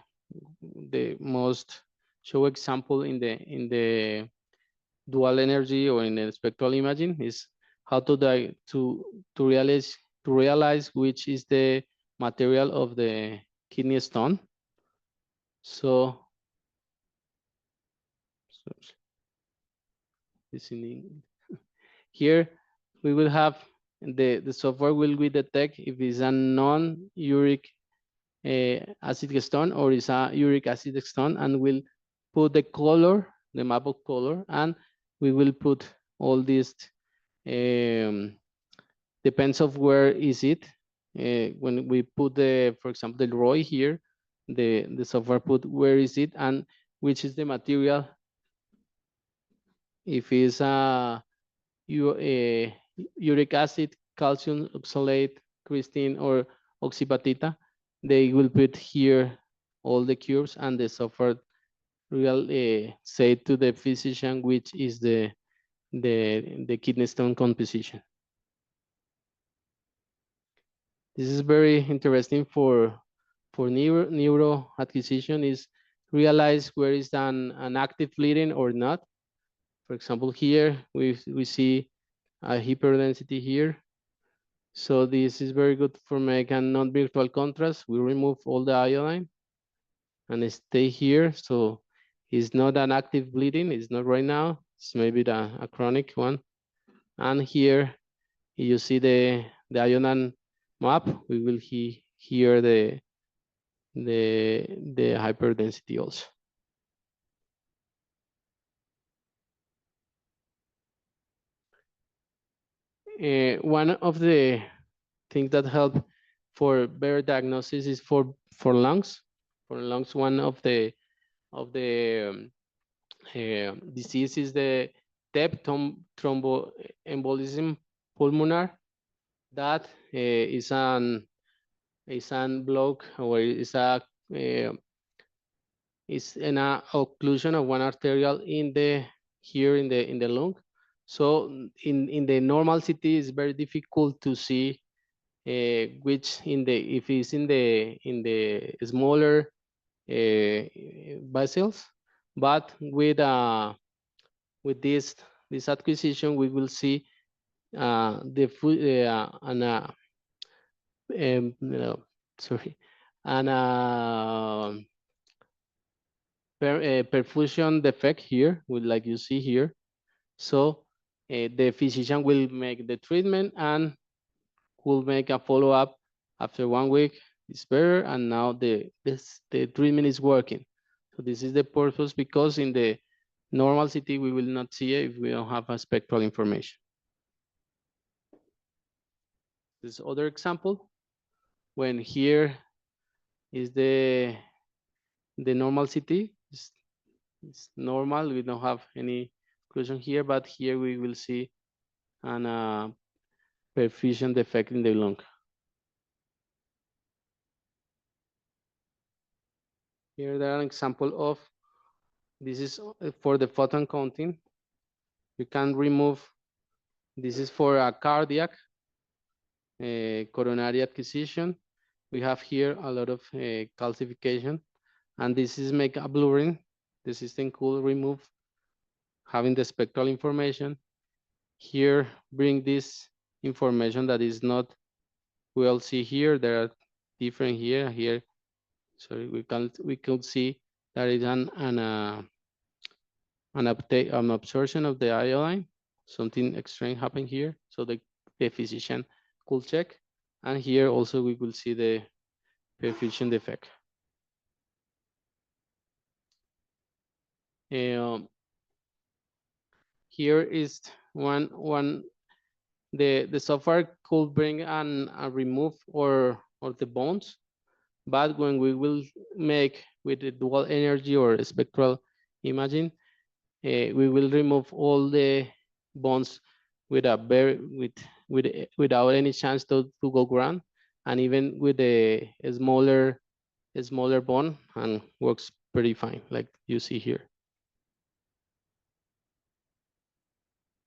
most show example in the dual energy or in the spectral imaging is how to realize which is the material of the kidney stone. So here we will have the software will be detect if it's a non-uric acid stone or is a uric acid stone, and will put the color, the map of color, and we will put all these depends of where is it. When we put the, for example, the ROI here, the software put where is it and which is the material. If it's a uric acid, calcium oxalate, crystine, or oxyapatita, they will put here all the curves, and the software will say to the physician which is the kidney stone composition. This is very interesting for neuro acquisition, is realize where is an active bleeding or not. For example, here we see a hyperdensity here. So this is very good for making non-virtual contrast. We remove all the iodine and stay here. So it's not an active bleeding. It's not right now. It's maybe a chronic one. And here you see the iodine map. We will hear the hyperdensity also. One of the things that help for better diagnosis is for lungs. For lungs, one of the disease is the TEP, thromboembolism pulmonar. That is an block, or is an occlusion of one arterial in the here in the lung. So in the normal CT, it's very difficult to see which if it's in the smaller vessels, but with this acquisition, we will see perfusion defect here, like you see here. So the physician will make the treatment and will make a follow-up after 1 week. It's better, and now the treatment is working. So this is the purpose, because in the normal CT we will not see it if we don't have a spectral information. This other example, when here is the normal CT, it's normal, we don't have any occlusion here, but here we will see an perfusion defect in the lung. Here there are an example of, this is for the photon counting. You can remove, this is for a cardiac coronary acquisition. we have here a lot of calcification, and this is make a blurring. The system could remove having the spectral information. Here, bring this information that is not well see here. There are different here. Sorry, we could see that is an absorption of the iodine. Something extreme happened here, so the physician could check. And here also we will see the perfusion defect. Here is the software could bring a remove or the bonds, but when we will make with the dual energy or spectral imaging, we will remove all the bonds with without any chance to go ground, and even with a smaller bond, and works pretty fine, like you see here.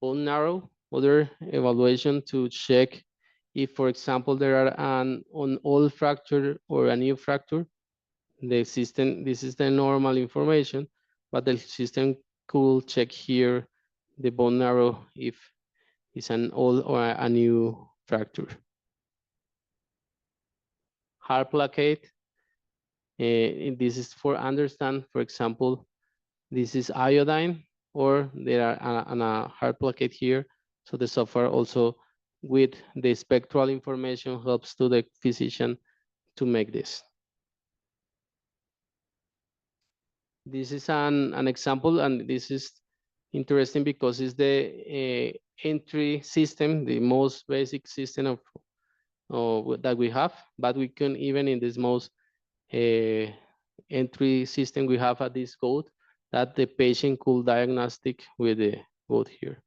Bone narrow, other evaluation to check if, for example, there are an old fracture or a new fracture. The system, this is the normal information, but the system could check here the bone marrow if it's an old or a new fracture. Hard plaquette, this is for understand, for example, this is iodine, or there are a hard plaquette here. So the software also with the spectral information helps to the physician to make this. This is an example, and this is interesting because it's the entry system, the most basic system of that we have, but we can even in this most entry system we have at this code that the patient could diagnostic with the code here.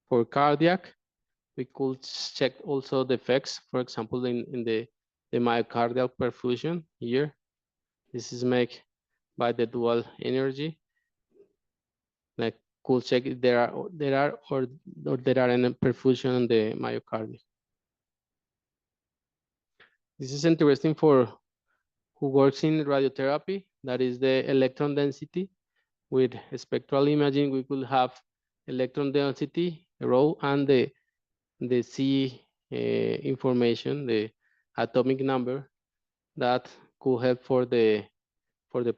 For cardiac, we could check also the effects, for example, in the myocardial perfusion here. This is made by the dual energy. Like could check if there are any perfusion on the myocardium. This is interesting for who works in radiotherapy. That is the electron density. With spectral imaging, we could have electron density, rho, and the C information, the atomic number, that could help for the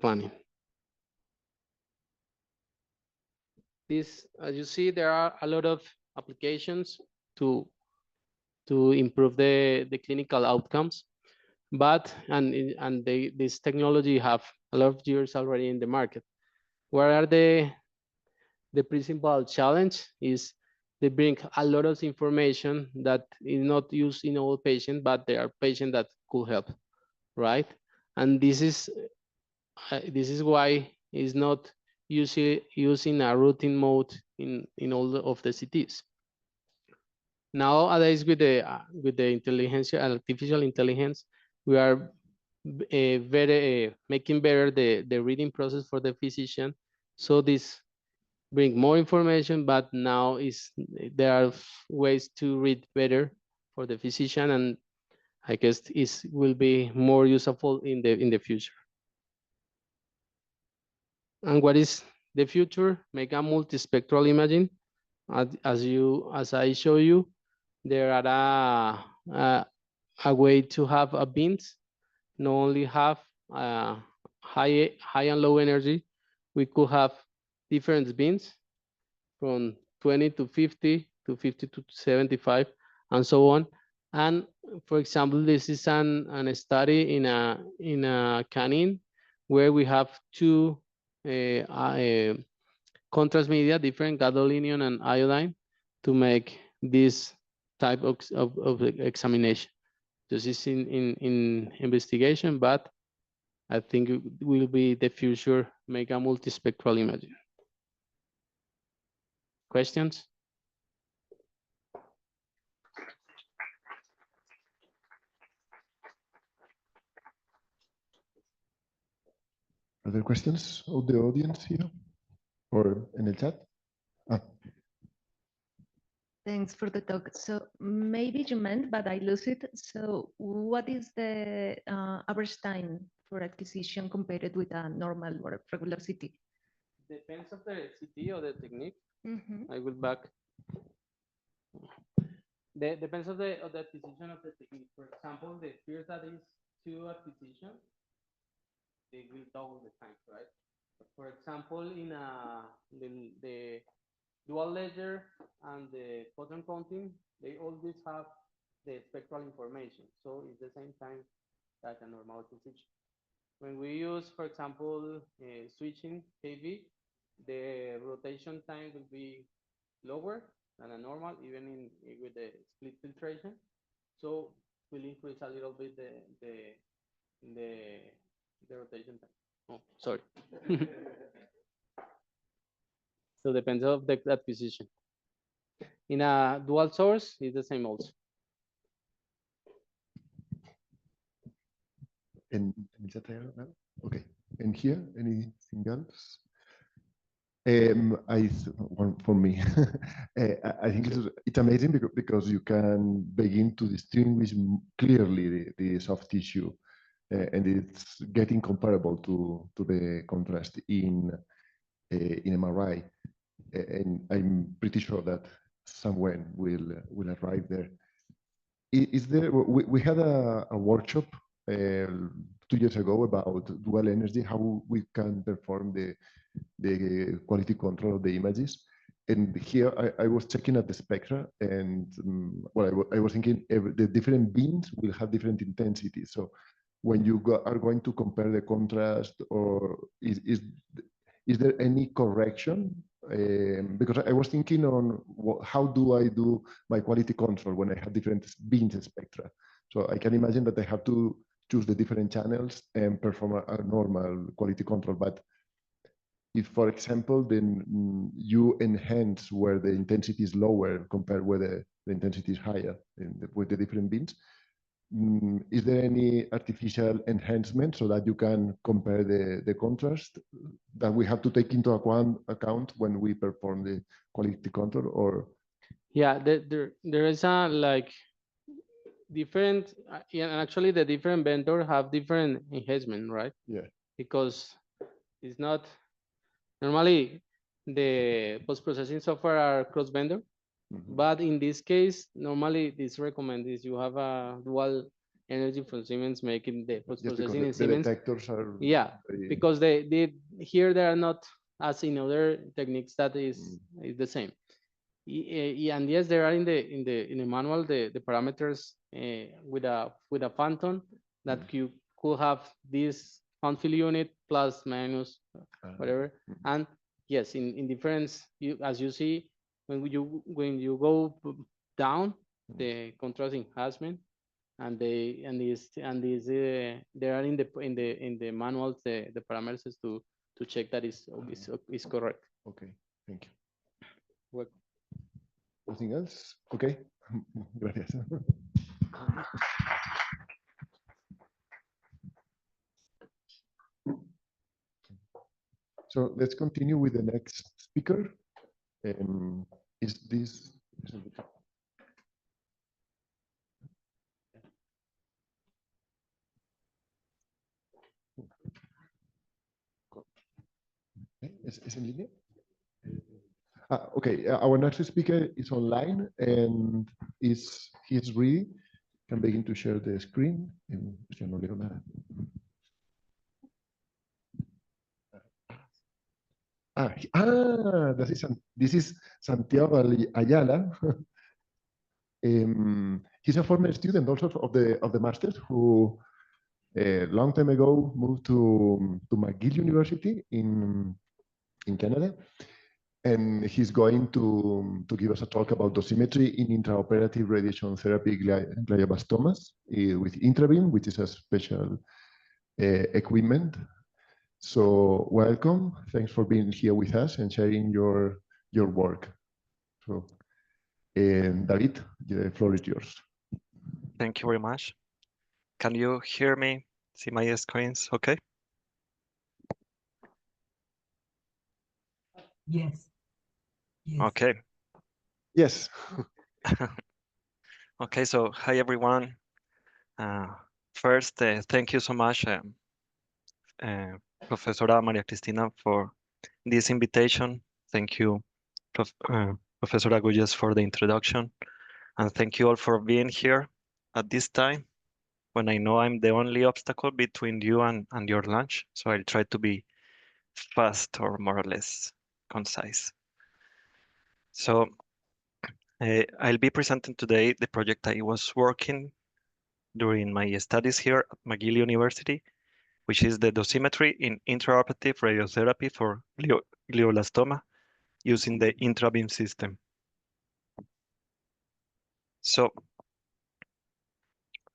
planning. This, as you see, there are a lot of applications to improve the clinical outcomes, but this technology have a lot of years already in the market. Where are the principal challenge is they bring a lot of information that is not used in all patients, but there are patients that could help, right? And this is why it's not using a routine mode in all of the CTs. Nowadays, with the intelligence, artificial intelligence, we are making better the reading process for the physician. So this bring more information, but now there are ways to read better for the physician, and I guess it will be more useful in the future. And what is the future? Make a multispectral imaging. As I show you, there are a way to have a beams, not only have high and low energy. We could have different beams from 20 to 50 to 50 to 75 and so on. And for example, this is a study in a canine where we have two contrast media, different gadolinium and iodine, to make this type of examination. This is in investigation, but I think it will be the future, make a multispectral imaging. Questions? Are there questions of the audience here or in the chat? Thanks for the talk. So maybe you meant, but I lose it. So what is the average time for acquisition compared with a normal or regular CT? Depends of the CT or the technique. Mm-hmm. I will back. Depends of the acquisition of the technique. For example, the first that is 2 acquisition, they will double the time, right? For example, in the dual ledger and the photon counting, they always have the spectral information. So it's the same time that a normal acquisition. When we use, for example, switching KV, the rotation time will be lower than a normal, even with the split filtration. So will increase a little bit the rotation time. Oh, sorry. So depends of the acquisition. In a dual source, it's the same also. And is that there now? Okay. And here, anything else? One for me, I think it's amazing because you can begin to distinguish clearly the soft tissue, and it's getting comparable to the contrast in MRI, and I'm pretty sure that someone will arrive there. Is there? We had a workshop 2 years ago about dual energy, how we can perform the quality control of the images. And here I was checking at the spectra, and well, I was thinking the different beams will have different intensities. So when you are going to compare the contrast, or is there any correction? Because I was thinking on how do I do my quality control when I have different beams spectra. So I can imagine that I have to choose the different channels and perform a normal quality control. But if, for example, then you enhance where the intensity is lower compared where the intensity is higher with the different beams, is there any artificial enhancement so that you can compare the contrast that we have to take into account when we perform the quality control? Or yeah, there is a like different, yeah, and actually the different vendor have different enhancement, right? Yeah. Because it's not normally the post-processing software are cross-vendor, but in this case, normally this recommend is you have a dual energy from Siemens making the post-processing in Siemens. The detectors are because they here they are not as in other techniques that is the same. And yes, there are in the manual the parameters with a phantom that you could have this unfill unit plus minus whatever. And yes, in difference, as you see when you go down, the contrast enhancement and they there are in the manuals the parameters to check that is correct. Okay, thank you. What? Nothing else? Okay. Gracias. So let's continue with the next speaker. Is this? ¿Es en línea? Okay, our next speaker is online and he's ready. Can begin to share the screen. Yo no leo nada. This is Santiago Ayala. He's a former student also of the masters who a long time ago moved to McGill University in Canada, and he's going to give us a talk about dosimetry in intraoperative radiation therapy glioblastomas with Intrabeam, which is a special equipment. So welcome. Thanks for being here with us and sharing your work. So David, the floor is yours. Thank you very much. Can you hear me? See my screens, okay? Yes. Yes. Okay. Yes. Okay, so hi everyone. First, thank you so much, Professora Maria Cristina, for this invitation. Thank you, Professor Agulles, for the introduction. And thank you all for being here at this time when I know I'm the only obstacle between you and your lunch. So I'll try to be fast or more or less concise. So I'll be presenting today the project I was working during my studies here at McGill University, which is the dosimetry in intraoperative radiotherapy for glioblastoma using the intrabeam system. So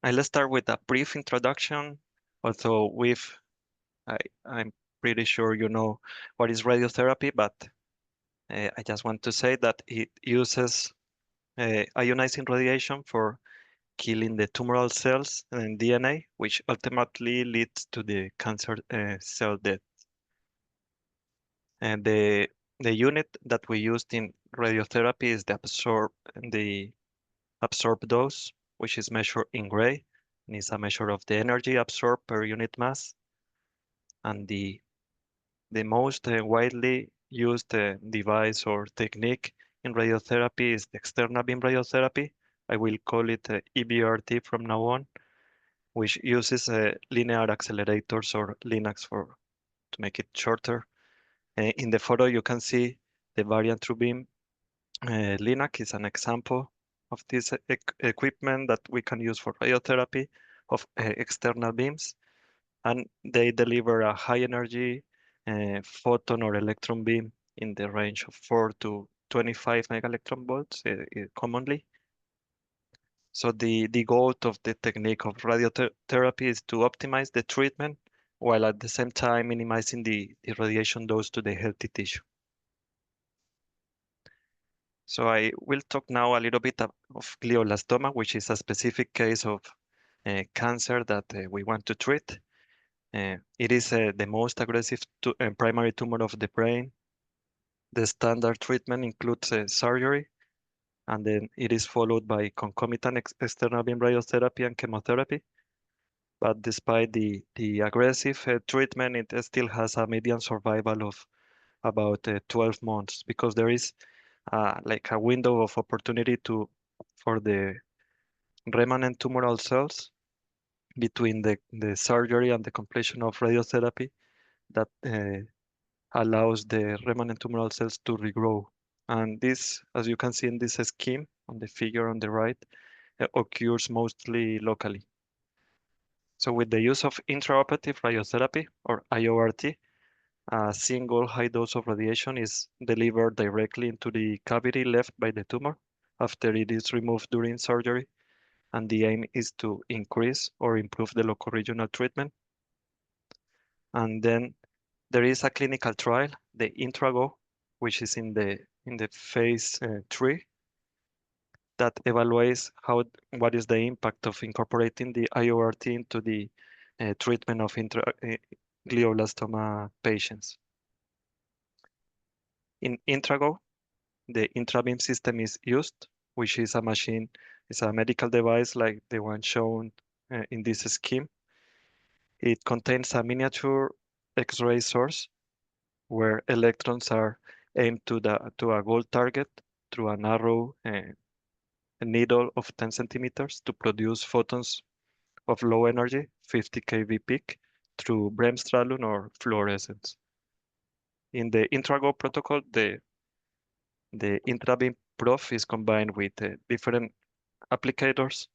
I'll start with a brief introduction, although I'm pretty sure you know what is radiotherapy, but I just want to say that it uses ionizing radiation for killing the tumoral cells and DNA, which ultimately leads to the cancer cell death. And the unit that we used in radiotherapy is the absorbed dose, which is measured in gray, and is a measure of the energy absorbed per unit mass. And the most widely used device or technique in radiotherapy is the external beam radiotherapy. I will call it EBRT from now on, which uses linear accelerators or Linux to make it shorter. In the photo, you can see the variant true beam. Linux is an example of this equipment that we can use for radiotherapy of external beams, and they deliver a high energy photon or electron beam in the range of 4 to 25 megaelectron volts commonly. So the goal of the technique of radiotherapy is to optimize the treatment while at the same time minimizing the radiation dose to the healthy tissue. So I will talk now a little bit of glioblastoma, which is a specific case of cancer that we want to treat. It is the most aggressive primary tumor of the brain. The standard treatment includes surgery, and then it is followed by concomitant external beam radiotherapy and chemotherapy. But despite the aggressive treatment, it still has a median survival of about 12 months because there is like a window of opportunity for the remanent tumoral cells between the surgery and the completion of radiotherapy that allows the remanent tumoral cells to regrow. And this, as you can see in this scheme on the figure on the right, occurs mostly locally. So with the use of intraoperative radiotherapy or IORT, a single high dose of radiation is delivered directly into the cavity left by the tumor after it is removed during surgery, and the aim is to increase or improve the local regional treatment. And then there is a clinical trial, the INTRAGO, which is in the phase 3, that evaluates what is the impact of incorporating the IORT into the treatment of glioblastoma patients. In INTRAGO, the intrabeam system is used, which is a machine, it's a medical device like the one shown in this scheme. It contains a miniature X-ray source where electrons are aimed to a gold target through a narrow needle of 10 centimeters to produce photons of low energy, 50 kV peak, through bremsstrahlung or fluorescence. In the INTRAGO protocol, the intrabeam prof is combined with different applicators.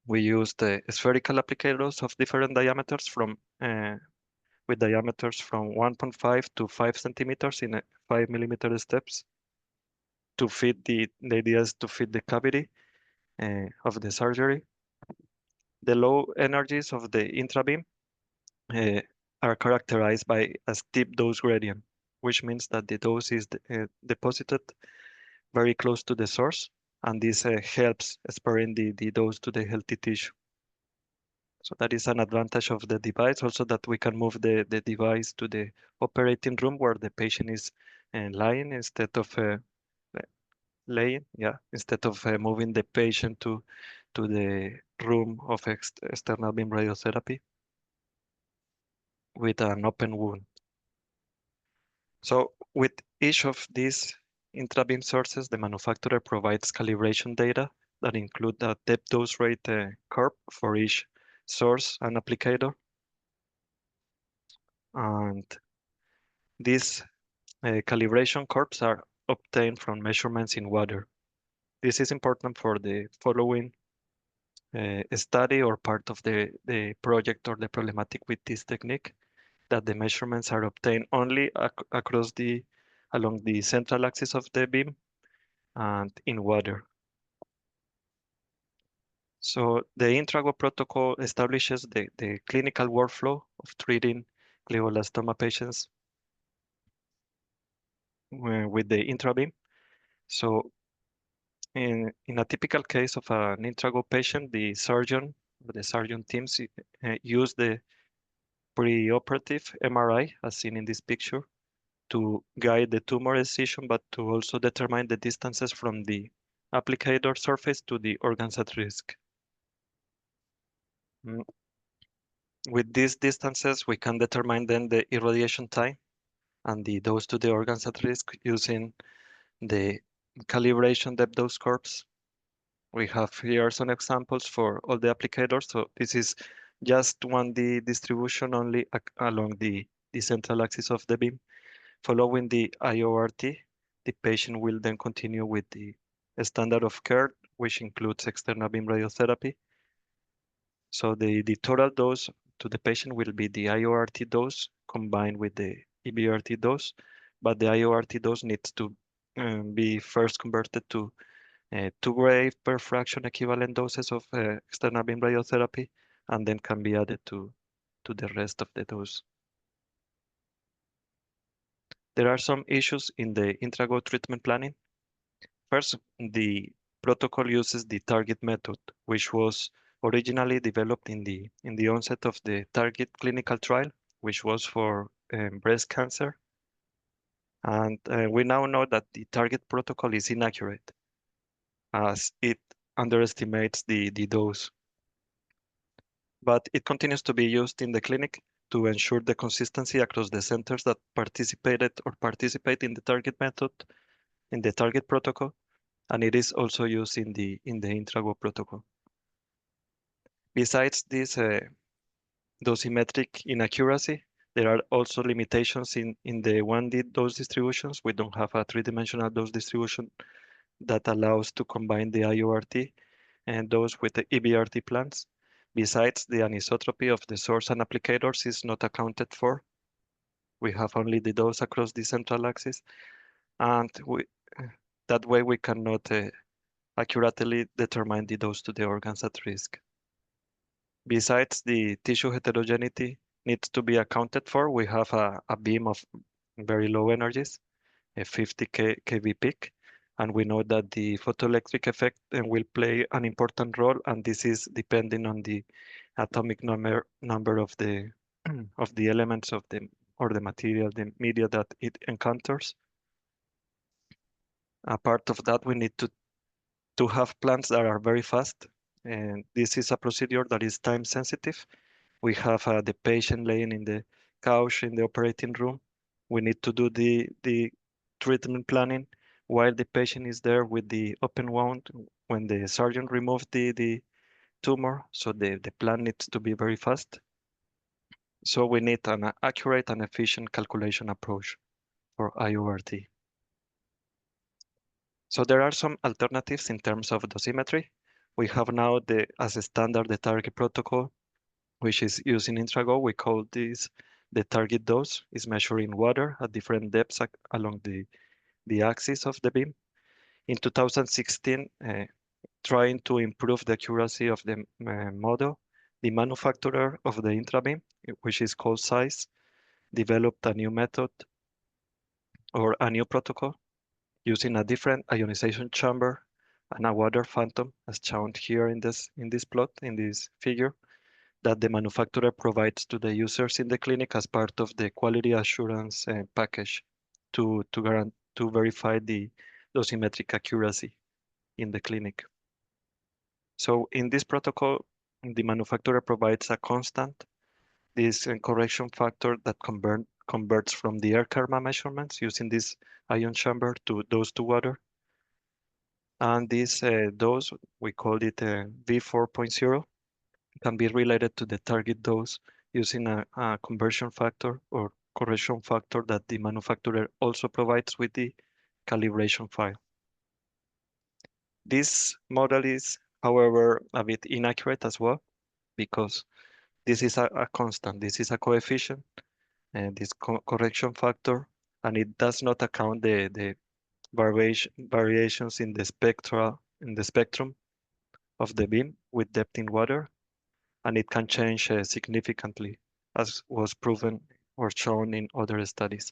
We use the spherical applicators of different diameters with diameters from 1.5 to 5 centimeters in 5 millimeter steps to fit the idea is to fit the cavity of the surgery. The low energies of the intrabeam are characterized by a steep dose gradient, which means that the dose is deposited very close to the source, and this helps sparing the dose to the healthy tissue. So that is an advantage of the device, also that we can move the device to the operating room where the patient is lying instead of laying, yeah, instead of moving the patient to the room of external beam radiotherapy with an open wound. So with each of these intrabeam sources, the manufacturer provides calibration data that include a depth dose rate curve for each source and applicator. And these calibration curves are obtained from measurements in water. This is important for the following study or part of the project or the problematic with this technique, that the measurements are obtained only along the central axis of the beam and in water. So the Intrago protocol establishes the clinical workflow of treating glioblastoma patients with the intrabeam. So in a typical case of an Intrago patient, the surgeon teams use the preoperative MRI, as seen in this picture, to guide the tumor excision, but to also determine the distances from the applicator surface to the organs at risk. With these distances, we can determine then the irradiation time and the dose to the organs at risk using the calibration depth dose curves. We have here some examples for all the applicators. So this is just 1D distribution only along the central axis of the beam. Following the IORT, the patient will then continue with the standard of care, which includes external beam radiotherapy. So the total dose to the patient will be the IORT dose combined with the EBRT dose, but the IORT dose needs to be first converted to 2 gray per fraction equivalent doses of external beam radiotherapy, and then can be added to the rest of the dose. There are some issues in the Intrago treatment planning. First, the protocol uses the target method, which was originally developed in the onset of the target clinical trial, which was for breast cancer. And we now know that the target protocol is inaccurate, as it underestimates the dose. But it continues to be used in the clinic to ensure the consistency across the centers that participated or participate in the target method, in the target protocol, and it is also used in the Intrago protocol. Besides this dosimetric inaccuracy, there are also limitations in the 1D dose distributions. We don't have a three-dimensional dose distribution that allows to combine the IORT and those with the EBRT plans. Besides, the anisotropy of the source and applicators is not accounted for. We have only the dose across the central axis, and that way we cannot accurately determine the dose to the organs at risk. Besides, the tissue heterogeneity needs to be accounted for. We have a beam of very low energies, a 50 kV peak, and we know that the photoelectric effect will play an important role, and this is depending on the atomic number of the of the elements of the material, the media that it encounters. Apart of that, we need to have plants that are very fast, and this is a procedure that is time sensitive. We have the patient laying in the couch in the operating room. We need to do the treatment planning while the patient is there with the open wound when the surgeon removes the tumor. So the plan needs to be very fast. So we need an accurate and efficient calculation approach for IORT. So there are some alternatives in terms of dosimetry. We have now as a standard the target protocol, which is used in Intrago. We call this the target dose. Is measured in water at different depths along the axis of the beam. In 2016, trying to improve the accuracy of the model, the manufacturer of the intrabeam, which is called SIZE, developed a new method or a new protocol using a different ionization chamber and a water phantom, as shown here in this plot, in this figure, that the manufacturer provides to the users in the clinic as part of the quality assurance package to verify the dosimetric accuracy in the clinic. So in this protocol, the manufacturer provides a constant, this correction factor that converts from the air karma measurements using this ion chamber to dose to water. And this dose, we call it V4.0, can be related to the target dose using a conversion factor or correction factor that the manufacturer also provides with the calibration file. This model is, however, a bit inaccurate as well, because this is a constant, this is a coefficient, and this correction factor, and it does not account the variations in the spectrum of the beam with depth in water, and it can change significantly, as was proven or shown in other studies.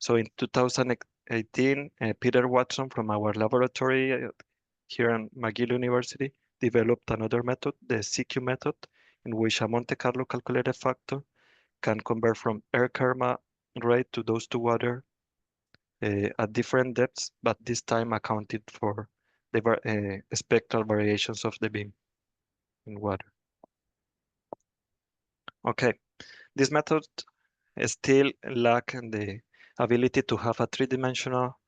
So in 2018, Peter Watson from our laboratory here at McGill University developed another method, the CQ method, in which a Monte Carlo calculated factor can convert from air karma rate to dose to water at different depths, but this time accounted for the spectral variations of the beam in water. Okay, this method still lack the ability to have a three-dimensional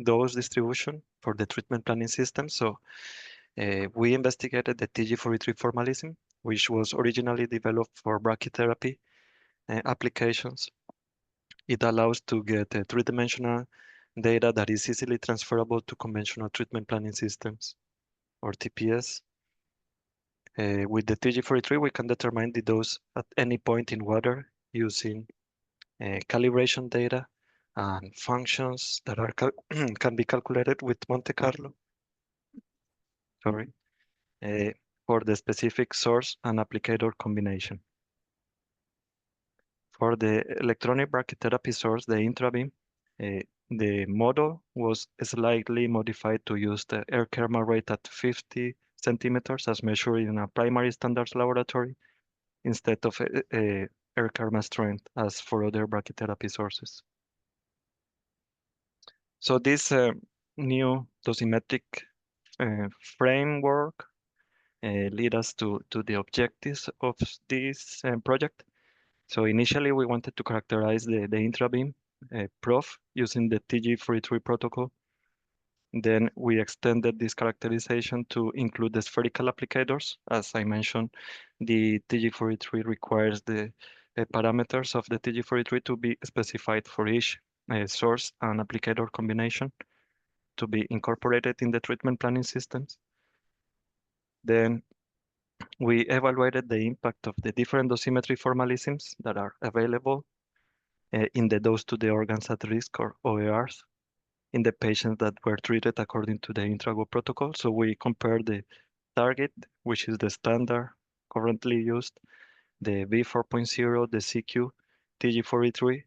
dose distribution for the treatment planning system. So we investigated the TG43 formalism, which was originally developed for brachytherapy applications. It allows to get three-dimensional data that is easily transferable to conventional treatment planning systems, or TPS. With the TG43, we can determine the dose at any point in water using calibration data and functions that are can be calculated with Monte Carlo. Sorry, for the specific source and applicator combination. For the electronic brachytherapy source, the intrabeam, the model was slightly modified to use the air karma rate at 50 centimeters as measured in a primary standards laboratory instead of air karma strength as for other brachytherapy sources. So this new dosimetric framework lead us to the objectives of this project. So initially we wanted to characterize the intrabeam prof using the TG43 protocol. Then we extended this characterization to include the spherical applicators. As I mentioned, the TG43 requires the parameters of the TG43 to be specified for each source and applicator combination to be incorporated in the treatment planning systems. Then we evaluated the impact of the different dosimetry formalisms that are available in the dose to the organs at risk, or OERs, in the patients that were treated according to the Intrago protocol. So we compared the target, which is the standard currently used, the V4.0, the CQ, TG43,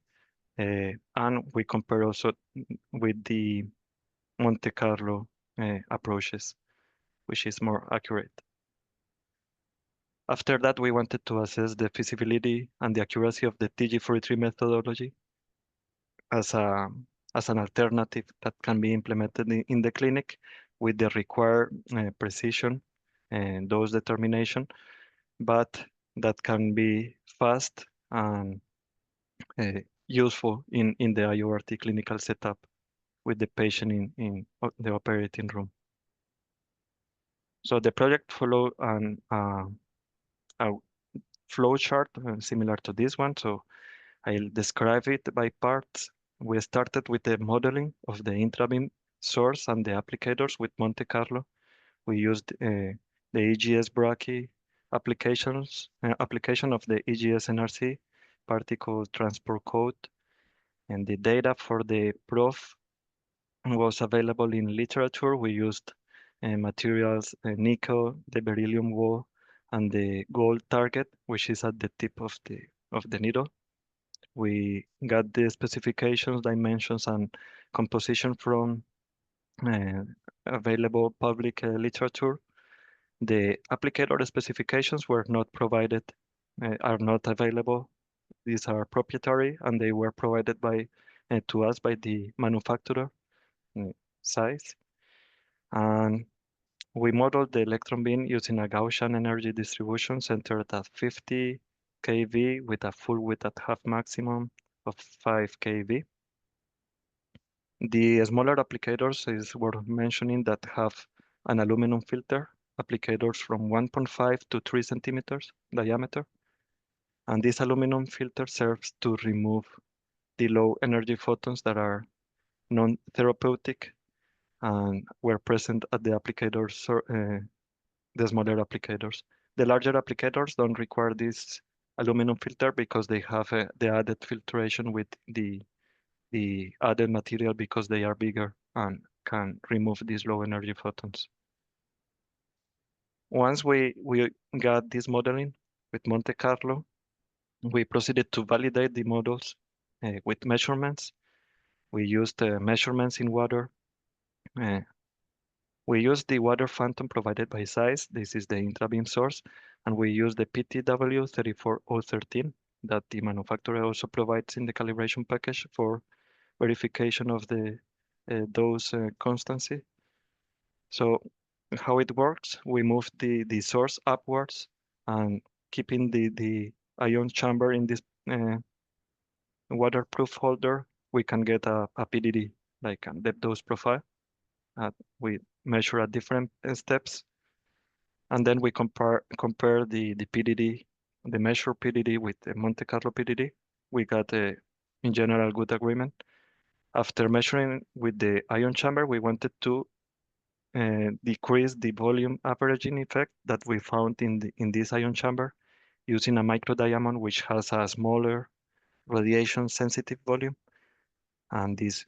and we compare also with the Monte Carlo approaches, which is more accurate. After that, we wanted to assess the feasibility and the accuracy of the TG43 methodology as an alternative that can be implemented in the clinic with the required precision and dose determination, but that can be fast and useful in the IORT clinical setup with the patient in the operating room. So the project followed a flow chart similar to this one. So I'll describe it by parts. We started with the modeling of the intrabeam source and the applicators with Monte Carlo. We used the EGS brachy application of the EGS NRC particle transport code, and the data for the prof was available in literature. We used materials, nickel, the beryllium wall, and the gold target, which is at the tip of the needle. We got the specifications, dimensions, and composition from available public literature. The applicator specifications were not provided, are not available. These are proprietary, and they were provided by to us by the manufacturer. size. And we modeled the electron beam using a Gaussian energy distribution centered at 50 keV with a full width at half maximum of 5 keV. The smaller applicators is worth mentioning that have an aluminum filter, applicators from 1.5 to 3 centimeters diameter. And this aluminum filter serves to remove the low energy photons that are non-therapeutic and were present at the applicators, the smaller applicators. The larger applicators don't require this aluminum filter because they have the added filtration with the added material because they are bigger and can remove these low energy photons. Once we got this modeling with Monte Carlo, we proceeded to validate the models with measurements. We used measurements in water. We used the water phantom provided by SAIS. This is the intrabeam source. And we used the PTW 34013 that the manufacturer also provides in the calibration package for verification of the dose constancy. So how it works, we move the source upwards and keeping the ion chamber in this waterproof holder, we can get a PDD, like a depth dose profile. We measure at different steps. And then we compare the PDD, the measured PDD with the Monte Carlo PDD. We got in general good agreement. After measuring with the ion chamber, we wanted to decrease the volume averaging effect that we found in this ion chamber using a microdiamond which has a smaller radiation sensitive volume, and this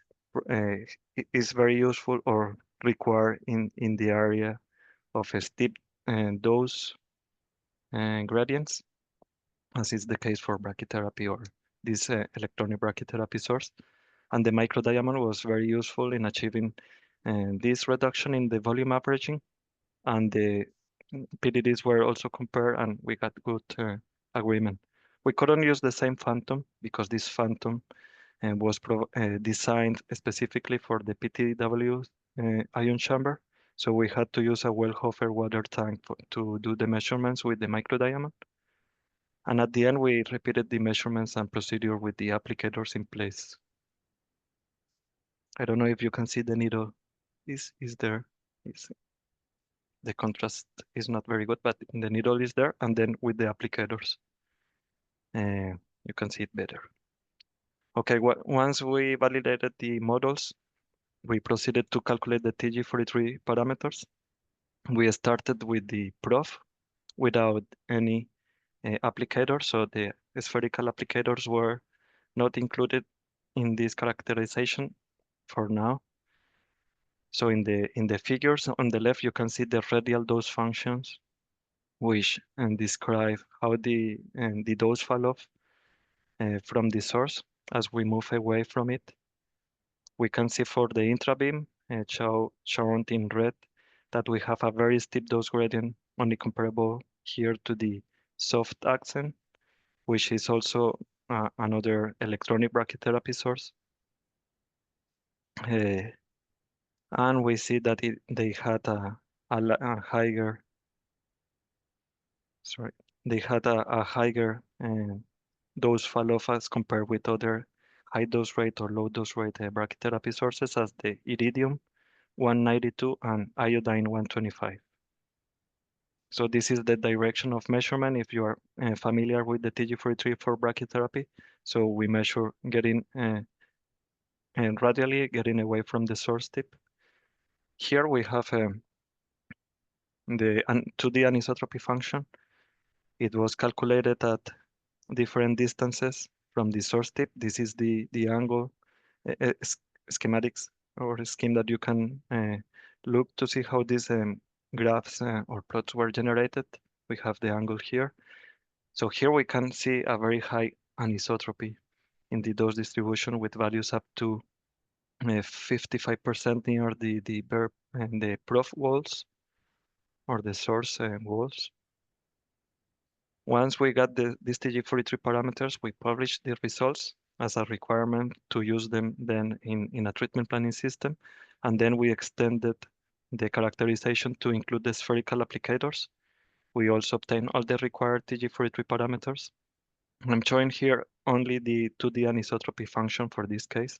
is very useful or required in the area of a steep dose gradients, as is the case for brachytherapy or this electronic brachytherapy source. And the microdiamond was very useful in achieving this reduction in the volume averaging, and the PDDs were also compared and we got good agreement. We couldn't use the same phantom because this phantom was designed specifically for the PTW ion chamber. So we had to use a Wellhofer water tank to do the measurements with the microdiamond. And at the end, we repeated the measurements and procedure with the applicators in place. I don't know if you can see the needle is there. The contrast is not very good, but the needle is there. And then with the applicators, you can see it better. Okay, once we validated the models, we proceeded to calculate the TG43 parameters. We started with the prof without any applicator, so the spherical applicators were not included in this characterization for now. So in the figures on the left, you can see the radial dose functions, which describe how the dose fall off from the source as we move away from it. We can see for the intrabeam shown in red that we have a very steep dose gradient, only comparable here to the soft accent, which is also another electronic brachytherapy source. And we see that they had a higher, sorry, they had a higher dose fall-off as compared with other high dose rate or low dose rate brachytherapy sources as the iridium 192 and iodine 125. So this is the direction of measurement if you are familiar with the TG43 for brachytherapy. So we measure getting and radially getting away from the source tip. Here we have the 2D anisotropy function. It was calculated at different distances from the source tip. This is the angle schematics or scheme that you can look to see how these graphs or plots were generated. We have the angle here. So here we can see a very high anisotropy in the dose distribution with values up to 55% near the burp and the prof walls or the source walls. Once we got these TG43 parameters, we published the results as a requirement to use them then in a treatment planning system. And then we extended the characterization to include the spherical applicators. We also obtained all the required TG43 parameters. I'm showing here only the 2D anisotropy function for this case.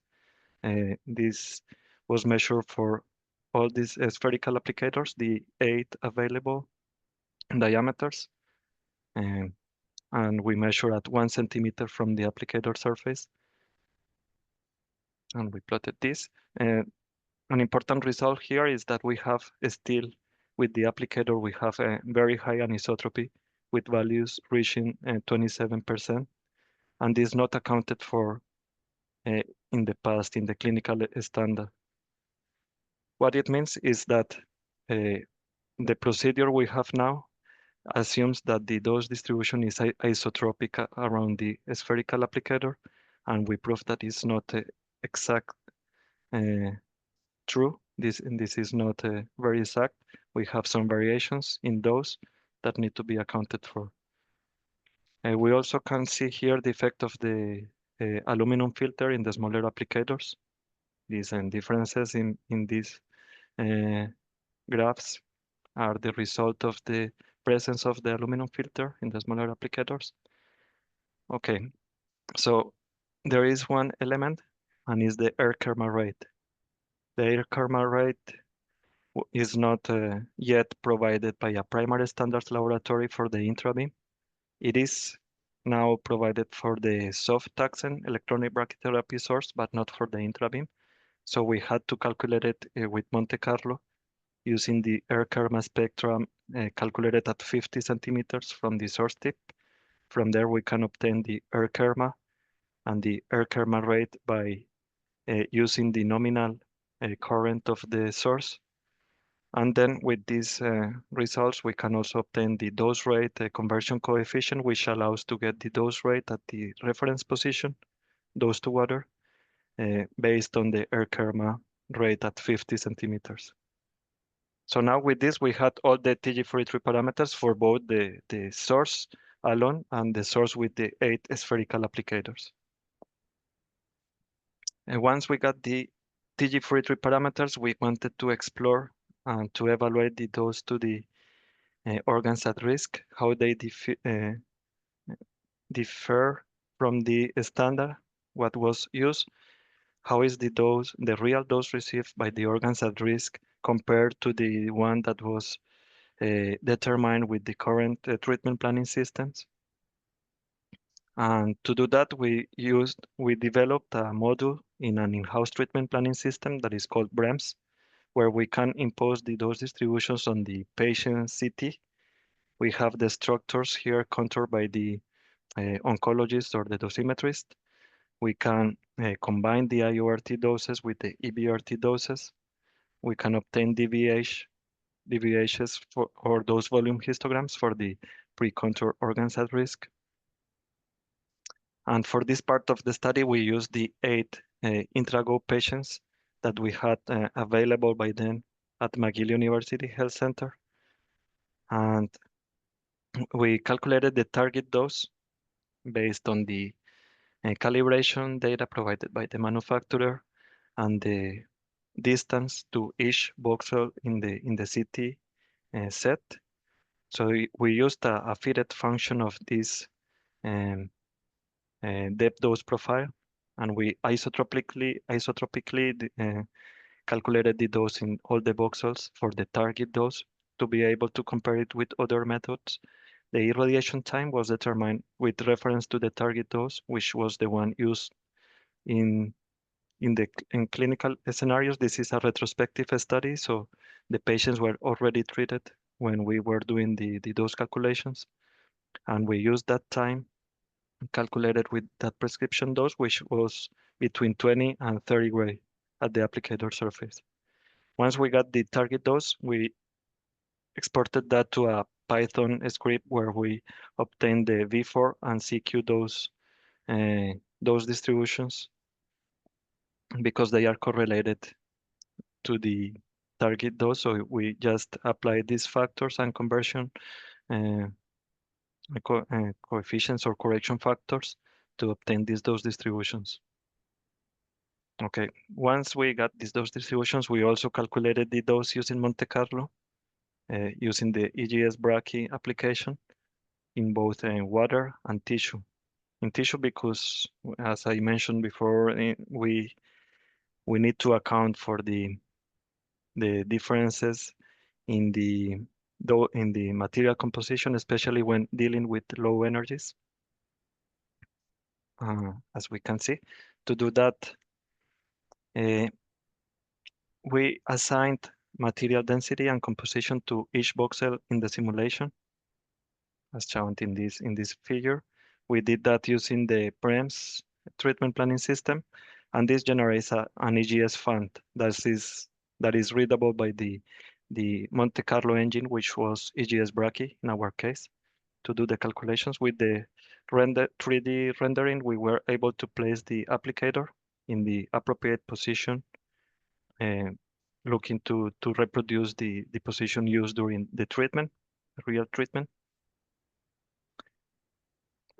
This was measured for all these spherical applicators, the 8 available diameters. And we measure at 1 centimeter from the applicator surface. And we plotted this. An important result here is that we have still, with the applicator, we have a very high anisotropy with values reaching 27%. And this is not accounted for in the past in the clinical standard. What it means is that the procedure we have now assumes that the dose distribution is isotropic around the spherical applicator, and we prove that it's not exact true. This is not very exact. We have some variations in dose that need to be accounted for. We also can see here the effect of the aluminum filter in the smaller applicators. These differences in these graphs are the result of the presence of the aluminum filter in the smaller applicators. Okay, so there is one element, and is the air karma rate. The air karma rate is not yet provided by a primary standards laboratory for the intrabeam. It is now provided for the soft taxane electronic brachytherapy source, but not for the intrabeam. So we had to calculate it with Monte Carlo using the air karma spectrum calculated at 50 centimeters from the source tip. From there, we can obtain the air karma and the air karma rate by using the nominal current of the source. And then with these results, we can also obtain the dose rate conversion coefficient, which allows to get the dose rate at the reference position, dose to water, based on the air karma rate at 50 centimeters. So now with this, we had all the TG43 parameters for both the source alone and the source with the 8 spherical applicators. And once we got the TG43 parameters, we wanted to explore and to evaluate the dose to the organs at risk, how they differ from the standard, what was used, how is the dose, the real dose received by the organs at risk compared to the one that was determined with the current treatment planning systems. And to do that, we developed a module in an in-house treatment planning system that is called BREMS, where we can impose the dose distributions on the patient CT. We have the structures here contoured by the oncologist or the dosimetrist. We can combine the IORT doses with the EBRT doses. We can obtain DVHs or dose volume histograms for the pre-contour organs at risk. And for this part of the study, we used the 8 Intrago patients that we had available by then at McGill University Health Center. And we calculated the target dose based on the calibration data provided by the manufacturer and the distance to each voxel in the CT set. So we used a fitted function of this depth dose profile, and we isotropically calculated the dose in all the voxels for the target dose to be able to compare it with other methods. The irradiation time was determined with reference to the target dose, which was the one used in clinical scenarios. This is a retrospective study, so the patients were already treated when we were doing the dose calculations, and we used that time calculated with that prescription dose, which was between 20 and 30 gray at the applicator surface. Once we got the target dose, we exported that to a Python script where we obtained the V4 and CQ dose distributions because they are correlated to the target dose. So we just apply these factors and conversion coefficients or correction factors to obtain these dose distributions. Okay, once we got these dose distributions, we also calculated the dose using Monte Carlo, using the EGS Brachy application in both water and tissue. In tissue, because as I mentioned before, we need to account for the differences in the material composition, especially when dealing with low energies. As we can see, to do that, we assigned material density and composition to each voxel in the simulation, as shown in this figure. We did that using the PREMS treatment planning system, and this generates an EGS font that is readable by the Monte Carlo engine, which was EGS Brachy in our case. To do the calculations with the 3D rendering, we were able to place the applicator in the appropriate position, looking to reproduce the position used during the treatment, real treatment.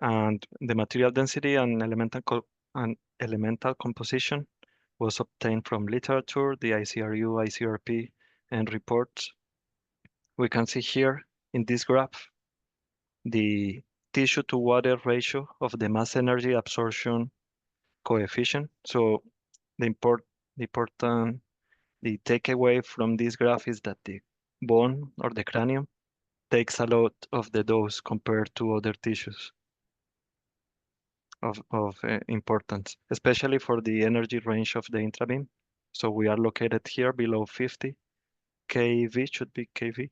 And the material density and elemental composition was obtained from literature, the ICRU, ICRP, and reports. We can see here in this graph the tissue to water ratio of the mass energy absorption coefficient. So the takeaway from this graph is that the bone or the cranium takes a lot of the dose compared to other tissues of importance, especially for the energy range of the intrabeam. So we are located here below 50 kV, should be kV.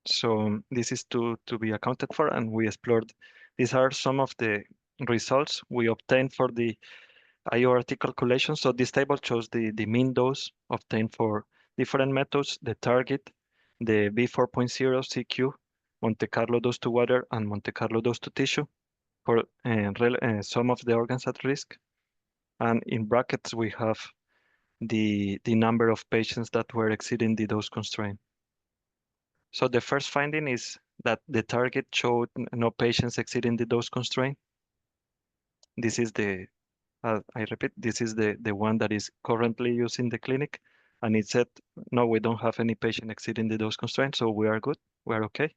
So this is to be accounted for, and we explored. These are some of the results we obtained for the IORT calculation. So this table shows the mean dose obtained for different methods, the target, the V4.0 CQ, Monte Carlo dose to water, and Monte Carlo dose to tissue for some of the organs at risk. And in brackets, we have the number of patients that were exceeding the dose constraint. So the first finding is that the target showed no patients exceeding the dose constraint. This is I repeat, this is the one that is currently used in the clinic. And it said, no, we don't have any patient exceeding the dose constraint, so we are good, we are okay.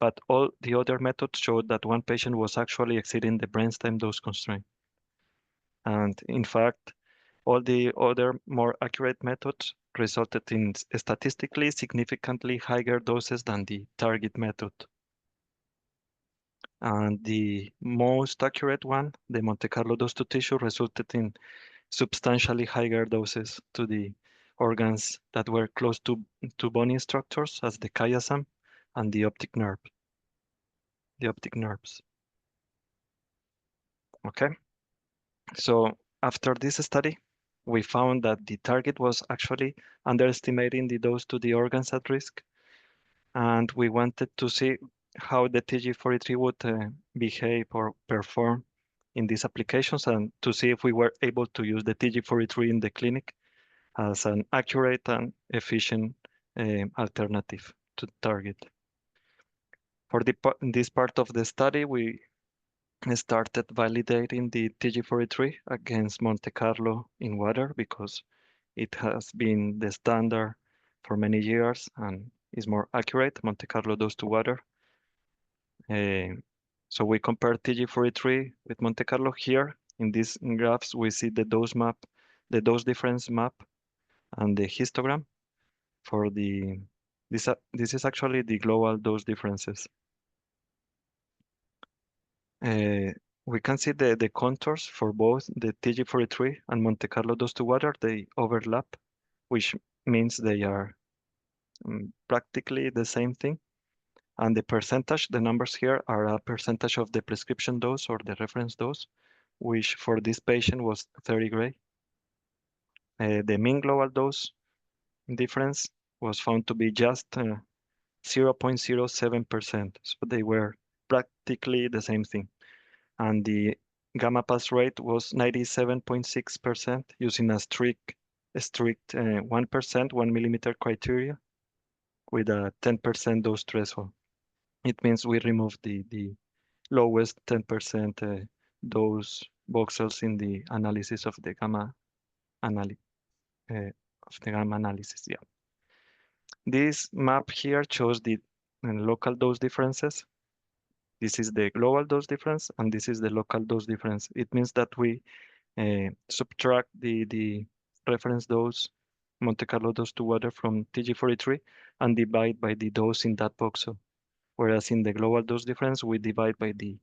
But all the other methods showed that one patient was actually exceeding the brainstem dose constraint. And in fact, all the other more accurate methods resulted in statistically significantly higher doses than the target method. And the most accurate one, the Monte Carlo dose to tissue, resulted in substantially higher doses to the organs that were close to bony structures, as the chiasm and the optic nerve, the optic nerves. Okay, so after this study, we found that the target was actually underestimating the dose to the organs at risk, and we wanted to see how the TG43 would behave or perform in these applications, and to see if we were able to use the TG43 in the clinic as an accurate and efficient alternative to target. For this part of the study, we started validating the TG43 against Monte Carlo in water, because it has been the standard for many years and is more accurate, Monte Carlo dose to water. So we compare TG43 with Monte Carlo. Here in these graphs, we see the dose map, the dose difference map, and the histogram for this is actually the global dose differences. We can see the contours for both the TG43 and Monte Carlo dose to water. They overlap, which means they are practically the same thing. And the percentage, the numbers here are a percentage of the prescription dose or the reference dose, which for this patient was 30 gray. The mean global dose difference was found to be just 0.07%. So they were practically the same thing. And the gamma pass rate was 97.6% using a strict 1%, 1 millimeter criteria with a 10% dose threshold. It means we removed the lowest 10% dose voxels in the analysis of the gamma analysis. Yeah. This map here shows the local dose differences. This is the global dose difference, and this is the local dose difference. It means that we subtract the reference dose, Monte Carlo dose to water from TG43 and divide by the dose in that voxel. Whereas in the global dose difference, we divide by the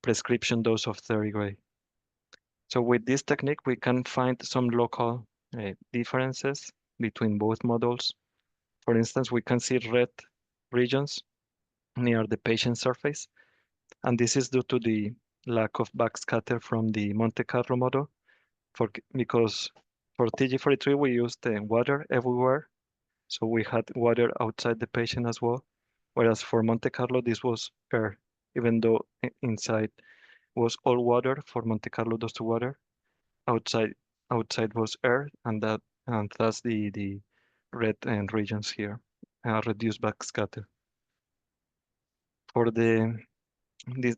prescription dose of 30 gray. So with this technique, we can find some local differences between both models. For instance, we can see red regions near the patient surface, and this is due to the lack of backscatter from the Monte Carlo model, because for TG43 we used water everywhere, so we had water outside the patient as well, whereas for Monte Carlo this was air, even though inside was all water for Monte Carlo dose to water, outside was air, and that's the red regions here, reduced backscatter. For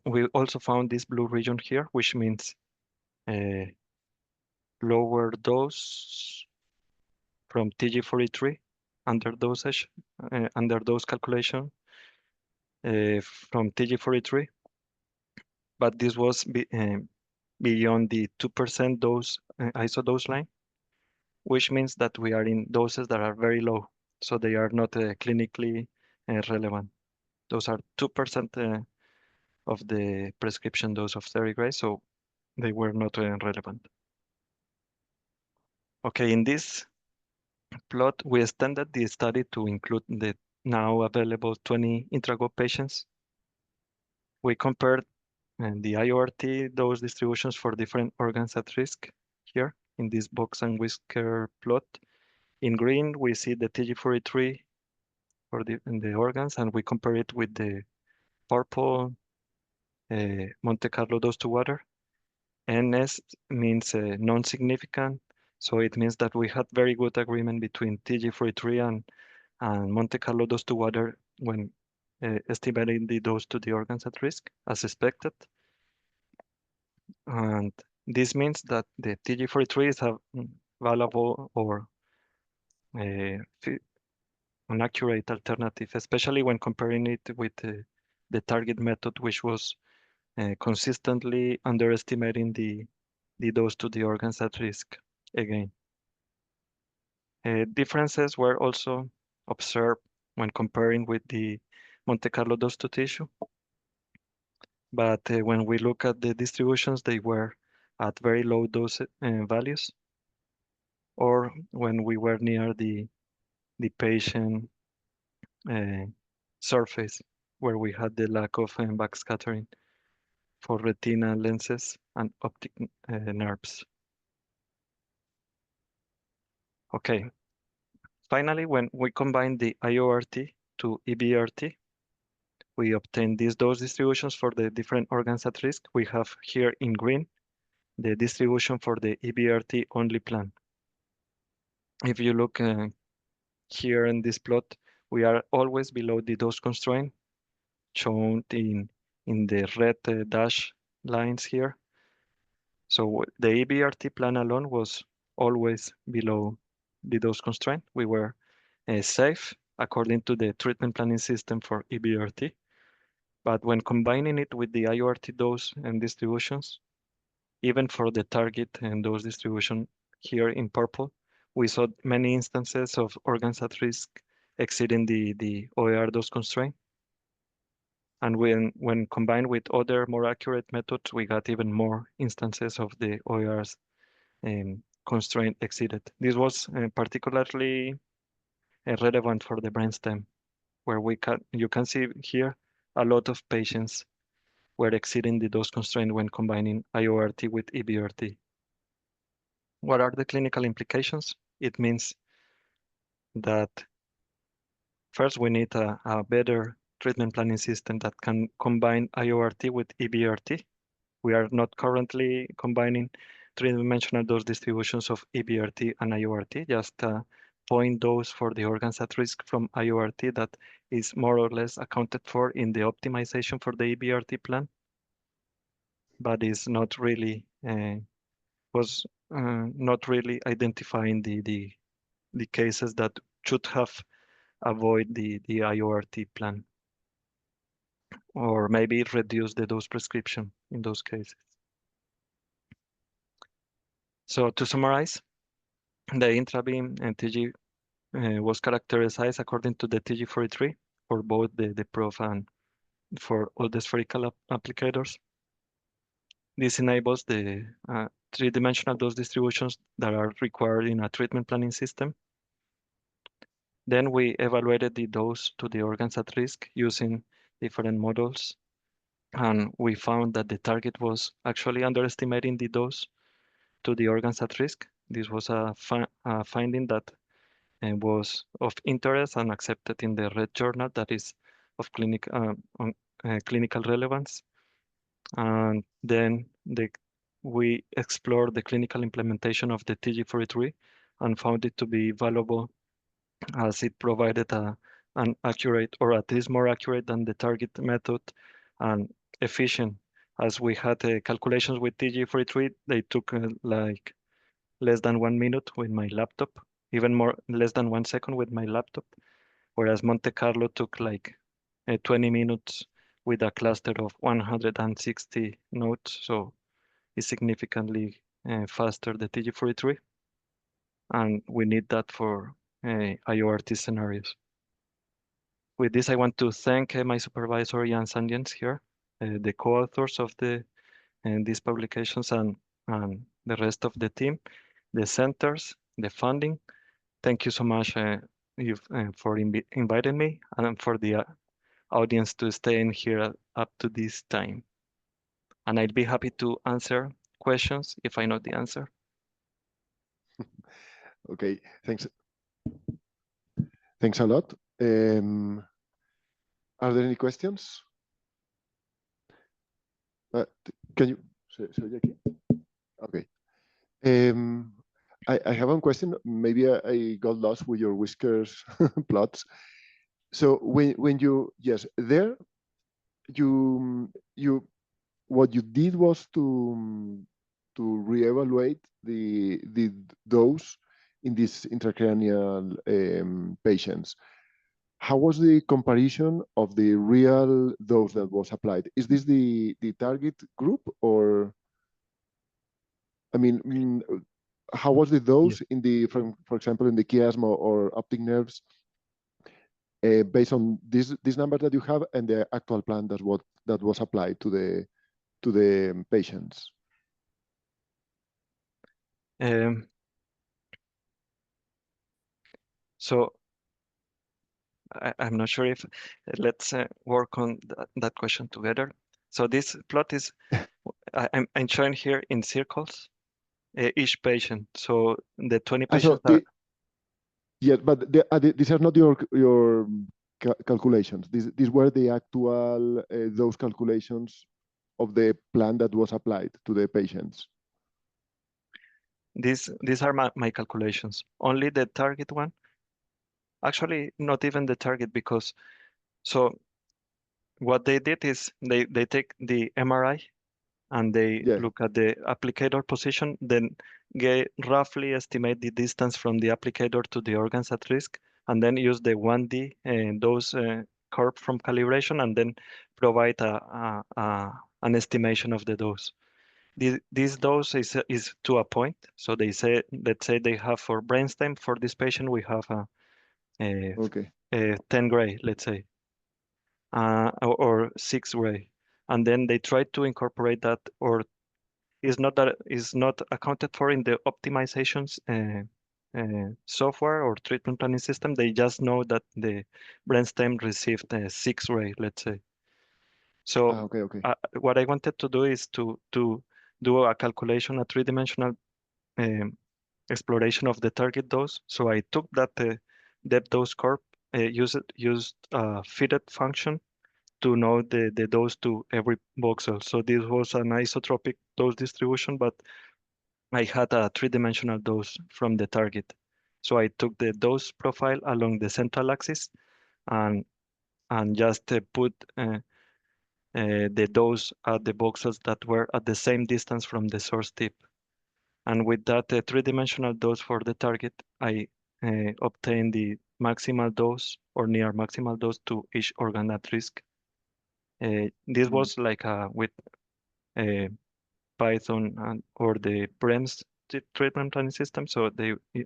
we also found this blue region here, which means lower dose from TG43 under dosage, under dose calculation from TG43, but this was beyond the 2% dose ISO dose line, which means that we are in doses that are very low, so they are not clinically relevant. Those are 2% of the prescription dose of 30 gray, so they were not relevant. Okay, in this plot, we extended the study to include the now available 20 intrago patients. We compared the IORT dose distributions for different organs at risk here in this box and whisker plot. In green, we see the TG43 for in the organs, and we compare it with the purple Monte Carlo dose to water. NS means non-significant, so it means that we had very good agreement between TG43 and Monte Carlo dose to water when estimating the dose to the organs at risk, as expected. And this means that the TG43 is a valuable or an accurate alternative, especially when comparing it with the target method, which was consistently underestimating the dose to the organs at risk again. Differences were also observed when comparing with the Monte Carlo dose to tissue. But when we look at the distributions, they were at very low dose values, or when we were near the patient surface, where we had the lack of backscattering for retina lenses and optic nerves. Okay, finally, when we combine the IORT to EBRT, we obtain these dose distributions for the different organs at risk. We have here in green the distribution for the EBRT only plan. If you look here in this plot, we are always below the dose constraint, shown in the red dash lines here. So the EBRT plan alone was always below the dose constraint. We were safe according to the treatment planning system for EBRT. But when combining it with the IORT dose and distributions, even for the target and dose distribution here in purple, we saw many instances of organs at risk exceeding the OER dose constraint. And when combined with other more accurate methods, we got even more instances of the OER's constraint exceeded. This was particularly relevant for the brainstem, where you can see here a lot of patients were exceeding the dose constraint when combining IORT with EBRT. What are the clinical implications? It means that first we need a better treatment planning system that can combine IORT with EBRT. We are not currently combining three-dimensional dose distributions of EBRT and IORT, just point dose for the organs at risk from IORT that is more or less accounted for in the optimization for the EBRT plan, but is not really was not really identifying the cases that should have avoid the IORT plan, or maybe reduce the dose prescription in those cases. So to summarize, the intrabeam and TG was characterized according to the TG43 for both the prof and for all the spherical applicators. This enables the three-dimensional dose distributions that are required in a treatment planning system. Then we evaluated the dose to the organs at risk using different models, and we found that the target was actually underestimating the dose to the organs at risk. This was a finding that was of interest and accepted in the Red Journal that is of clinical relevance. And then we explored the clinical implementation of the TG43 and found it to be valuable as it provided an accurate, or at least more accurate than the target method, and efficient. As we had calculations with TG43, they took like less than 1 minute with my laptop, even more, less than 1 second with my laptop, whereas Monte Carlo took like 20 minutes with a cluster of 160 nodes, so it's significantly faster the TG43, and we need that for IORT scenarios. With this, I want to thank my supervisor Jan Sandiens here, the co-authors of these publications, and the rest of the team, the centers, the funding. Thank you so much for inviting me, and for the audience to stay in here up to this time. And I'd be happy to answer questions if I know the answer. Okay, thanks. Thanks a lot. Are there any questions? Can you? Okay. I have one question. Maybe I got lost with your whiskers plots. So when you, yes, there you what you did was to reevaluate the dose in these intracranial patients. How was the comparison of the real dose that was applied? Is this the target group, or I mean, how was the dose in the, for example, in the chiasma or optic nerves, based on this number that you have and the actual plan that was applied to the patients? So I'm not sure if let's work on that question together. So this plot is I'm showing here in circles each patient. So the 20 patients are. Yes, but these are not your calculations. These were the actual those calculations of the plan that was applied to the patients. These are my calculations. Only the target one. Actually, not even the target, because so what they did is they take the MRI and they look at the applicator position, then roughly estimate the distance from the applicator to the organs at risk, and then use the 1D dose curve from calibration, and then provide an estimation of the dose. This dose is to a point. So they say, let's say they have for brainstem, for this patient, we have a 10 gray, let's say, or 6 gray. And then they try to incorporate that, or is not accounted for in the optimizations software or treatment planning system. They just know that the brainstem received a 6 ray, let's say. So what I wanted to do is to do a calculation, a three-dimensional exploration of the target dose. So I took that depth dose curve, used a fitted function to know the dose to every voxel. So this was an isotropic dose distribution, but I had a three-dimensional dose from the target. So I took the dose profile along the central axis and just put the dose at the voxels that were at the same distance from the source tip. And with that three-dimensional dose for the target, I obtained the maximal dose or near maximal dose to each organ at risk. This was like with Python or the PREMS treatment planning system. So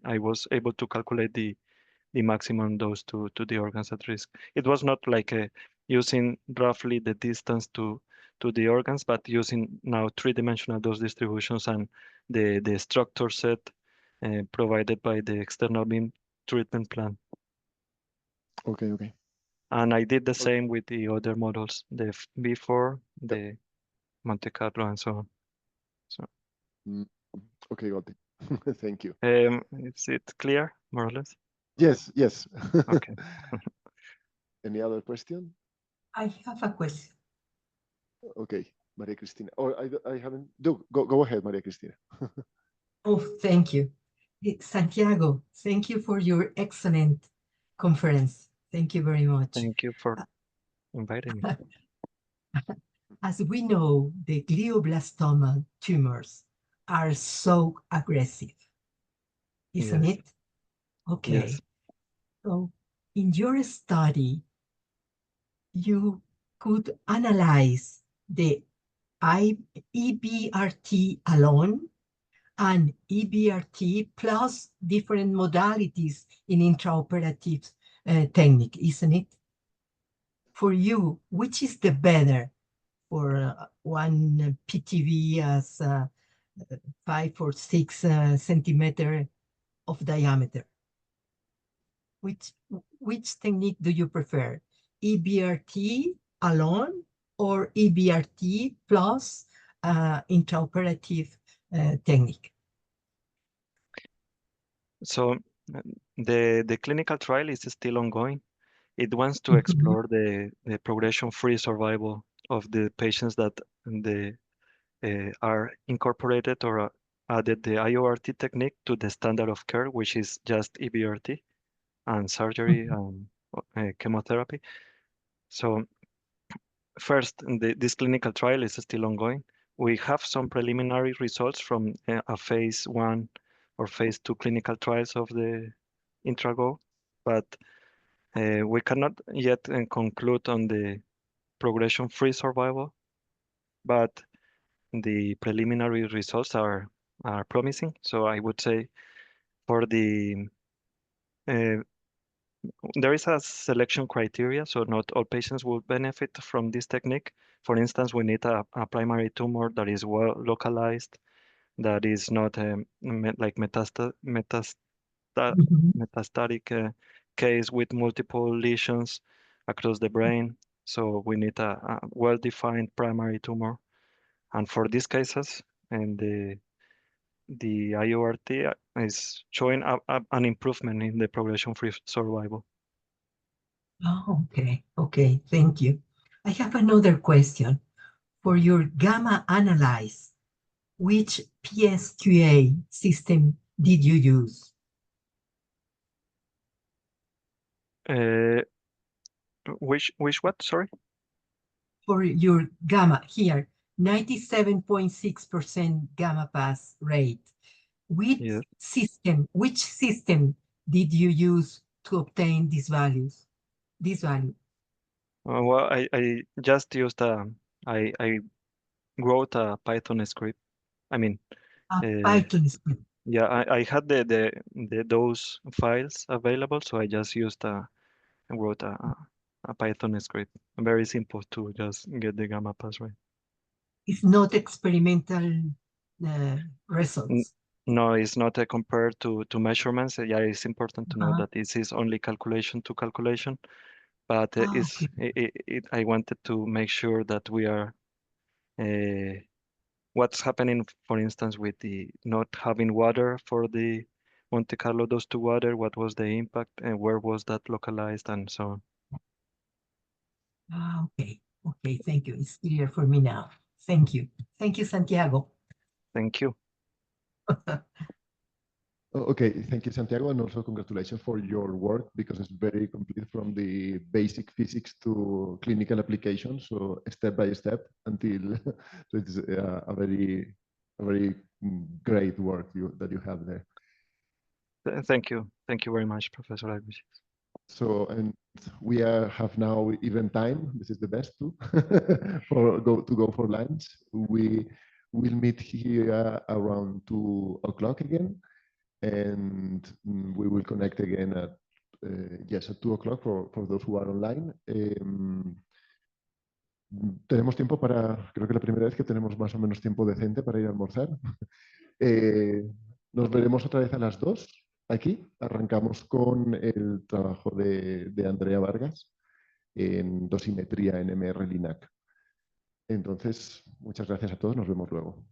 I was able to calculate the maximum dose to the organs at risk. It was not like using roughly the distance to the organs, but using now three-dimensional dose distributions and the structure set provided by the external beam treatment plan. Okay, okay. And I did the same with the other models, the B4, the Monte Carlo, and so on. So, okay, got it. Thank you. is it clear, more or less? Yes, yes. Okay. Any other question? I have a question. Okay, Maria Cristina. Or I haven't. Go ahead, Maria Cristina. Oh, thank you. Santiago, thank you for your excellent conference. Thank you very much. Thank you for inviting me. As we know, the glioblastoma tumors are so aggressive, isn't Yes. it? Okay. Yes. So in your study, you could analyze the EBRT alone and EBRT plus different modalities in intraoperative technique, isn't it? For you, which is the better for one PTV as 5 or 6 centimeter of diameter? Which technique do you prefer? EBRT alone or EBRT plus intraoperative technique? So the clinical trial is still ongoing. It wants to explore the progression-free survival of the patients that are incorporated or added the IORT technique to the standard of care, which is just EBRT and surgery and chemotherapy. So first, this clinical trial is still ongoing. We have some preliminary results from a phase 1 or phase 2 clinical trials of the Intrago, but we cannot yet conclude on the progression-free survival, but the preliminary results are promising. So I would say for the there is a selection criteria, so not all patients will benefit from this technique. For instance, we need a primary tumor that is well localized, that is not like metastatic case with multiple lesions across the brain. So we need a well-defined primary tumor. And for these cases, and the IORT is showing an improvement in the progression-free survival. Oh, okay. Okay, thank you. I have another question. For your gamma analyze, which PSQA system did you use? Which what? Sorry. For your gamma here, 97.6% gamma pass rate. Which system did you use to obtain these values? This value? Well, I just used I wrote a Python script. I mean, Python script. Yeah, I had those files available, so I just used I wrote a Python script. Very simple to just get the gamma pass rate. It's not experimental results. No, it's not compared to measurements. Yeah, it's important to know that this is only calculation to calculation, but I wanted to make sure that we are what's happening, for instance, with the not having water for the Monte Carlo dose to water, what was the impact and where was that localized and so on. Okay, okay, thank you. It's clear for me now. Thank you. Thank you, Santiago. Thank you. Okay, thank you, Santiago, and also congratulations for your work because it's very complete from the basic physics to clinical applications, so step by step until so it's a very great work that you have there. Thank you. Thank you very much, Professor Alves. So, and we have now even time. This is the best too to go for lunch. We will meet here around 2 o'clock again, and we will connect again at yes, at 2 o'clock for those who are online. Tenemos tiempo para, creo que la primera vez que tenemos más o menos tiempo decente para ir a almorzar. Nos veremos otra vez a las 2 aquí. Arrancamos con el trabajo de Andrea Vargas en dosimetría en MR-Linac. Entonces, muchas gracias a todos. Nos vemos luego.